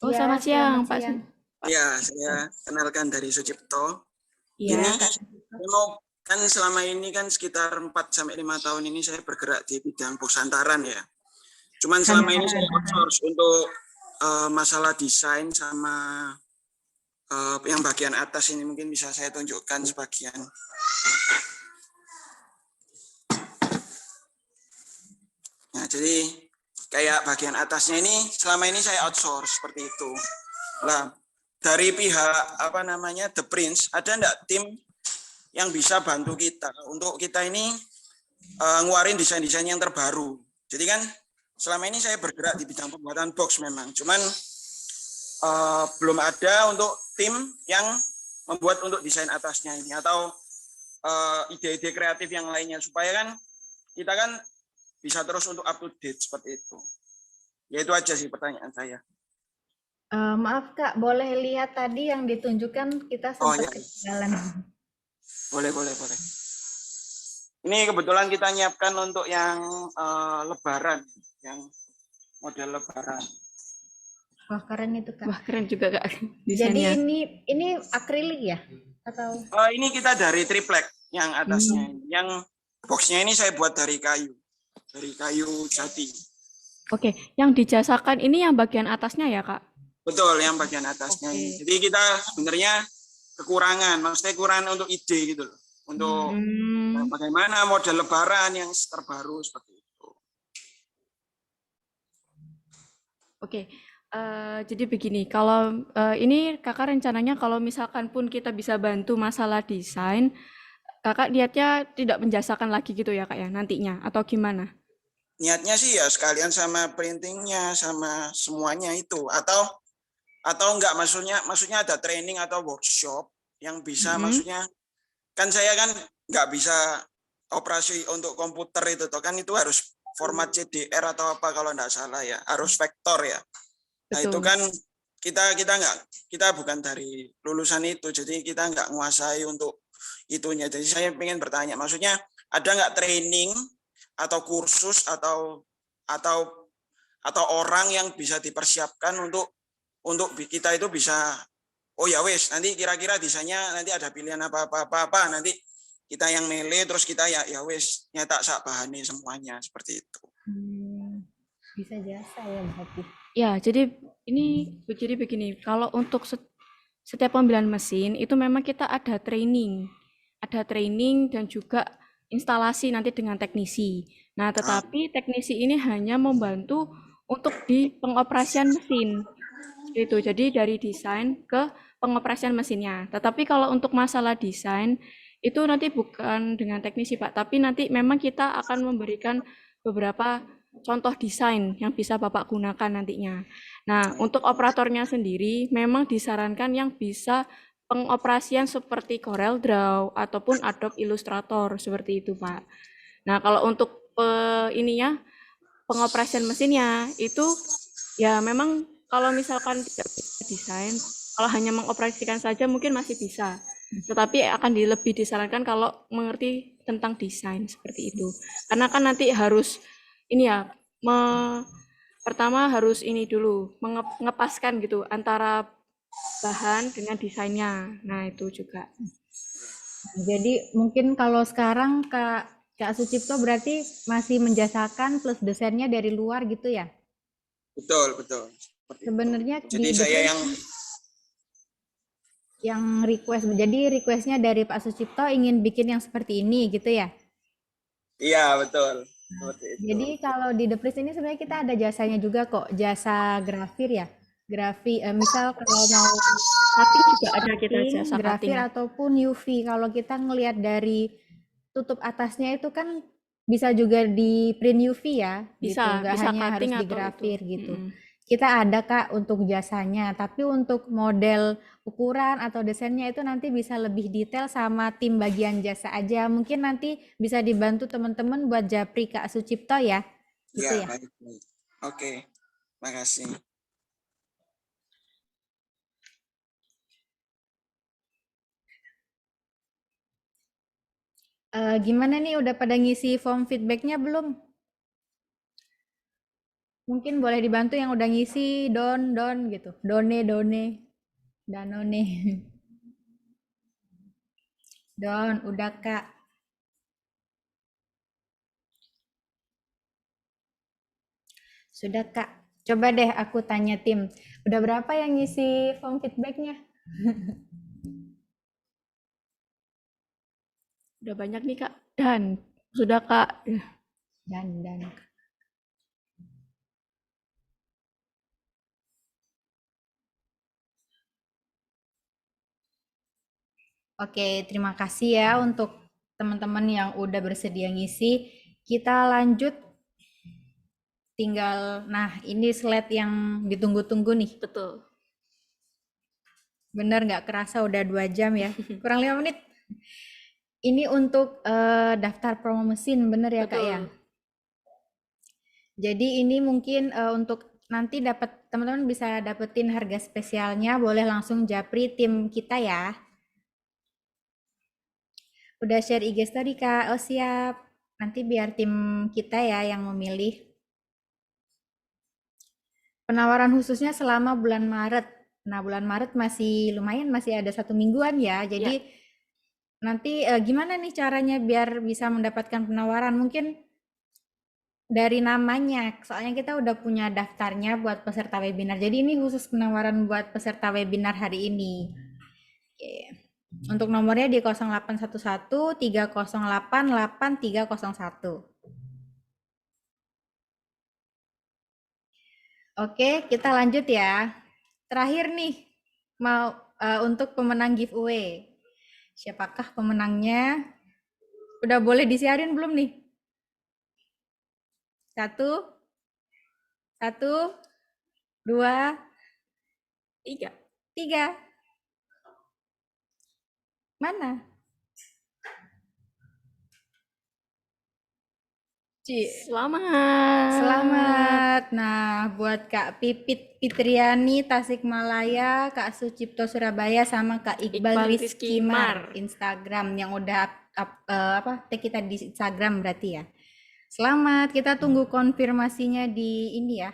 Oh, Iya, selamat siang, selamat Pak. siang. Ya, saya kenalkan dari Sucipto. Iya, Ini Kak. saya mau kan selama ini kan sekitar 4 sampai 5 tahun ini saya bergerak di bidang box hantaran ya. Cuman selama ini saya outsource untuk masalah desain sama yang bagian atas ini mungkin bisa saya tunjukkan sebagian. Nah, jadi kayak bagian atasnya ini selama ini saya outsource seperti itu. Lah, dari pihak apa namanya The Prince, ada enggak tim yang bisa bantu kita untuk kita ini nguarin desain-desain yang terbaru. Jadi kan selama ini saya bergerak di bidang pembuatan box memang, cuman belum ada untuk tim yang membuat untuk desain atasnya ini atau ide-ide kreatif yang lainnya supaya kan kita kan bisa terus untuk up to date seperti itu. Ya itu aja sih pertanyaan saya. Maaf Kak, boleh lihat tadi yang ditunjukkan kita sempat ketinggalan. Boleh. Ini kebetulan kita nyiapkan untuk yang lebaran, yang model lebaran. Wah keren itu Kak. Wah, keren juga, Kak. Jadi Desainnya. ini akrilik ya? Atau Ini kita dari triplek yang atasnya. Yang boxnya ini saya buat dari kayu jati. Oke, yang dijasakan ini yang bagian atasnya ya, Kak? Betul, yang bagian atasnya ini. Jadi kita sebenarnya kekurangan, maksudnya kekurangan untuk ide gitu loh. Untuk bagaimana model lebaran yang terbaru seperti itu. Oke, jadi begini, kalau ini Kakak rencananya kalau misalkan pun kita bisa bantu masalah desain, Kakak niatnya tidak menjasakan lagi gitu ya, Kak ya, nantinya, atau gimana? Niatnya sih ya sekalian sama printingnya, sama semuanya itu. Atau enggak, maksudnya ada training atau workshop yang bisa, maksudnya kan saya kan nggak bisa operasi untuk komputer itu toh, kan itu harus format CDR atau apa kalau nggak salah ya, harus vektor ya. Nah itu kan kita bukan dari lulusan itu, jadi kita nggak menguasai untuk itunya. Jadi saya ingin bertanya, maksudnya ada nggak training atau kursus atau orang yang bisa dipersiapkan untuk kita itu bisa, oh ya wes nanti kira-kira desainnya nanti ada pilihan apa nanti kita yang milih terus kita ya wes nyetak sak bahannya semuanya seperti itu. bisa jasa ya berarti? Ya, jadi begini, kalau untuk setiap pembelian mesin itu memang kita ada training dan juga instalasi nanti dengan teknisi. Nah, tetapi teknisi ini hanya membantu untuk di pengoperasian mesin. Itu. Jadi dari desain ke pengoperasian mesinnya. Tetapi kalau untuk masalah desain itu nanti bukan dengan teknisi, Pak, tapi nanti memang kita akan memberikan beberapa contoh desain yang bisa Bapak gunakan nantinya. Nah, untuk operatornya sendiri memang disarankan yang bisa pengoperasian seperti CorelDRAW ataupun Adobe Illustrator seperti itu, Pak. Nah, kalau untuk pengoperasian mesinnya itu ya memang kalau misalkan tidak bisa desain, kalau hanya mengoperasikan saja mungkin masih bisa. Tetapi akan lebih disarankan kalau mengerti tentang desain seperti itu. Karena kan nanti harus pertama harus dulu mengepaskan gitu antara bahan dengan desainnya. Nah, itu juga. Jadi mungkin kalau sekarang Kak Sucipto berarti masih menjasakan plus desainnya dari luar gitu ya? Betul. Sebenarnya jadi saya yang requestnya dari Pak Sucipto ingin bikin yang seperti ini gitu ya? Iya, betul. Seperti itu. Jadi kalau di The Prince ini sebenarnya kita ada jasanya juga kok, jasa grafir ya. Misal kalau mau Cutting juga ada kita cutting, jasa grafir cutting. ataupun UV. Kalau kita ngelihat dari tutup atasnya itu kan bisa juga di print UV ya, gitu. Bisa, Nggak bisa hanya harus cutting di atau itu. grafir gitu. Mm-mm. Kita ada Kak untuk jasanya, tapi untuk model ukuran atau desainnya itu nanti bisa lebih detail sama tim bagian jasa aja. Mungkin nanti bisa dibantu teman-teman buat japri Kak Sucipto ya. Gitu Ya, ya. baik, baik. Oke, makasih. Gimana nih udah pada ngisi form feedbacknya belum? Mungkin boleh dibantu yang udah ngisi don gitu. Danone. Don, udah Kak. Sudah Kak. Coba deh aku tanya tim. Udah berapa yang ngisi form feedbacknya? Udah banyak nih Kak. Dan sudah Kak. Dan. Oke, terima kasih ya untuk teman-teman yang udah bersedia ngisi. Kita lanjut. Tinggal, nah ini slide yang ditunggu-tunggu nih. Betul. Bener nggak kerasa udah 2 jam ya. Kurang 5 menit. Ini untuk daftar promo mesin, bener ya Kak ya? Betul. Jadi ini mungkin untuk nanti teman-teman bisa dapetin harga spesialnya, boleh langsung japri tim kita ya. Udah share IG story Kak, oh siap. Nanti biar tim kita ya yang memilih. Penawaran khususnya selama bulan Maret. Nah bulan Maret masih lumayan, masih ada 1 mingguan ya. Jadi nanti gimana nih caranya biar bisa mendapatkan penawaran? Mungkin dari namanya, soalnya kita udah punya daftarnya buat peserta webinar. Jadi ini khusus penawaran buat peserta webinar hari ini. Oke. Untuk nomornya di 0811 308 8301. Oke, kita lanjut ya. Terakhir nih, mau untuk pemenang giveaway. Siapakah pemenangnya? Udah boleh disiarin belum nih? 1, 2, 3. Mana? Selamat. Nah, buat Kak Pipit Fitriani Tasikmalaya, Kak Sucipto Surabaya, sama Kak Iqbal Rizky Mar Instagram yang udah tag kita di Instagram berarti ya. Selamat. Kita tunggu konfirmasinya di ini ya,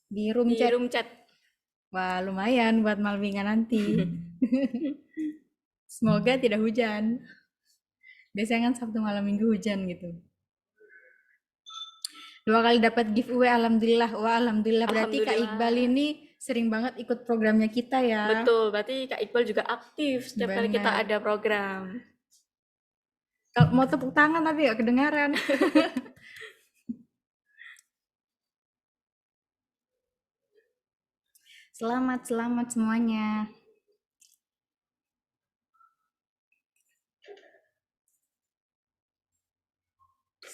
di room chat. Wah, lumayan buat malam minggu nanti. Semoga tidak hujan. Biasanya kan Sabtu malam minggu hujan gitu. 2 kali dapat giveaway, alhamdulillah. Wah, alhamdulillah. Berarti Kak Iqbal ini sering banget ikut programnya kita ya. Betul, berarti Kak Iqbal juga aktif setiap kali kita ada program. Kalau mau tepuk tangan tapi gak kedengaran. Selamat semuanya.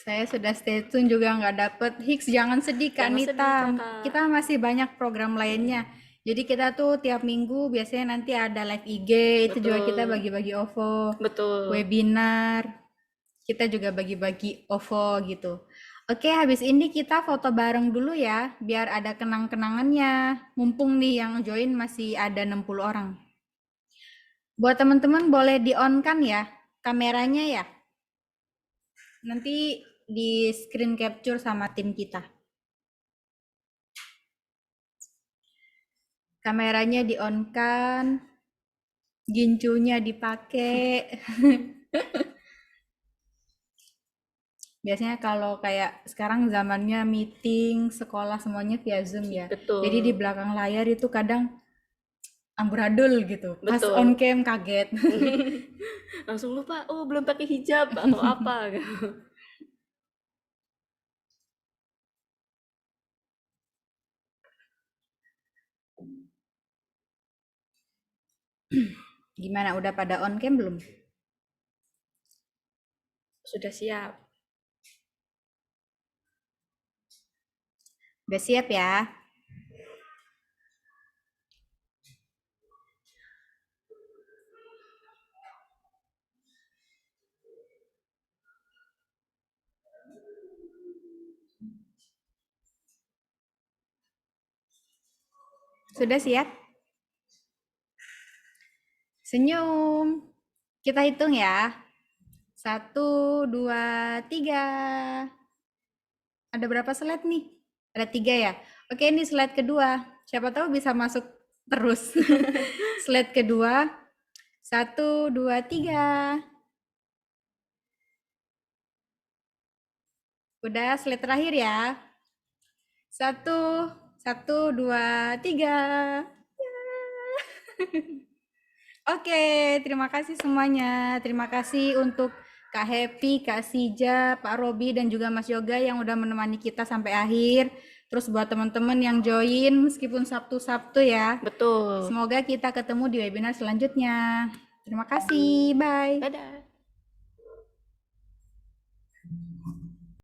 Saya sudah stay tune juga nggak dapet. Hicks, jangan sedih Kak Nita. Kita masih banyak program lainnya. Jadi kita tuh tiap minggu biasanya nanti ada live IG, itu juga kita bagi-bagi OVO. Betul. Webinar. Kita juga bagi-bagi OVO gitu. Oke, habis ini kita foto bareng dulu ya, biar ada kenang-kenangannya. Mumpung nih yang join masih ada 60 orang. Buat teman-teman boleh di-on kan ya kameranya ya. Nanti di screen capture sama tim kita. Kameranya di-on kan, gincunya dipakai. Biasanya kalau kayak sekarang zamannya meeting, sekolah semuanya via Zoom ya. Betul. Jadi di belakang layar itu kadang amburadul gitu. Pas on cam kaget. Langsung lupa, oh belum pakai hijab atau apa. Gimana, udah pada on cam belum? Sudah siap. Udah siap ya? Sudah siap? Senyum. Kita hitung ya. 1, 2, 3. Ada berapa slide nih? Ada 3 ya? Oke, ini slide kedua. Siapa tahu bisa masuk terus. Slide kedua. 1, 2, 3. Udah, slide terakhir ya. 1, 2, 3. Oke, terima kasih semuanya. Terima kasih untuk Kak Happy, Kak Sija, Pak Robi, dan juga Mas Yoga yang udah menemani kita sampai akhir. Terus buat teman-teman yang join meskipun Sabtu-Sabtu ya. Betul. Semoga kita ketemu di webinar selanjutnya. Terima kasih. Bye. Dadah.